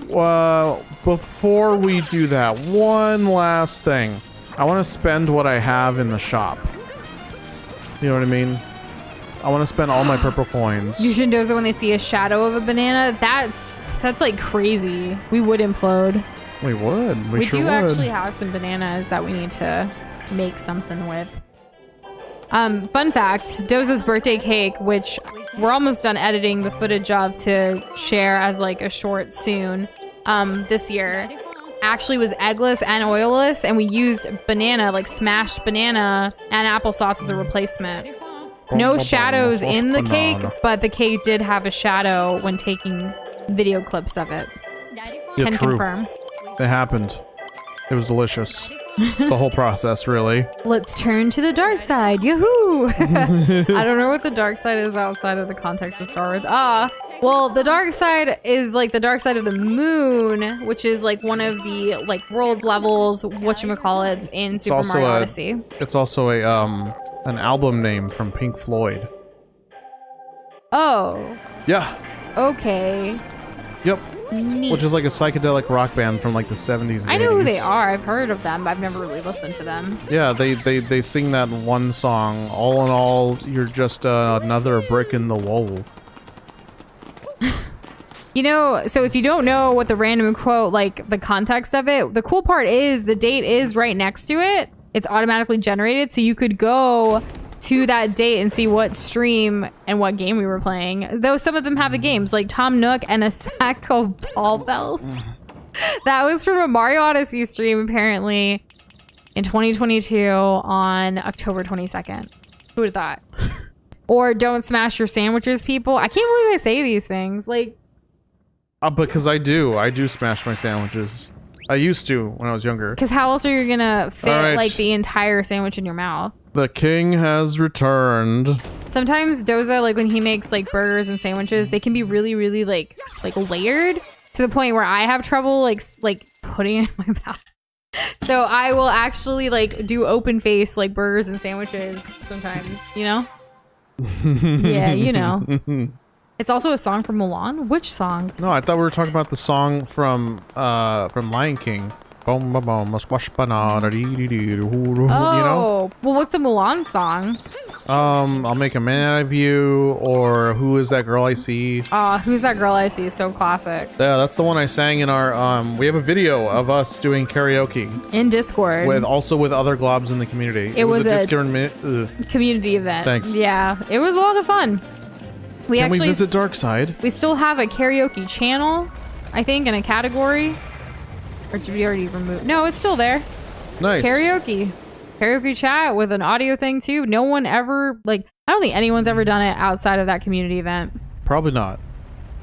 Well, before we do that, one last thing. I want to spend what I have in the shop. You know what I mean? I want to spend all my purple coins. Yushindoza, when they see a shadow of a banana, that's like crazy. We would implode. We would. We sure do would. actually have some bananas that we need to make something with. Fun fact, Doza's birthday cake, which we're almost done editing the footage of to share as like a short soon, this year, actually was eggless and oilless, and we used banana, like smashed banana and applesauce as a replacement. No shadows in the cake, but the cake did have a shadow when taking video clips of it. Yeah, Can true. confirm. It happened. It was delicious. The whole process, really. Let's turn to the dark side. Yoo-hoo! I don't know what the dark side is outside of the context of Star Wars. Well, the dark side is like the dark side of the moon, which is like one of the like world levels, whatchamacallits, in Super Mario Odyssey. It's also a an album name from Pink Floyd. Oh. Yeah. Okay. Yep. Neat. Which is like a psychedelic rock band from like the 70s and I know 80s. who they are. I've heard of them, but I've never really listened to them. Yeah, they sing that one song. All in all, you're just another brick in the wall. You know, so if you don't know what the random quote, like the context of it, the cool part is the date is right next to it. It's automatically generated, so you could go to that date and see what stream and what game we were playing. Though some of them have the games, like Tom Nook and a sack of ball bells. That was from a Mario Odyssey stream, apparently, in 2022 on October 22nd. Who would have thought? Or don't smash your sandwiches, people. I can't believe I say these things. Like, Because I do smash my sandwiches. I used to when I was younger. because how else are you gonna fit right. like the entire sandwich in your mouth? The king has returned. Sometimes Doza, like when he makes like burgers and sandwiches, they can be really, really like layered to the point where I have trouble like putting it in my mouth. So I will actually like do open face like burgers and sandwiches sometimes, you know? Yeah, you know. It's also a song from Mulan. Which song? No, I thought we were talking about the song from Lion King. Boom, boom, boom, squash banana, you know? Oh, well, what's a Mulan song? I'll make a man out of you, or who is that girl I see? Who's that girl I see? So classic. Yeah, that's the one I sang in our, we have a video of us doing karaoke. In Discord. With other globs in the community. It was a Discord community event. Thanks. Yeah, it was a lot of fun. Can we visit Dark Side? We still have a karaoke channel, I think, and a category. Or did we already remove? No, it's still there. Nice. Karaoke chat with an audio thing too. No one ever, like, I don't think anyone's ever done it outside of that community event. Probably not.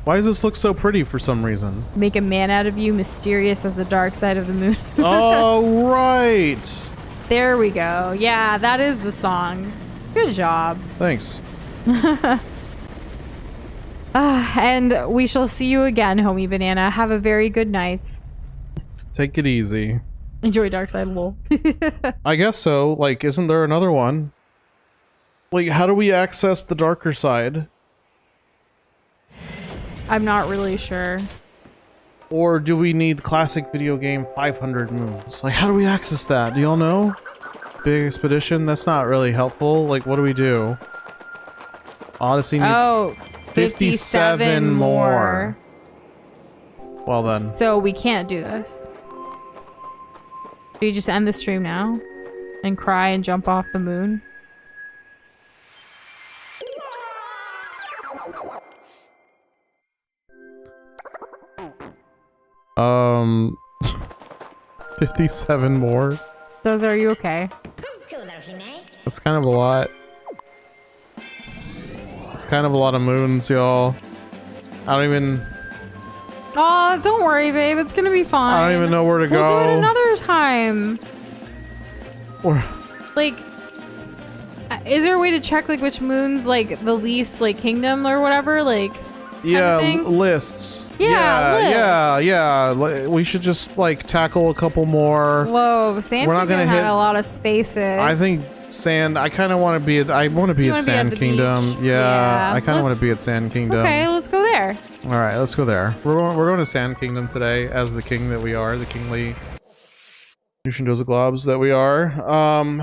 Why does this look so pretty for some reason? Make a man out of you, mysterious as the dark side of the moon. Oh, right. There we go. Yeah, that is the song. Good job. Thanks. And we shall see you again, homie banana. Have a very good night. Take it easy. Enjoy Dark Side, lol. I guess so. Like, isn't there another one? Like, how do we access the darker side? I'm not really sure. Or do we need classic video game 500 moons? Like, how do we access that? Do y'all know? Big expedition? That's not really helpful. Like, what do we do? Odyssey needs 57 more. Well then. So we can't do this. Do you just end the stream now? And cry and jump off the moon? Um... 57 more? Those, are you okay? That's kind of a lot. It's kind of a lot of moons, y'all. I don't even... Oh, don't worry, babe. It's gonna be fine. I don't even know where to go. We'll do it another time. Or... Like, is there a way to check, like, which moon's, like, the least, like, kingdom or whatever? Like, yeah, kind of thing? lists. Yeah, yeah. We should just, like, tackle a couple more. Whoa, Sand We're not Kingdom gonna had hit- a lot of spaces. I think Sand... I kind of want to be at... I want to be You at wanna be at Sand the Kingdom. beach? Yeah, Yeah, I kind of want let's- to be at Sand Kingdom. Okay, let's go there. All right, let's go there. We're going to Sand Kingdom today as the king that we are, the kingly Lucian Globs that we are.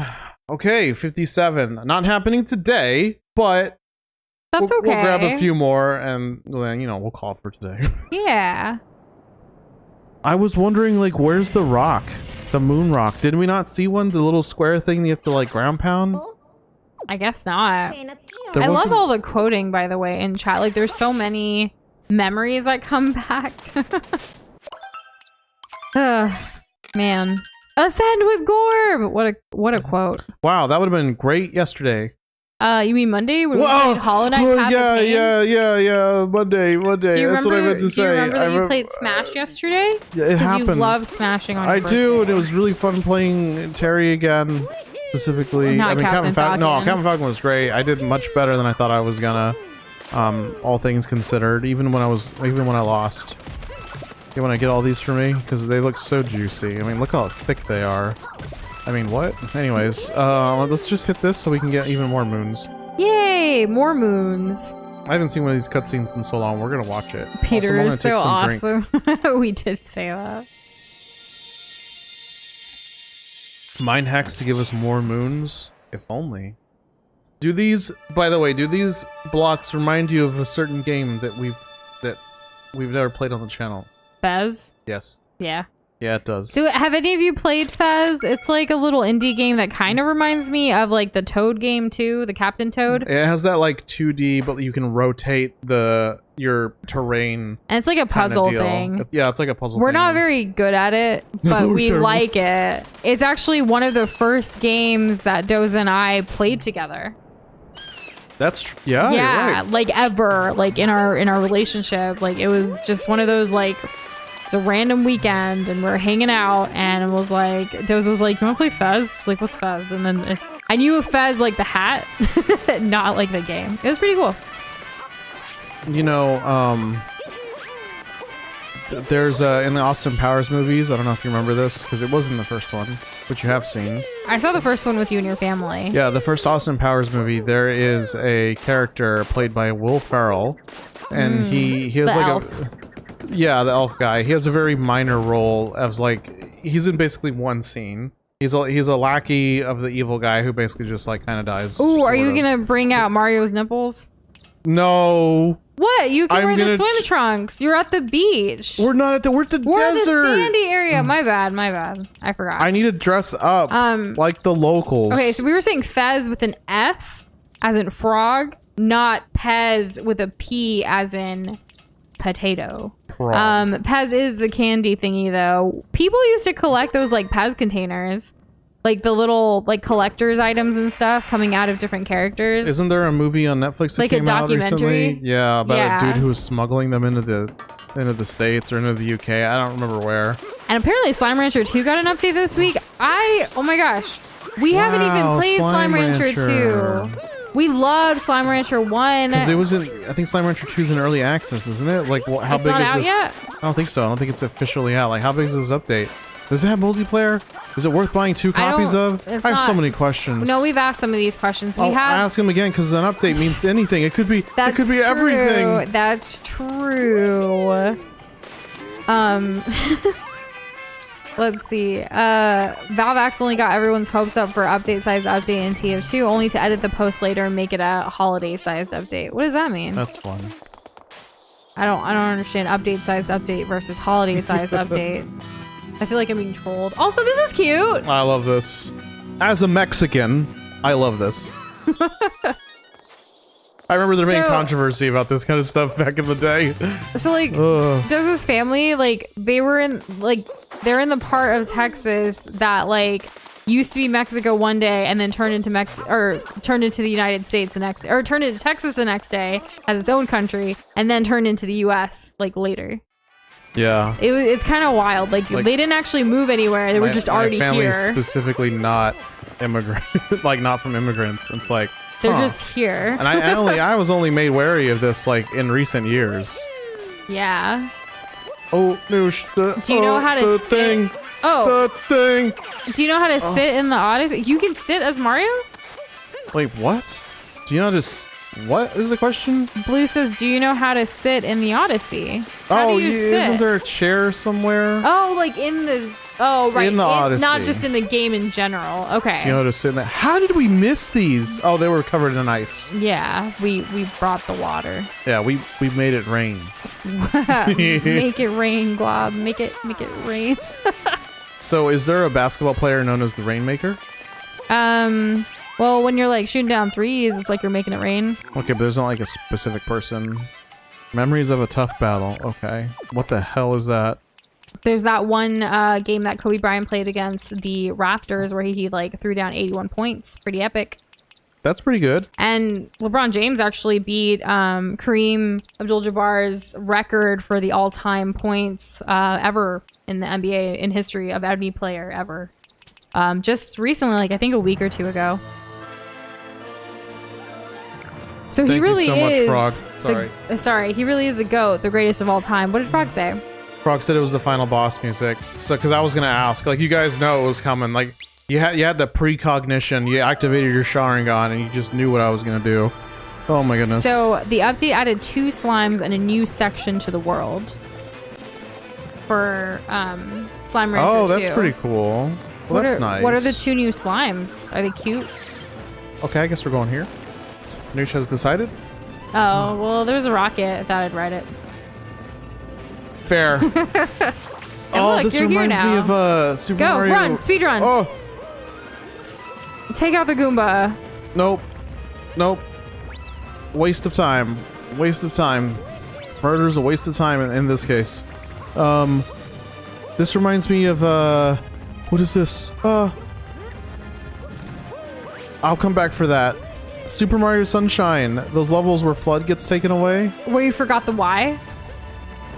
Okay, 57. Not happening today, but That's we'll, okay. we'll grab a few more and then, you know, we'll call it for today. Yeah. I was wondering, like, where's the rock? The moon rock. Did we not see one? The little square thing you have to, like, ground pound? I guess not. There I love wasn't- all the quoting, by the way, in chat. Like, there's so many memories that come back. Ugh, man. Ascend with Gorb! What a quote. Wow, that would have been great yesterday. You mean Monday when we Whoa! played Hollow Knight Path of Pain? Yeah. Monday. Do you That's what I meant to say. Do you remember that you remem- played Smash yesterday? Yeah, it Because you happened. love smashing on your I birthday. do, and it was really fun playing Terry again, specifically. Not Captain Falcon. No, Falcon. Captain Falcon was great. I did much better than I thought I was gonna. All things considered, even when I lost. You want to get all these for me because they look so juicy. I mean, look how thick they are. I mean, what? Anyways, let's just hit this so we can get even more moons. Yay! More moons. I haven't seen one of these cutscenes in so long. We're gonna watch it. Peter Also, I'm is gonna so take some drink. awesome. We did say that. Mind hacks to give us more moons? If only. Do these, by the way, do these blocks remind you of a certain game that we've never played on the channel? Fez? Yes. Yeah. Yeah, it does. Have any of you played Fez? It's like a little indie game that kind of reminds me of like the Toad game too, the Captain Toad. It has that like 2D, but you can rotate your terrain. And it's like a kinda puzzle deal. thing. Yeah, it's like a puzzle. We're thing. not very good at it, but we're we terrible. like it. It's actually one of the first games that Doza and I played together. That's yeah. You're right. Like ever, like in our relationship. Like it was just one of those like it's a random weekend and we're hanging out and it was like Doza was like, "You want to play Fez?" It's like, "What's Fez?" And then I knew of Fez like the hat, not like the game. It was pretty cool. You know, there's in the Austin Powers movies. I don't know if you remember this because it wasn't the first one, but you have seen. I saw the first one with you and your family. Yeah, the first Austin Powers movie. There is a character played by Will Ferrell, and he has the like elf. the elf guy. He has a very minor role as like he's in basically one scene. He's a lackey of the evil guy who basically just like kind of dies. Ooh, are you sort of. gonna bring out Mario's nipples? No, What? You can I'm wear the gonna swim trunks. You're at the beach. we're not at the. We're at the We're in desert. the sandy area. My bad. I forgot. I need to dress up like the locals. Okay, so we were saying Fez with an F as in frog, not Pez with a P as in potato. Frog. Pez is the candy thingy though. People used to collect those like Pez containers. like the little like collector's items and stuff coming out of different characters. Isn't there a movie on Netflix that Like a came out documentary? recently? Yeah, about Yeah. a dude who was smuggling them into the States or into the UK. I don't remember where. And apparently Slime Rancher 2 got an update this week. Oh my gosh. We haven't even Wow, played Slime Rancher Rancher. 2. We loved Slime Rancher 1. Because it was I think Slime Rancher 2 is in early access, isn't it? Like, how It's big not is out this? yet? I don't think so. I don't think it's officially out. Like, how big is this update? Does it have multiplayer? Is it worth buying 2 copies of? it's I have so not- many questions. No, we've asked some of these questions. I'll ask them again because an update means anything. It could be. That's It could be true. everything. That's true. Let's see. Valve accidentally got everyone's hopes up for update size update in TF2, only to edit the post later and make it a holiday sized update. What does that mean? That's fun. I don't understand update sized update versus holiday sized update. I feel like I'm being trolled. Also, this is cute. I love this. As a Mexican, I love this. I remember there being So- controversy about this kind of stuff back in the day. So like, Ugh. does his family like they're in the part of Texas that like used to be Mexico one day and then turned into turned into the United States the next, or turned into Texas the next day as its own country and then turned into the U.S. like later. Yeah. It's kind of wild. Like they didn't actually move anywhere. They were just already my family's here. specifically not immigrant, like not from immigrants. It's like They're huh. just here. And I was only made wary of this like in recent years. Yeah. Oh, no, Do you know how to the sit? thing? Oh, The thing. do you know how to sit in the Odyssey? You can sit as Mario? Wait, what? Do you know how to? What is the question? Blue says, do you know how to sit in the Odyssey? How Oh, do you sit? isn't there a chair somewhere? Oh, like in the... Oh, right. In the Odyssey. Not just in the game in general. Okay. You know how to sit in there. How did we miss these? Oh, they were covered in ice. Yeah, we brought the water. Yeah, we made it rain. Make it rain, Glob. Make it rain. So, is there a basketball player known as the Rainmaker? Well, when you're like shooting down threes, it's like you're making it rain. Okay, but there's not like a specific person. Memories of a tough battle. Okay. What the hell is that? There's that one game that Kobe Bryant played against the Raptors where he like threw down 81 points. Pretty epic. That's pretty good. And LeBron James actually beat Kareem Abdul-Jabbar's record for the all-time points ever in the NBA in history of any player ever. Just recently, like I think a week or two ago. So he Thank really you so much, is. Frog. Sorry. Sorry, he really is the GOAT, the greatest of all time. What did Frog say? Frog said it was the final boss music. So, because I was gonna ask, like, you guys know it was coming. Like, you had the precognition. You activated your Sharingan, and you just knew what I was gonna do. Oh my goodness. So the update added 2 slimes and a new section to the world for Slime Rancher 2. Oh, that's pretty cool. Well, that's nice. What are the 2 new slimes? Are they cute? Okay, I guess we're going here. Noosh has decided. Oh, well, there's a rocket. I thought I'd ride it. Fair. Oh, look, this you're here reminds me now. of Super Go, Mario. run, speed run. Oh, Take out the Goomba. nope. Nope. Waste of time. Waste of time. Murder's a waste of time in this case. This reminds me of, what is this? I'll come back for that. Super Mario Sunshine. Those levels where FLUDD gets taken away. Where you forgot the Y?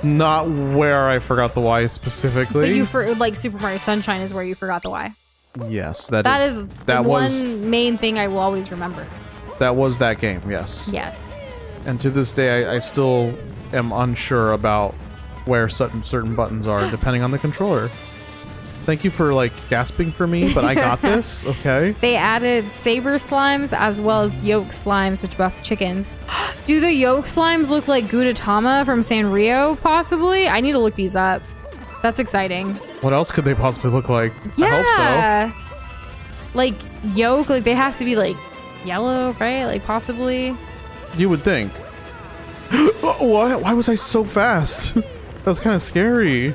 Not where I forgot the Y specifically. But like Super Mario Sunshine is where you forgot the Y. Yes, That is the one main thing I will always remember. that was that game. Yes. Yes. And to this day, I still am unsure about where certain buttons are, depending on the controller. Thank you for like gasping for me, but I got this. Okay. They added saber slimes as well as yolk slimes, which buff chickens. Do the yolk slimes look like Gudetama from Sanrio, possibly? I need to look these up. That's exciting. What else could they possibly look like? Yeah. I hope Like yolk, like they have to be like yellow, right? Like possibly. so. You would think. What? Why was I so fast? That was kind of scary.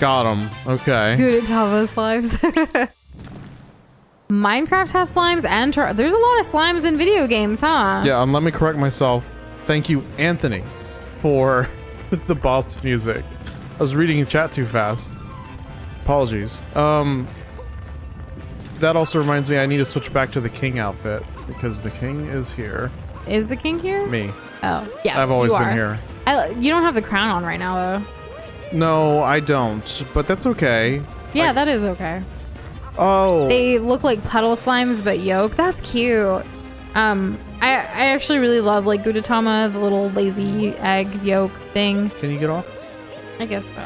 Got him. Okay. Gudetama slimes. Minecraft has slimes and there's a lot of slimes in video games, huh? Yeah, let me correct myself. Thank you, Anthony, for the boss music. I was reading in chat too fast. Apologies. that also reminds me I need to switch back to the king outfit because the king is here. Is the king here? Me. Oh, yes, I've always you been are. here. You don't have the crown on right now, though. No, I don't, but that's okay. Yeah, that is okay. Oh. They look like puddle slimes, but yolk. That's cute. I actually really love like Gudetama, the little lazy egg yolk thing. Can you get off? I guess so.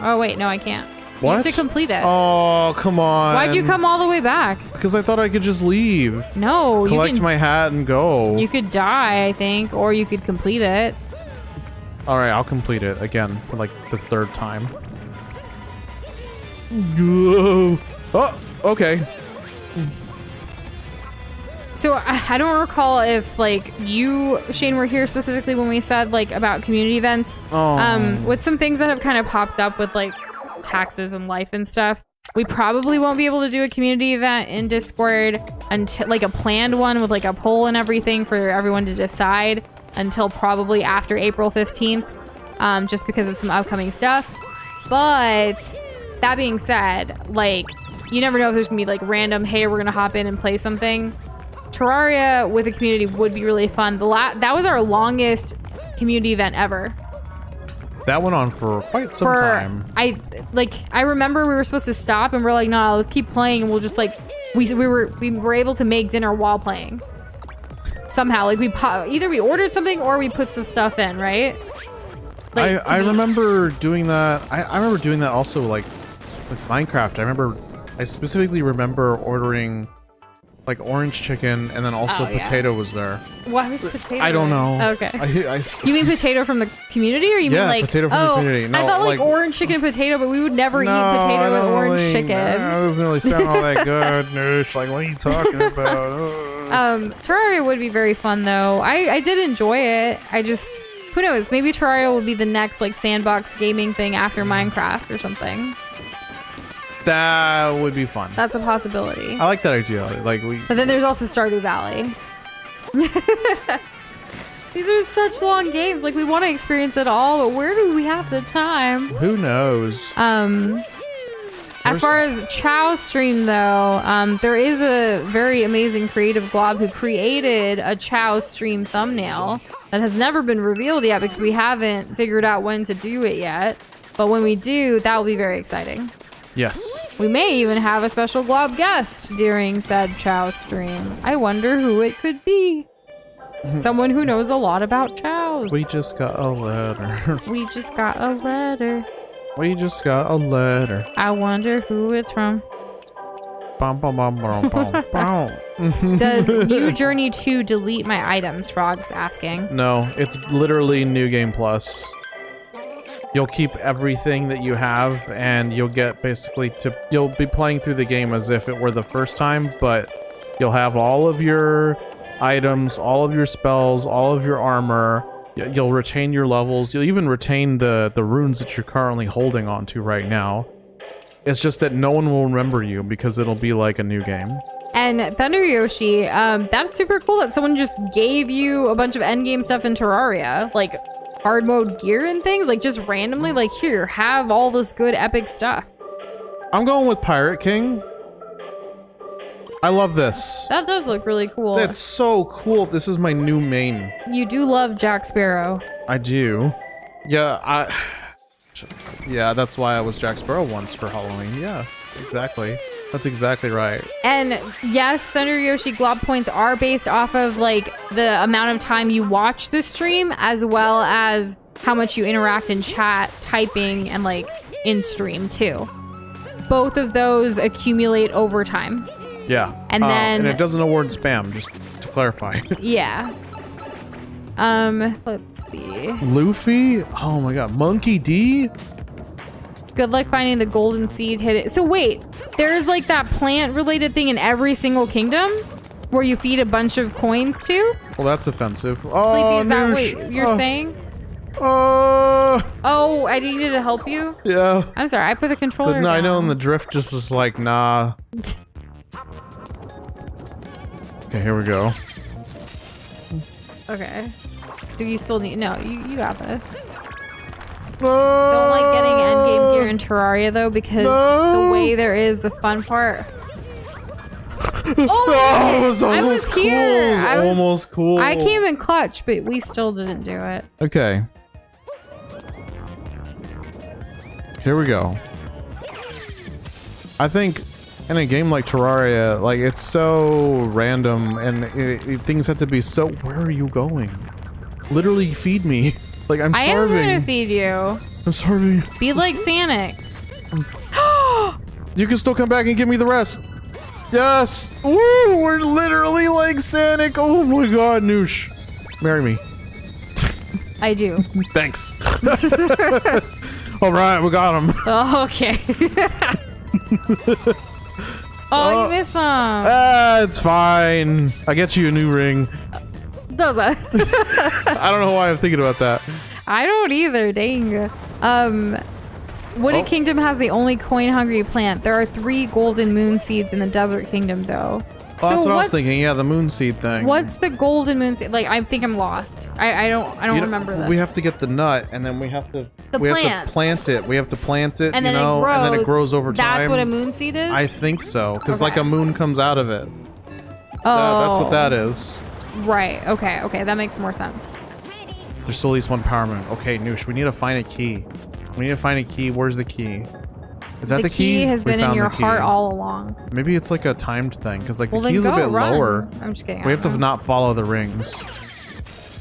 Oh wait, no, I can't. What? You have to complete it. Oh, come on. Why'd you come all the way back? Because I thought I could just leave. No, Collect my hat and go. You could die, I think, or you could complete it. All right, I'll complete it again for like the 3rd time. Whoa. Oh, okay. So I don't recall if like you, Shane, were here specifically when we said like about community events. Oh. With some things that have kind of popped up with like taxes and life and stuff. We probably won't be able to do a community event in Discord until like a planned one with like a poll and everything for everyone to decide until probably after April 15th, just because of some upcoming stuff. But that being said, like you never know if there's gonna be like random, hey, we're gonna hop in and play something. Terraria with a community would be really fun. That was our longest community event ever. That went on for quite some time. I remember we were supposed to stop and we're like, no, let's keep playing and we'll just like we were able to make dinner while playing. Somehow, like either we ordered something or we put some stuff in, right? Like, I remember doing that. I remember doing that also like with Minecraft. I specifically remember ordering like orange chicken and then also potato was there. What was potato? I don't know. Okay. I You mean potato from the community, or you mean like potato from the community? No, I thought like orange chicken and potato, but we would never eat potato with orange chicken. That doesn't really sound all that good, Noosh. Like, what are you talking about? Terraria would be very fun though. I did enjoy it. I just, who knows? Maybe Terraria will be the next like sandbox gaming thing after Minecraft or something. That would be fun. That's a possibility. I like that idea. Like But then there's also Stardew Valley. These are such long games. Like we want to experience it all, but where do we have the time? Who knows? As far as Chow's stream though, there is a very amazing creative glob who created a Chow stream thumbnail that has never been revealed yet because we haven't figured out when to do it yet. But when we do, that will be very exciting. Yes. We may even have a special glob guest during said Chow stream. I wonder who it could be. Someone who knows a lot about chows. We just got a letter. We just got a letter. We just got a letter. I wonder who it's from. Bum, bum, bum, bum, bum, bum. Does New Journey 2 delete my items? Frog's asking. No, it's literally New Game Plus. You'll keep everything that you have, and you'll get basically you'll be playing through the game as if it were the first time, but you'll have all of your items, all of your spells, all of your armor. You'll retain your levels. You'll even retain the runes that you're currently holding on to right now. It's just that no one will remember you because it'll be like a new game. And Thunder Yoshi, that's super cool that someone just gave you a bunch of endgame stuff in Terraria. Like, hard mode gear and things, like just randomly, like here, have all this good epic stuff. I'm going with Pirate King. I love this. That does look really cool. That's so cool. This is my new main. You do love Jack Sparrow. I do. Yeah, yeah, that's why I was Jack Sparrow once for Halloween. Yeah, exactly. That's exactly right. And yes, Thunder Yoshi glob points are based off of like the amount of time you watch the stream as well as how much you interact in chat, typing, and like in stream too. Both of those accumulate over time. Yeah. And then and it doesn't award spam, just to clarify. Yeah. Let's see. Luffy? Oh my god. Monkey D? Good luck finding the golden seed hidden. So wait, there's like that plant related thing in every single kingdom where you feed a bunch of coins to? Well, that's offensive. Sleepy, Oh, is that Noosh. what you're saying? Oh. Oh, I needed to help you? Yeah. I'm sorry, I put the controller No, I down. know, and the drift just was like, nah. Okay, here we go. Okay. Do you still need... No, you got this. Don't like getting endgame gear in Terraria though, because the way there is the fun part. Oh, it was almost cool. Almost cool. I came in clutch, but we still didn't do it. Okay. Here we go. I think in a game like Terraria, like it's so random and things have to be so. Where are you going? Literally feed me. Like I'm starving. I am going to feed you. I'm starving. Be like Sonic. You can still come back and give me the rest. Yes. Woo! We're literally like Sonic. Oh my god, Noosh. Marry me. I do. Thanks. All right, we got him. Oh, okay. Oh, you missed some. It's fine. I get you a new ring. Doza. I don't know why I'm thinking about that. I don't either, dang. Wooded Kingdom has the only coin-hungry plant. There are 3 golden moon seeds in the Desert Kingdom, though. Oh, that's what I was thinking. Yeah, the moon seed thing. What's the golden moon seed? Like, I think I'm lost. I don't remember this. We have to get the nut, and then we have to plants. plant it. We have to plant it, and you then know, it grows. and then it grows over time. That's what a moon seed is? I think so, because Okay. like a moon comes out of it. Oh. That's what that is. Right. Okay. Okay. That makes more sense. There's still at least one power moon. Okay, Noosh, we need to find a key. We need to find a key. Where's the key? Is that the key? The key has We been in found your the key. heart all along. Maybe it's like a timed thing, because like Well, the then key's a go bit run. lower. I'm just kidding. We have to not follow the rings.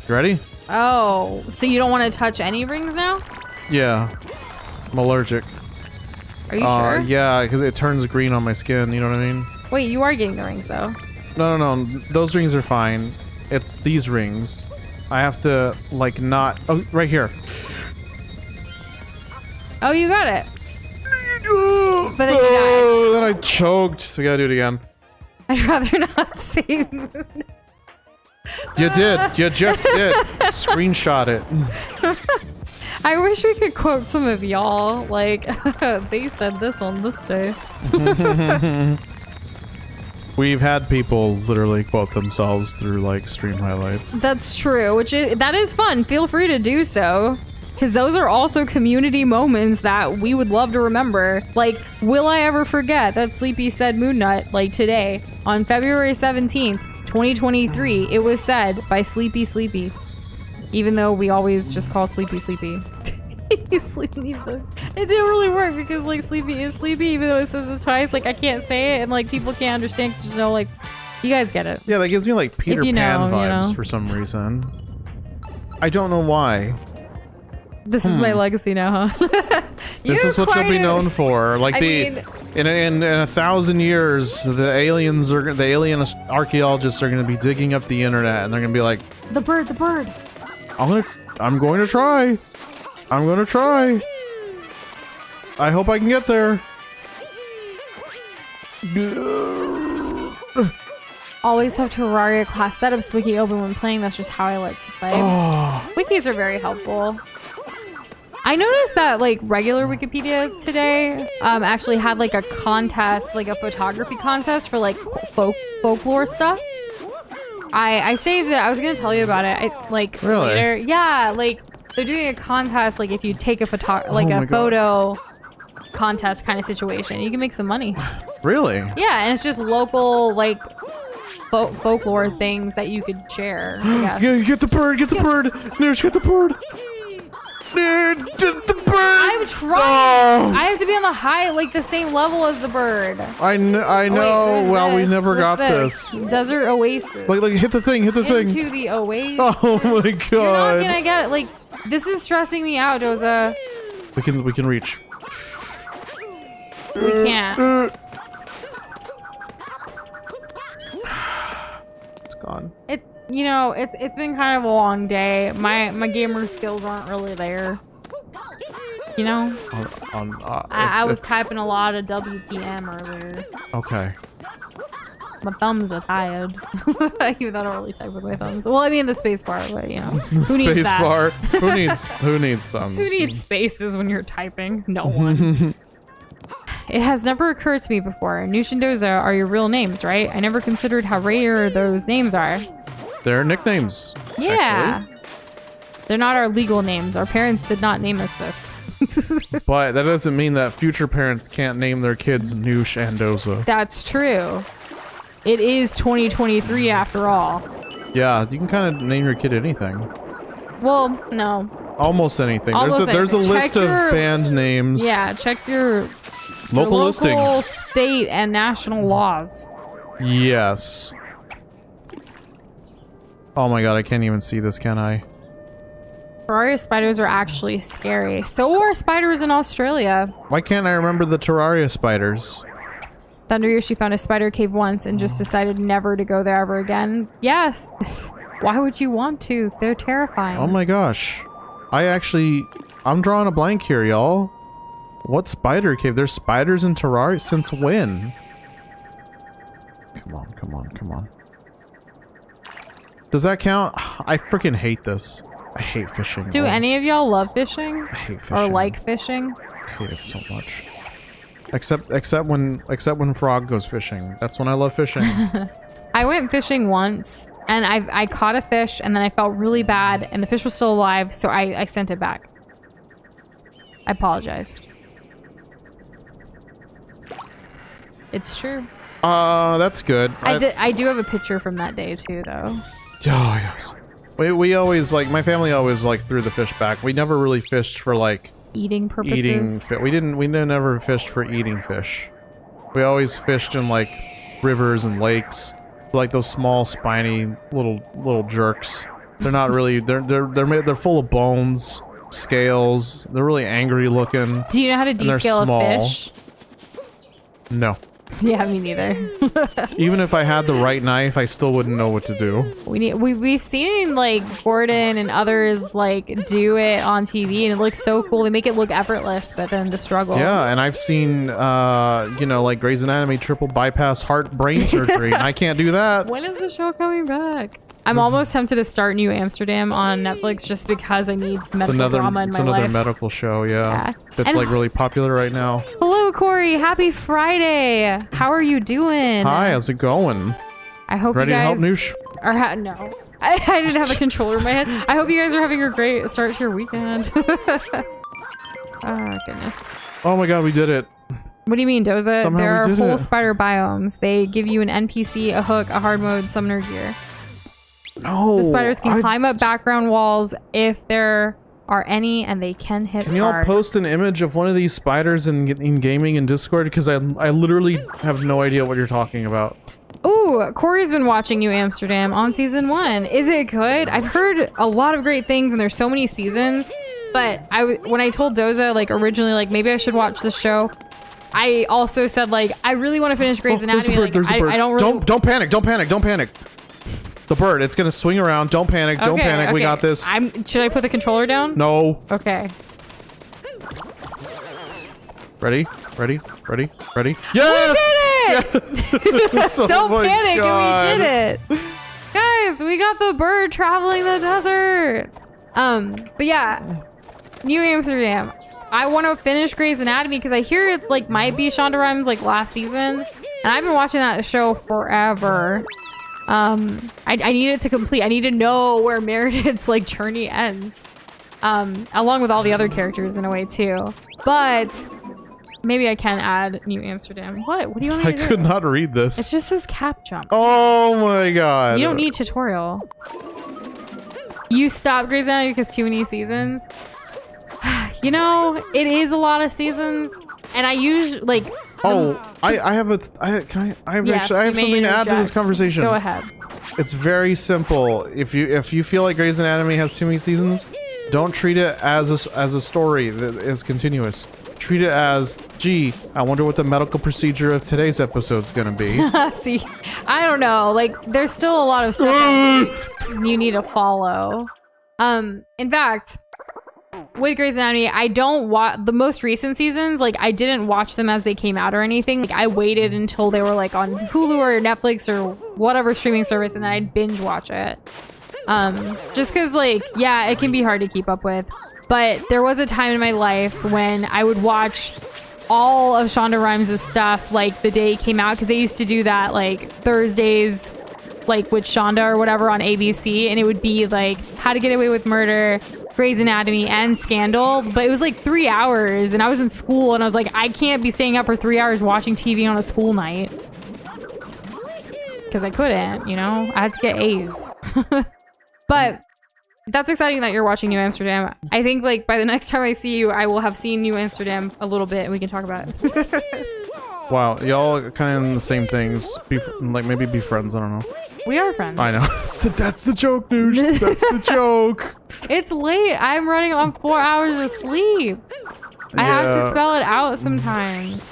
You ready? Oh, so you don't want to touch any rings now? Yeah. I'm allergic. Are you sure? Yeah, because it turns green on my skin, you know what I mean? Wait, you are getting the rings though. No. Those rings are fine. It's these rings. I have to, like, not... Oh, right here. Oh, you got it. But then you died. Oh, then I choked. So we gotta do it again. I'd rather not save Moon. You did. You just did. Screenshot it. I wish we could quote some of y'all. Like, they said this on this day. We've had people literally quote themselves through, like, stream highlights. That's true, that is fun. Feel free to do so. Because those are also community moments that we would love to remember. Like, will I ever forget that Sleepy said Moon Nut, like today, on February 17th, 2023, it was said by Sleepy Sleepy. Even though we always just call Sleepy Sleepy. He's sleepy. It didn't really work because, like, Sleepy is sleepy, even though it says it twice. Like, I can't say it, and, like, people can't understand because there's no, like, you guys get it. Yeah, that gives me, like, Peter you Pan know, you vibes know. for some reason. I don't know why. This is my legacy now, huh? This is what you'll be known for. Like, in 1,000 years, the alien archaeologists are gonna be digging up the internet, and they're gonna be like, The bird. I'm going to try. I'm gonna try. I hope I can get there. Always have Terraria class setups wiki open when playing. That's just how I like to play. Wikis are very helpful. I noticed that, like, regular Wikipedia today actually had, like, a contest, like a photography contest for, like, folklore stuff. I saved it. I was gonna tell you about it. Really? Later. Yeah, like, they're doing a contest, like, if you take a photo contest kind of situation, you can make some money. Really? Yeah, and it's just local, like, folklore things that you could share, I guess. Yeah, get the bird. Noosh, get the bird. Dude, get the bird. I'm trying. I have to be on the high, like, the same level as the bird. I know. Wait, well, we this. never What's got this? Desert Oasis. Like, hit the thing. Into the Oasis. Oh my god. You're not gonna get it. Like, this is stressing me out, Doza. We can reach. We can't. It's gone. It's been kind of a long day. My gamer skills aren't really there. You know? I was typing a lot of WPM earlier. Okay. My thumbs are tired. Even though I don't really type with my thumbs. Well, I mean the space bar, but you know. Who needs Space that? bar. Who needs thumbs? Who needs spaces when you're typing? No one. It has never occurred to me before. Noosh and Doza are your real names, right? I never considered how rare those names are. They're nicknames. Yeah. Actually. They're not our legal names. Our parents did not name us this. But that doesn't mean that future parents can't name their kids Noosh and Doza. That's true. It is 2023 after all. Yeah, you can kind of name your kid anything. Well, no. Almost anything. Almost There's a anything. list of band names. Yeah, check your Local local, listings. state, and national laws. Yes. Oh my god, I can't even see this, can I? Terraria spiders are actually scary. So are spiders in Australia. Why can't I remember the Terraria spiders? Thunder Yoshi found a spider cave once and just decided never to go there ever again. Yes. Why would you want to? They're terrifying. Oh my gosh. I'm drawing a blank here, y'all. What spider cave? There's spiders in Terraria? Since when? Come on, come on, come on. Does that count? I freaking hate this. I hate fishing. Do any of y'all love fishing? I hate fishing. Or like fishing? I hate it so much. Except when Frog goes fishing. That's when I love fishing. I went fishing once and I caught a fish and then I felt really bad and the fish was still alive, so I sent it back. I apologized. It's true. That's good. I do have a picture from that day too, though. Oh yes. We always like, my family always like threw the fish back. We never really fished for like Eating purposes. we never fished for eating fish. We always fished in like rivers and lakes, like those small spiny little jerks. They're not really, they're full of bones, scales. They're really angry looking. Do you know how to and they're descale small. a fish? No. Yeah, me neither. Even if I had the right knife, I still wouldn't know what to do. We've seen like Gordon and others like do it on TV and it looks so cool. They make it look effortless, but then the struggle. Yeah, and I've seen you know, like Grey's Anatomy triple bypass heart brain surgery, and I can't do that. When is the show coming back? I'm almost tempted to start New Amsterdam on Netflix just because I need medical drama in my life. It's another medical show, yeah. It's And like really popular right now. Hello, Corey. Happy Friday. How are you doing? Hi, how's it going? I hope Ready you to help, guys Noosh? are no. I didn't have a controller in my head. I hope you guys are having a great start to your weekend. Oh, goodness. Oh my god, we did it. What do you mean, Doza? Somehow There we are did whole it. spider biomes. They give you an NPC, a hook, a hard mode, summoner gear. No. The spiders can climb up background walls if there are any, and they can hit Can y'all hard. post an image of one of these spiders in gaming in Discord? Because I literally have no idea what you're talking about. Ooh, Corey's been watching New Amsterdam on season 1. Is it good? I've heard a lot of great things, and there's so many seasons. But when I told Doza, like, originally, like, maybe I should watch the show, I also said, like, I really want to finish Grey's Anatomy. There's a bird, Like, I don't really... Don't panic, don't panic, don't panic. The bird, it's gonna swing around. Don't panic, don't panic. We got this. Should I put the controller down? No. Okay. Ready? Ready? Ready? Ready? Yes! We did it! Oh Don't my panic, God. and we did it. Guys, we got the bird traveling the desert. But yeah, New Amsterdam. I want to finish Grey's Anatomy because I hear it like might be Shonda Rhimes like last season, and I've been watching that show forever. I need it to complete. I need to know where Meredith's like journey ends, along with all the other characters in a way too. But maybe I can add New Amsterdam. What do you want me to do? I could not read this. It just says cap jump. Oh my god. You don't need tutorial. You stopped Grey's Anatomy because too many seasons. You know, it is a lot of seasons, and I usually like. Oh, I have Yes, something you may to add to this interject. conversation. Go ahead. It's very simple. If you feel like Grey's Anatomy has too many seasons, don't treat it as a story that is continuous. Treat it as, gee, I wonder what the medical procedure of today's episode's gonna be. See, I don't know. Like, there's still a lot of stuff that you need to follow. In fact, with Grey's Anatomy, I don't watch the most recent seasons. Like, I didn't watch them as they came out or anything. Like, I waited until they were like on Hulu or Netflix or whatever streaming service, and then I'd binge watch it. Just because, like, yeah, it can be hard to keep up with. But there was a time in my life when I would watch all of Shonda Rhimes' stuff like the day it came out, because they used to do that like Thursdays, like with Shonda or whatever on ABC, and it would be like How to Get Away with Murder, Grey's Anatomy, and Scandal. But it was like 3 hours, and I was in school, and I was like, I can't be staying up for 3 hours watching TV on a school night. because I couldn't, you know? I had to get A's. But that's exciting that you're watching New Amsterdam. I think like by the next time I see you, I will have seen New Amsterdam a little bit and we can talk about it. Wow, y'all kind of in the same things. Like maybe be friends, I don't know. We are friends. I know. That's the joke, Noosh. That's the joke. It's late. I'm running on 4 hours of sleep. I have to spell it out sometimes.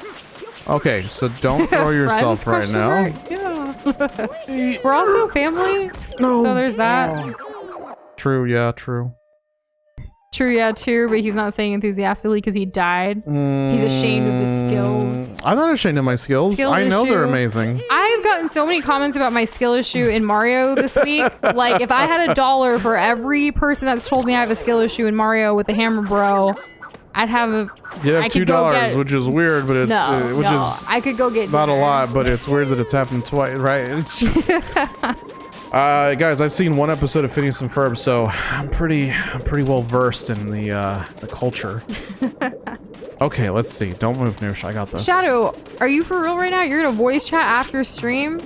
Okay, so don't throw yourself right now. Yeah. We're also family. No. So there's that. True, yeah, true. True, yeah, true, but he's not saying enthusiastically because he died. He's ashamed of his skills. I'm not ashamed of my skills. I know they're amazing. I've gotten so many comments about my skill issue in Mario this week. Like, if I had $1 for every person that's told me I have a skill issue in Mario with the Hammer Bro, I'd have a... You have $2, which is weird, but it's... I could go get not dinner. a lot, but it's weird that it's happened twice, right? Guys, I've seen one episode of Phineas and Ferb, so I'm pretty well versed in the culture. Okay, let's see. Don't move, Noosh. I got this. Shadow, are you for real right now? You're gonna voice chat after stream?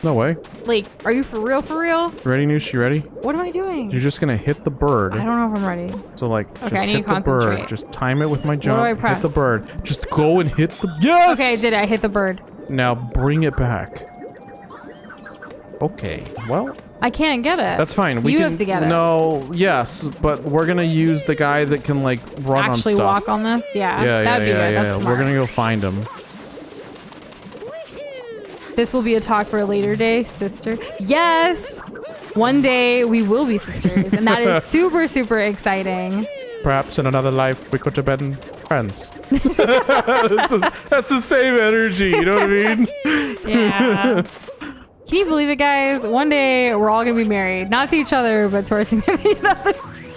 No way. Like, are you for real? For real? You ready, Noosh? You ready? What am I doing? You're just gonna hit the bird. I don't know if I'm ready. So like, Okay, just I need hit to the bird. concentrate. Just time it with my jump. What do I press? Hit the bird. Just go and hit the... Yes! Okay, I did it. I hit the bird. Now bring it back. Okay, well... I can't get it. That's fine. You have to get it. No, yes, but we're gonna use the guy that can like run on stuff. Actually walk on this? Yeah. Yeah, that'd be good. That's yeah. smart. We're gonna go find him. This will be a talk for a later day, sister. Yes! One day we will be sisters, and that is super, super exciting. Perhaps in another life we could have been friends. That's the same energy, you know what I mean? Yeah. Can you believe it, guys? One day we're all gonna be married. Not to each other, but to our significant other.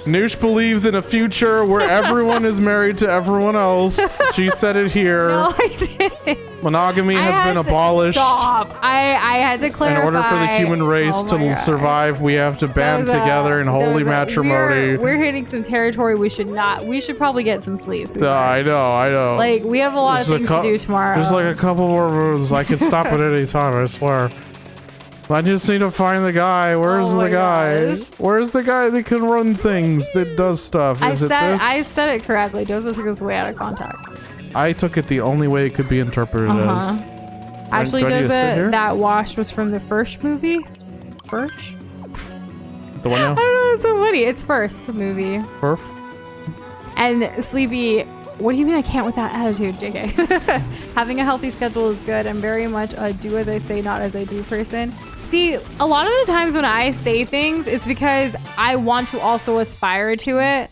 Noosh believes in a future where everyone is married to everyone else. She said it here. No, I didn't. Monogamy has been abolished. Stop. I had to clarify. In order for the human race to survive, we have to band together in holy matrimony. We're hitting some territory we should not. We should probably get some sleep. I know. Like, we have a lot of things to do tomorrow. There's like a couple more moves. I can stop at any time, I swear. I just need to find the guy. Where's the guy? Gosh. Where's the guy that can run things, that does stuff? I said it correctly. Dozo took us way out of contact. I took it the only way it could be interpreted as. Actually, Dozo, that wash was from the first movie. First? The one now? I don't know. It's so funny. It's first movie. Perf? And Sleepy, what do you mean I can't with that attitude, JK? Having a healthy schedule is good. I'm very much a do as I say, not as I do person. See, a lot of the times when I say things, it's because I want to also aspire to it.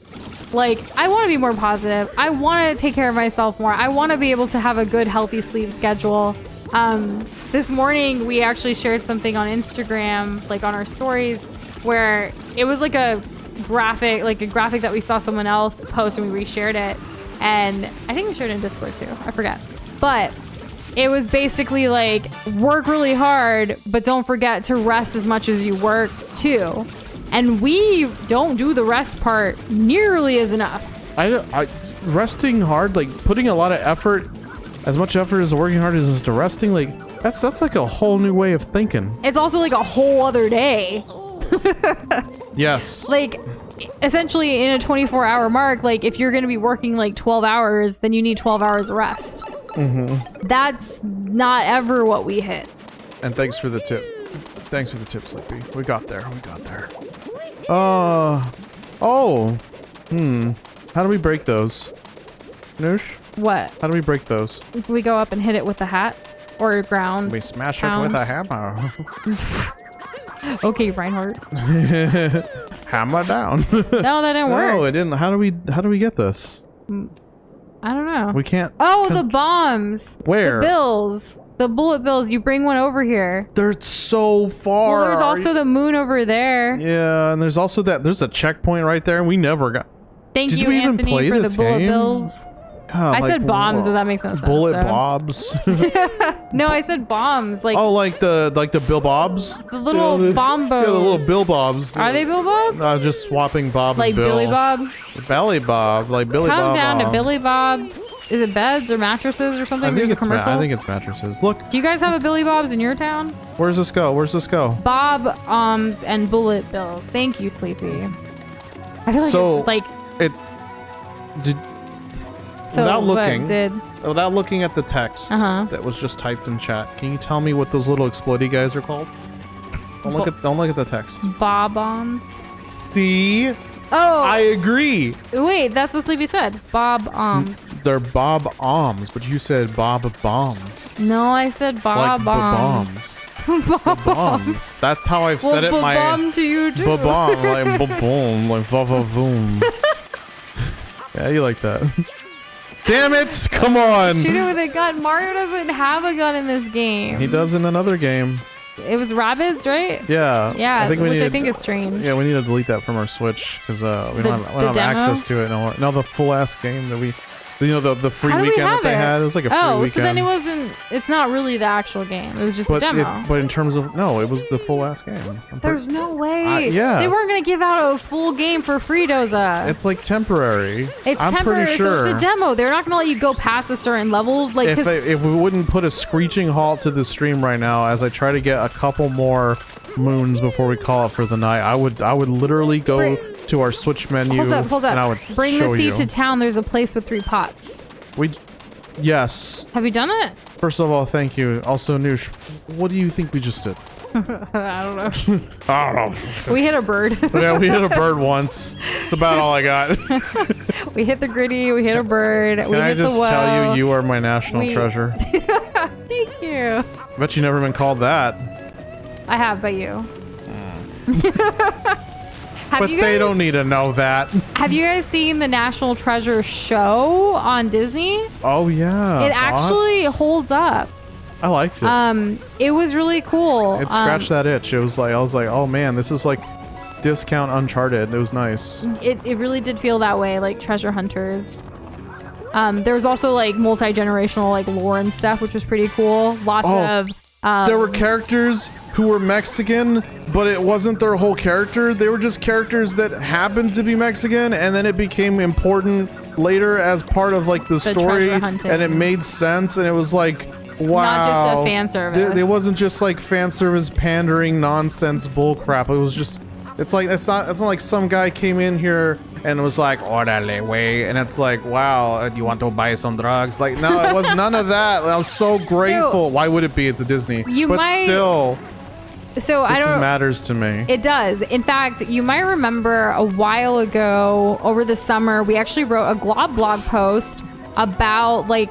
Like, I want to be more positive. I want to take care of myself more. I want to be able to have a good, healthy sleep schedule. This morning, we actually shared something on Instagram, like on our stories, where it was like a graphic that we saw someone else post and we reshared it. And I think we shared it in Discord too. I forget. But it was basically like, work really hard, but don't forget to rest as much as you work too. And we don't do the rest part nearly as enough. Resting hard, like putting a lot of effort, as much effort as working hard is to resting, like that's like a whole new way of thinking. It's also like a whole other day. Yes. Like, essentially in a 24-hour mark, like if you're going to be working like 12 hours, then you need 12 hours of rest. That's not ever what we hit. And thanks for the tip. Thanks for the tip, Sleepy. We got there. How do we break those? Noosh? What? How do we break those? We go up and hit it with the hat or ground. We smash it with a hammer. Okay, Reinhardt. Hammer down. No, that didn't work. No, it didn't. How do we get this? I don't know. We can't. Oh, the bombs. Where? The bills. The bullet bills. You bring one over here. They're so far. Well, there's also the moon over there. Yeah, and there's also there's a checkpoint right there. We never got. Thank you, Anthony, for the bullet bills. God, I said bombs, but that makes no sense. Bullet bobs. No, I said bombs. Like, oh, like the Bill Bobs. The little bombos. Yeah, the little Bill Bobs. Are they Bill Bobs? Just swapping Bob like and Bill. Billy Bob. Belly Bob, like Billy Bob. Come down to Billy Bob's. is it beds or mattresses or something? There's a commercial. I think it's mattresses. Look, Do you guys have a Billy Bob's in your town? where's this go? Where's this go? Bob Alms and Bullet Bills. Thank you, Sleepy. I feel like So, it's like It did so. without what looking. did without looking at the text that was just typed in chat. Can you tell me what those little exploity guys are called? Don't look at the text. Bob Alms? See, Oh, I agree. wait, that's what Sleepy said. Bob Alms. They're Bob Alms, but you said Bob Bombs. No, I said Bob Like Alms. bombs. Bombs. That's how I've said it. My bomb to you too. bomb, like boom, like va-va-voom. Yeah, you like that. Damn it! Come on. Shoot it with a gun. Mario doesn't have a gun in this game. He does in another game. It was rabbits, right? Yeah. Yeah, we which need I think is strange. Yeah, we need to delete that from our Switch because we don't have demo? access to it no more. No, the full ass game that we, the free How do we weekend that have they it? had. It was like a free weekend. Oh, so then it wasn't. It's not really the actual game. It was just a demo. But in terms of it was the full ass game. There's no way. yeah. They weren't gonna give out a full game for free, Doza. It's like temporary. It's I'm temporary, pretty sure. so it's a demo. They're not gonna let you go past a certain level. Like, If we wouldn't put a screeching halt to the stream right now, as I try to get a couple more moons before we call it for the night, I would literally go to our Switch menu. hold up. And I would Bring show the seed you. to town. There's a place with 3 pots. Yes. Have you done it? First of all, thank you. Also, Noosh, what do you think we just did? I don't know. I don't know. We hit a bird. Yeah, we hit a bird once. It's about all I got. We hit the gritty. We hit a bird. Can I just tell you are my national treasure? Thank you. I bet you never been called that. I have by you. But they don't need to know that. Have you guys seen the National Treasure show on Disney? Oh yeah. It actually holds up. I liked it. It was really cool. It scratched that itch. It was like I was like, oh man, this is like discount Uncharted. It was nice. It really did feel that way, like treasure hunters. There was also like multi-generational like lore and stuff, which was pretty cool. Lots of there were characters who were Mexican, but it wasn't their whole character. They were just characters that happened to be Mexican, and then it became important later as part of like the story, treasure hunting. and it made sense, and it was like, wow. Not just a fan service. It wasn't just like fan service pandering nonsense bullcrap. It was just, it's not like some guy came in here and was like, orale, way, and it's like, wow, you want to buy some drugs? Like, no, it was none of that. I was so grateful. Why would it be? It's a Disney. Still, So I don't. matters to me. It does. In fact, you might remember a while ago over the summer, we actually wrote a blog post about like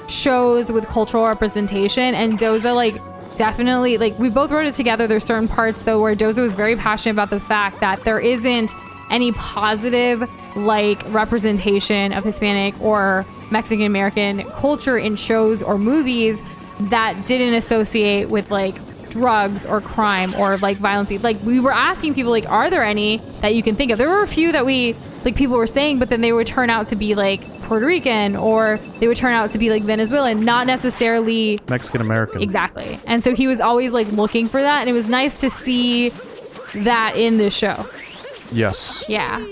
shows with cultural representation, and Doza like definitely like we both wrote it together. There's certain parts though where Doza was very passionate about the fact that there isn't any positive like representation of Hispanic or Mexican American culture in shows or movies that didn't associate with like drugs or crime or like violence. Like we were asking people like, are there any that you can think of? There were a few that we like people were saying, but then they would turn out to be like Puerto Rican, or they would turn out to be like Venezuelan, not necessarily Mexican American. Exactly. And so he was always like looking for that, and it was nice to see that in this show. Yes. Yeah.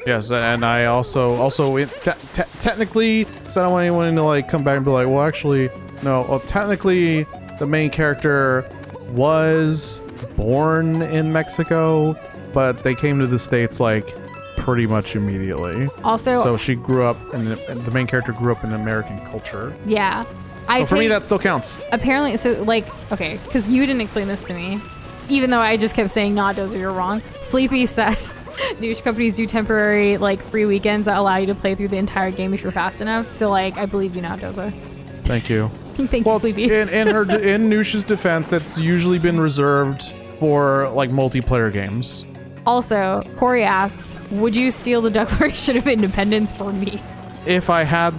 Yes, and I also technically, so I don't want anyone to like come back and be like, well, actually, no. Well, technically, the main character was born in Mexico, but they came to the States like pretty much immediately. Also, so she grew up, and the main character grew up in American culture. Yeah. So for me, that still counts. Apparently, so like, okay, because you didn't explain this to me, even though I just kept saying, nah, Dozer, you're wrong. Sleepy said news companies do temporary like free weekends that allow you to play through the entire game if you're fast enough. So like, I believe you now, Dozer. Thank you. Thank you, Sleepy. in Noosh's defense, that's usually been reserved for like multiplayer games. Also, Corey asks, would you steal the Declaration of Independence for me? If I had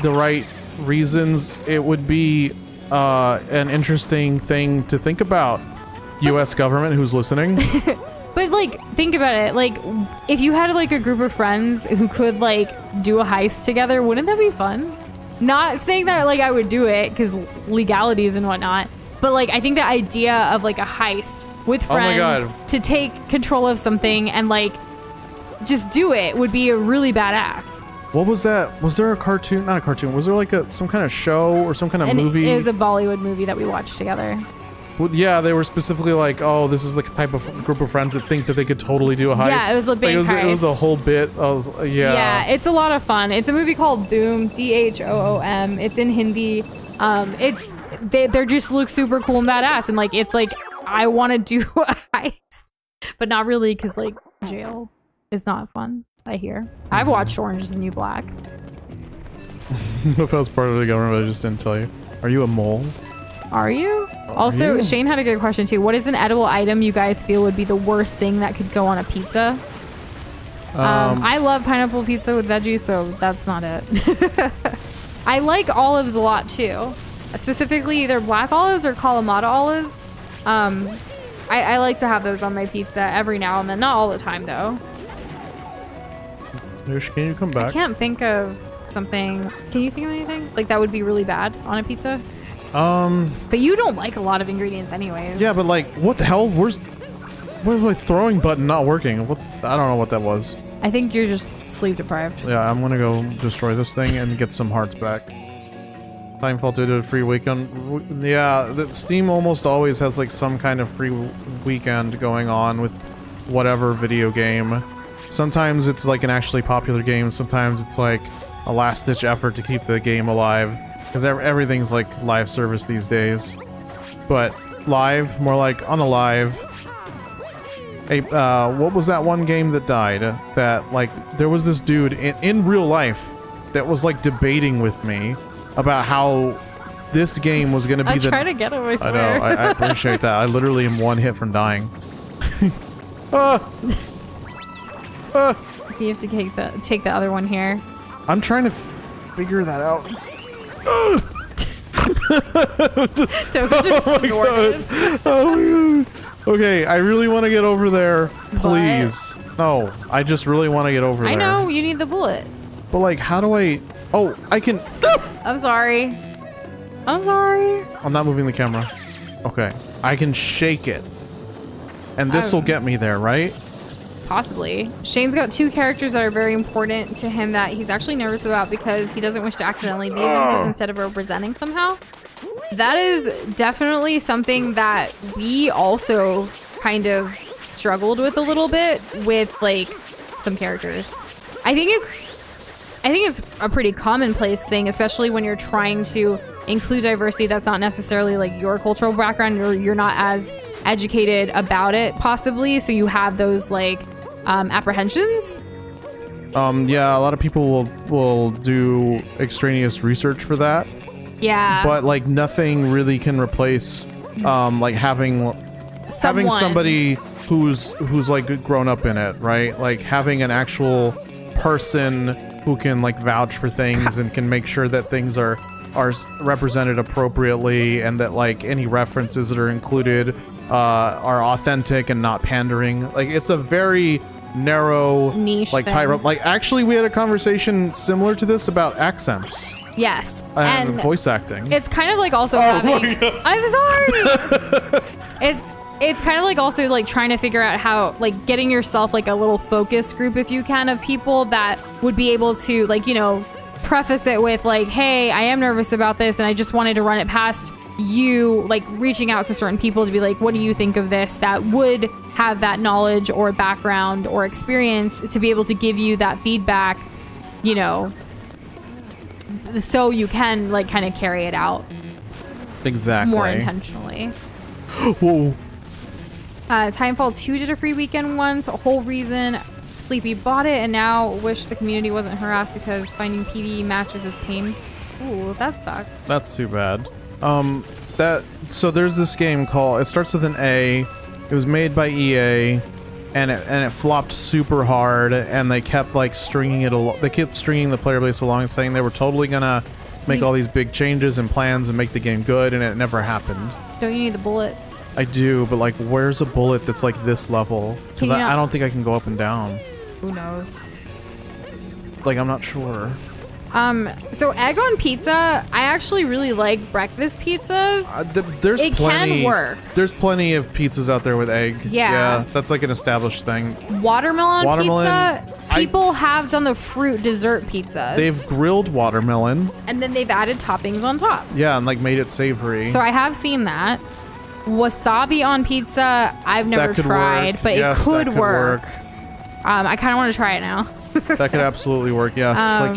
the right reasons, it would be an interesting thing to think about. U.S. government who's listening. But like, think about it. Like, if you had like a group of friends who could like do a heist together, wouldn't that be fun? Not saying that like I would do it because legalities and whatnot, but like I think the idea of like a heist with friends to take control of something and like just do it would be a really badass. What was that? Was there a cartoon? Not a cartoon. Was there like some kind of show or some kind of And movie? it was a Bollywood movie that we watched together. Well, yeah, they were specifically like, oh, this is the type of group of friends that think that they could totally do a heist. Yeah, it was a big it was a heist. whole bit. Yeah, it's a lot of fun. It's a movie called Boom, DHOOM. It's in Hindi. They're just look super cool and badass, and like it's like I want to do a heist, but not really because like jail is not fun. I hear. I've watched Orange is the New Black. If that was part of the government, but I just didn't tell you. Are you a mole? Are you? Also, you? Shane had a good question too. What is an edible item you guys feel would be the worst thing that could go on a pizza? I love pineapple pizza with veggies, so that's not it. I like olives a lot too. Specifically either black olives or Kalamata olives. I like to have those on my pizza every now and then. Not all the time though. Can you come back? I can't think of something. Can you think of anything? Like that would be really bad on a pizza? But you don't like a lot of ingredients anyways. Yeah, but like, what the hell? Where's my throwing button not working? What? I don't know what that was. I think you're just sleep deprived. Yeah, I'm gonna go destroy this thing and get some hearts back. Timefall did a free weekend. Yeah, Steam almost always has like some kind of free weekend going on with whatever video game. Sometimes it's like an actually popular game. Sometimes it's like a last-ditch effort to keep the game alive. Because everything's like live service these days. But live, more like on a live. What was that one game that died? That like there was this dude in real life that was like debating with me about how this game was gonna be I'm trying to get him, I swear. I know, I appreciate that. I literally am one hit from dying. You have to take the other one here. I'm trying to figure that out. Toast just snorted. Oh, okay, I really want to get over there. Please. No, I just really want to get over there. I know, you need the bullet. But like, how do I... Oh, I can... I'm sorry. I'm sorry. I'm not moving the camera. Okay. I can shake it. And this will get me there, right? Possibly. Shane's got two characters that are very important to him that he's actually nervous about because he doesn't wish to accidentally be Vincent instead of representing somehow. That is definitely something that we also kind of struggled with a little bit with like some characters. I think it's a pretty commonplace thing, especially when you're trying to include diversity that's not necessarily like your cultural background or you're not as educated about it possibly, so you have those like apprehensions. Yeah, a lot of people will do extraneous research for that. Yeah. But like nothing really can replace like having somebody who's like grown up in it, right? Like having an actual person who can like vouch for things and can make sure that things are represented appropriately and that like any references that are included are authentic and not pandering. Like it's a very narrow niche like thing. tightrope. Like actually we had a conversation similar to this about accents. Yes. And voice acting. It's kind of like also having... I'm sorry! It's kind of like also like trying to figure out how, like getting yourself like a little focus group, if you can, of people that would be able to like, you know, preface it with like, hey, I am nervous about this and I just wanted to run it past you, like reaching out to certain people to be like, what do you think of this? That would have that knowledge or background or experience to be able to give you that feedback, you know, so you can like kind of carry it out exactly more intentionally. Whoa. Timefall 2 did a free weekend once. A whole reason Sleepy bought it and now wish the community wasn't harassed because finding PvE matches is pain. Ooh, that sucks. That's too bad. So there's this game called, it starts with an A. It was made by EA and it flopped super hard and they kept like stringing it along. They kept stringing the player base along, saying they were totally gonna make all these big changes and plans and make the game good, and it never happened. Don't you need the bullet? I do, but like where's a bullet that's like this level? Because I don't think I can go up and down. Who knows? Like I'm not sure. So egg on pizza, I actually really like breakfast pizzas. There's It plenty. can work. There's plenty of pizzas out there with egg. Yeah. That's like an established thing. Watermelon pizza, I- people have done the fruit dessert pizzas. They've grilled watermelon. And then they've added toppings on top. Yeah, and like made it savory. So I have seen that. Wasabi on pizza, I've never could tried, work. but Yes, it could that could work. work. I kind of want to try it now. That could absolutely work. Yes. Like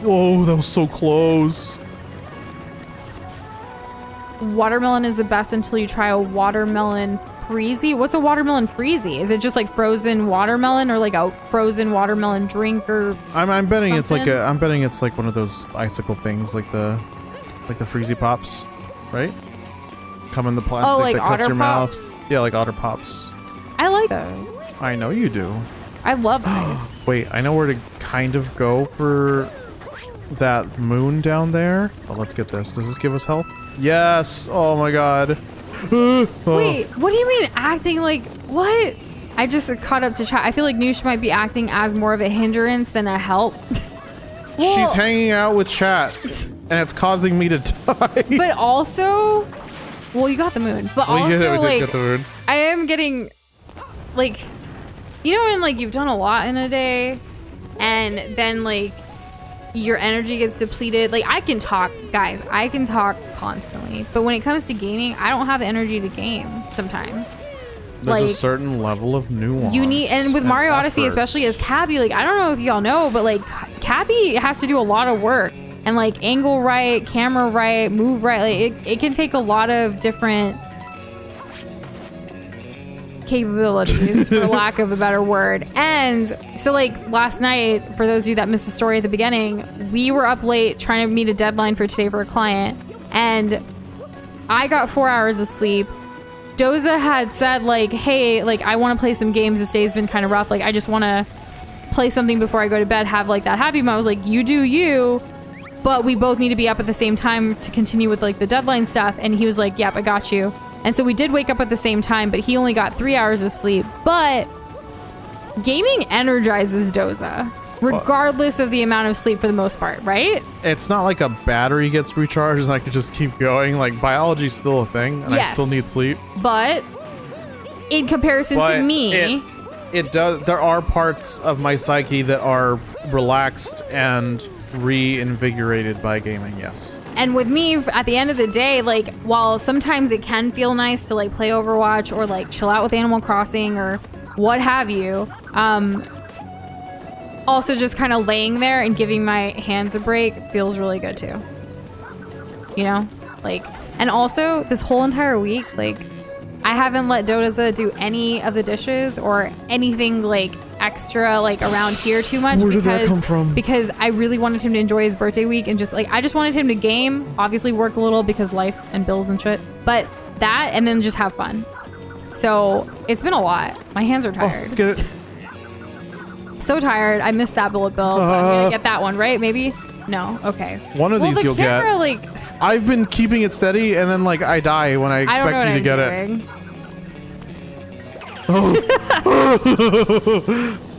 oh, that was so close. Watermelon is the best until you try a watermelon freezy. What's a watermelon freezy? Is it just like frozen watermelon or like a frozen watermelon drink or I'm betting something? I'm betting it's like one of those icicle things, like the freezy pops, right? Come in the plastic like that cuts Otter your Pops? mouth. Yeah, like Otter Pops. I like those. I know you do. I love ice. Wait, I know where to kind of go for that moon down there. Oh, let's get this. Does this give us health? Yes. Oh my god. Oh. Wait, what do you mean acting like what? I just caught up to chat. I feel like Noosh might be acting as more of a hindrance than a help. Well, She's hanging out with chat, and it's causing me to die. but also, well, you got the moon. But We also, did like, get the moon. I am getting, like, you know when, like, you've done a lot in a day, and then, like, your energy gets depleted. Like, I can talk, guys. I can talk constantly. But when it comes to gaming, I don't have the energy to game sometimes. There's a like, certain level of nuance. You need, and with Mario Odyssey, effort. especially as Cabby, like, I don't know if y'all know, but, like, Cabby has to do a lot of work. And, like, angle right, camera right, move right. Like, it can take a lot of different capabilities, for lack of a better word. And so, like, last night, for those of you that missed the story at the beginning, we were up late trying to meet a deadline for today for a client. And I got 4 hours of sleep. Doza had said, like, hey, like, I want to play some games. This day's been kind of rough. Like, I just want to play something before I go to bed, have, like, that happy moment. I was like, you do you, but we both need to be up at the same time to continue with, like, the deadline stuff. And he was like, yep, I got you. And so we did wake up at the same time, but he only got 3 hours of sleep. But gaming energizes Doza, regardless of the amount of sleep for the most part, right? It's not like a battery gets recharged and I could just keep going. Like, biology's still a thing, and I Yes. still need sleep. But in comparison But to me, it does. There are parts of my psyche that are relaxed and reinvigorated by gaming. Yes. and with me, at the end of the day, like, while sometimes it can feel nice to, like, play Overwatch or, like, chill out with Animal Crossing or what have you, also just kind of laying there and giving my hands a break feels really good too. You know? Like, and also this whole entire week, like, I haven't let Doza do any of the dishes or anything, like, extra, like, around here too much. Where did that come from? Because I really wanted him to enjoy his birthday week and just, like, I just wanted him to game, obviously work a little because life and bills and shit, but that, and then just have fun. So it's been a lot. My hands are tired. Oh, get it. So tired. I missed that bullet bill. So I'm gonna get that one, right? Maybe? No. Okay. One of Well, these the you'll camera, get. like, I've been keeping it steady, and then like I die when I I don't know expect what you to I'm get doing. it.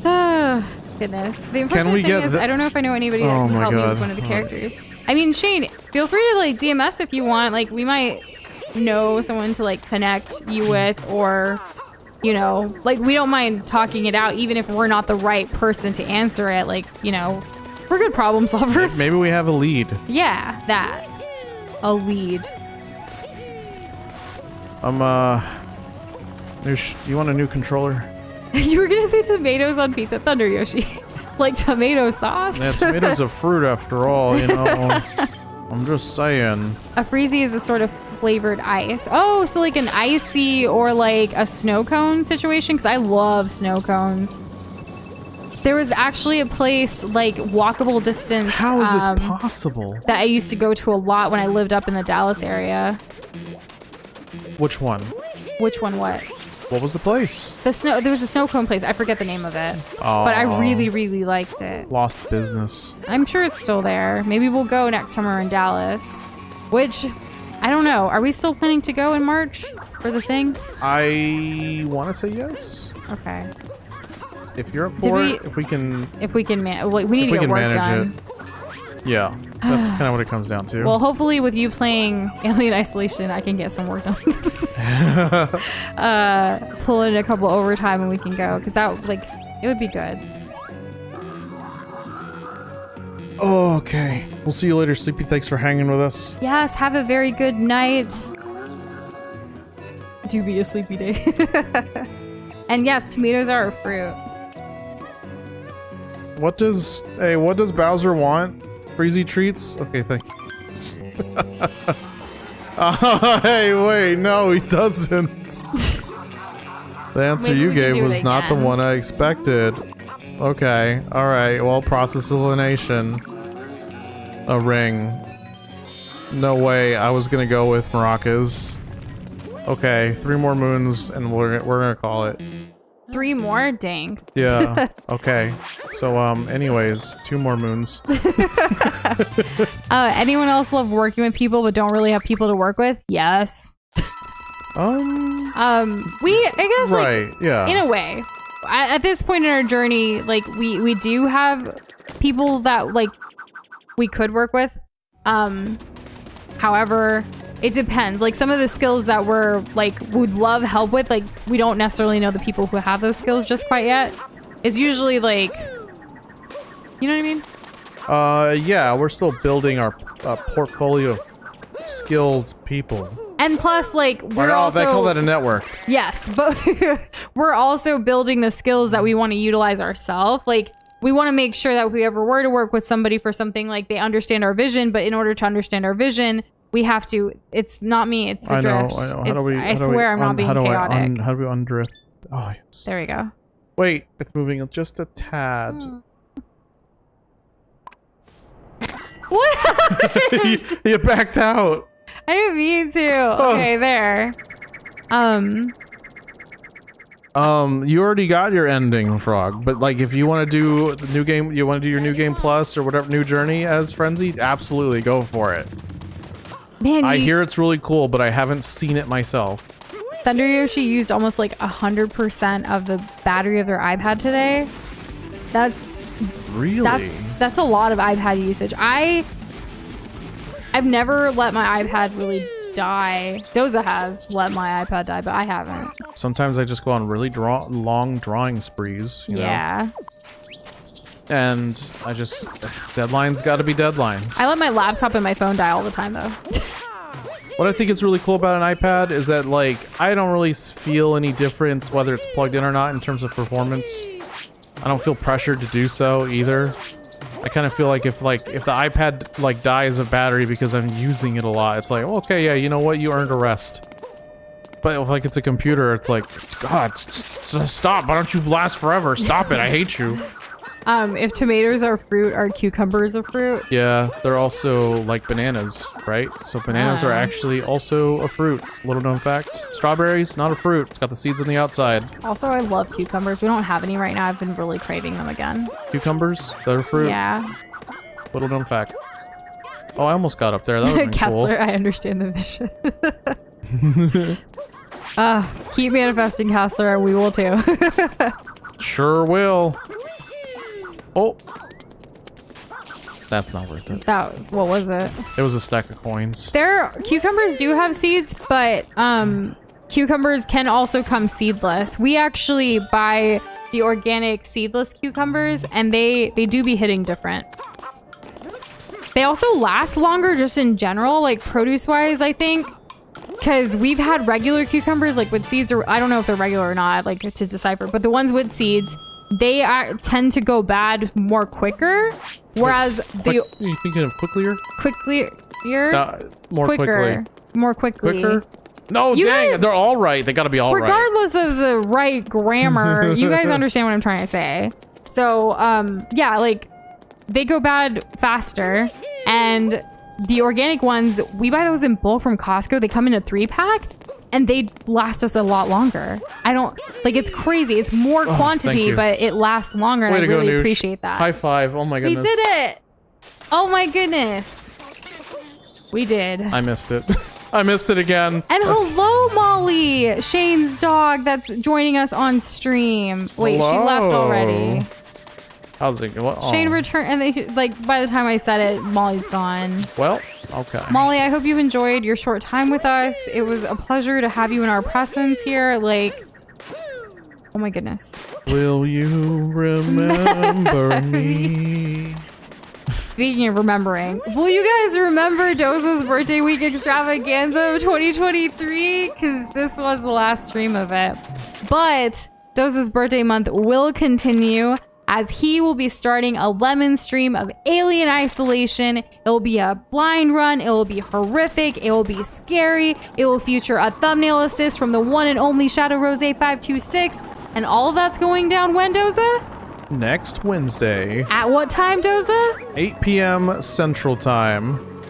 Ah, goodness. The unfortunate we thing get is, the- I don't know if I know anybody Oh that can my help me God. with one of the characters. I mean, Shane, feel free to, like, DMS if you want. Like, we might know someone to, like, connect you with, or, you know, like, we don't mind talking it out, even if we're not the right person to answer it. Like, you know, we're good problem solvers. Maybe we have a lead. Yeah, that. A lead. You want a new controller? You were gonna say tomatoes on pizza, Thunder Yoshi. Like tomato sauce? Yeah, tomatoes a fruit after all, you know. I'm just saying. A freezy is a sort of flavored ice. Oh, so like an icy or like a snow cone situation? Because I love snow cones. There was actually a place, like, walkable distance. How is this possible? That I used to go to a lot when I lived up in the Dallas area. Which one? Which one? What? What was the place? There was a snow cone place. I forget the name of it. But I really, really liked it. Lost business. I'm sure it's still there. Maybe we'll go next time we're in Dallas. Which, I don't know. Are we still planning to go in March for the thing? I want to say yes. Okay. If you're up for it, if we can we need to get work manage done. Yeah, that's kind of what it comes down to. Well, hopefully with you playing Alien Isolation, I can get some work done. Pull in a couple overtime and we can go, because that, like, it would be good. Oh, okay. We'll see you later, Sleepy. Thanks for hanging with us. Yes, have a very good night. Do be a sleepy day. And yes, tomatoes are a fruit. What does Bowser want? Freezy treats? Okay, thank you. Hey, wait, no, he doesn't. The answer Maybe you we can gave do it was not the again. one I expected. Okay, alright, well, process elimination. A ring. No way, I was gonna go with maracas. Okay, 3 more moons and we're gonna call it. 3 more? Dang. Yeah, okay. So, anyways, 2 more moons. Anyone else love working with people but don't really have people to work with? Yes. I guess, like, right, yeah. in a way. At this point in our journey, like, we do have people that, like, we could work with. However, it depends. Like, some of the skills that we're, like, would love help with, like, we don't necessarily know the people who have those skills just quite yet. It's usually, like, you know what I mean? Yeah, we're still building our portfolio of skilled people. And plus, like, we're also... They call that a network. Yes, but we're also building the skills that we want to utilize ourselves. Like, we want to make sure that if we ever were to work with somebody for something, like, they understand our vision, but in order to understand our vision, we have to... It's not me, it's the drift. I know. I swear I'm not being chaotic. How do we undrift? Oh, yes. There we go. Wait, it's moving just a tad. What happened? You backed out. I didn't mean to. Okay, there. You already got your ending, Frog. But like, if you want to do the new game, you want to do your new game plus or whatever new journey as Frenzy, absolutely go for it. Man, I hear it's really cool, but I haven't seen it myself. Thunder Yoshi used almost like 100% of the battery of their iPad today. That's Really? that's a lot of iPad usage. I've never let my iPad really die. Doza has let my iPad die, but I haven't. Sometimes I just go on really long drawing sprees, you know? And I just... Deadlines gotta be deadlines. I let my laptop and my phone die all the time, though. What I think is really cool about an iPad is that, like, I don't really feel any difference whether it's plugged in or not in terms of performance. I don't feel pressured to do so either. I kind of feel like if the iPad like dies of battery because I'm using it a lot, it's like, okay, yeah, you know what, you earned a rest. But if like it's a computer, it's like, God, stop! Why don't you last forever? Stop it! I hate you. If tomatoes are fruit, are cucumbers a fruit? Yeah, they're also like bananas, right? So bananas are actually also a fruit. Little known fact. Strawberries, not a fruit. It's got the seeds on the outside. Also, I love cucumbers. We don't have any right now. I've been really craving them again. Cucumbers, they're a fruit. Yeah. Little known fact. Oh, I almost got up there. That would be cool. Kessler, I understand the vision. Keep manifesting, Kessler, and we will too. Sure will. Oh. That's not worth it. What was it? It was a stack of coins. Cucumbers do have seeds, but cucumbers can also come seedless. We actually buy the organic seedless cucumbers, and they do be hitting different. They also last longer just in general, like produce wise, I think. Because we've had regular cucumbers, like with seeds, or I don't know if they're regular or not, like to decipher, but the ones with seeds, they tend to go bad more quicker, whereas Are you thinking of quicklier? More quickly. More quickly. Quicker? No, You dang, guys- they're all right. They gotta be all right. Regardless of the right grammar, you guys understand what I'm trying to say. So, yeah, like, they go bad faster, and the organic ones, we buy those in bulk from Costco. They come in a 3-pack, and they last us a lot longer. It's crazy. It's more quantity, but it lasts longer, and I really appreciate that. High five. Oh my We goodness. did it! Oh my goodness. We did. I missed it. I missed it again. And hello, Molly, Shane's dog that's joining us on stream. Wait, Hello. she left already. How's it going? Shane returned, and they, like, by the time I said it, Molly's gone. Well, okay. Molly, I hope you've enjoyed your short time with us. It was a pleasure to have you in our presence here. Like, oh my goodness. Will you remember me? Speaking of remembering, will you guys remember Doza's birthday week extravaganza of 2023? Because this was the last stream of it. But Doza's birthday month will continue, as he will be starting a lemon stream of Alien Isolation. It will be a blind run. It will be horrific. It will be scary. It will feature a thumbnail assist from the one and only Shadow Rose 8526. And all of that's going down when, Doza? Next Wednesday. At what time, Doza? 8 p.m. Central Time.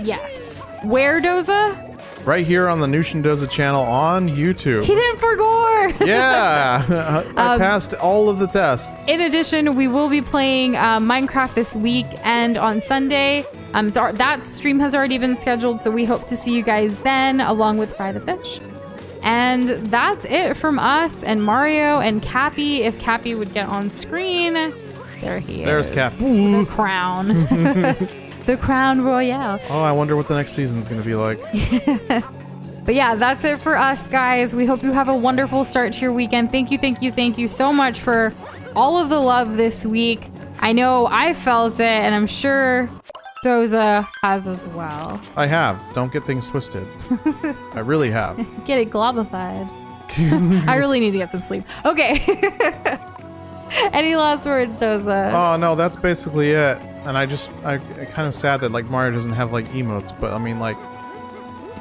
Yes. Where, Doza? Right here on the Nushin Doza channel on YouTube. He didn't forgore! Yeah! I passed all of the tests. In addition, we will be playing Minecraft this week and on Sunday. That stream has already been scheduled, so we hope to see you guys then, along with Fry the Fish. And that's it from us and Mario and Cappy. If Cappy would get on screen. There he is. There's Cappy. The crown. The Crown Royale. Oh, I wonder what the next season's going to be like. But yeah, that's it for us, guys. We hope you have a wonderful start to your weekend. Thank you so much for all of the love this week. I know I felt it, and I'm sure Doza has as well. I have. Don't get things twisted. I really have. Get it globified. I really need to get some sleep. Okay. Any last words, Doza? Oh, no, that's basically it. And I kind of sad that, like, Mario doesn't have, like, emotes, but I mean, like...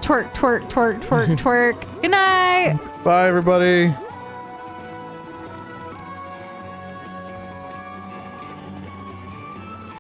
Twerk, twerk, twerk, twerk, twerk. Good night! Bye, everybody!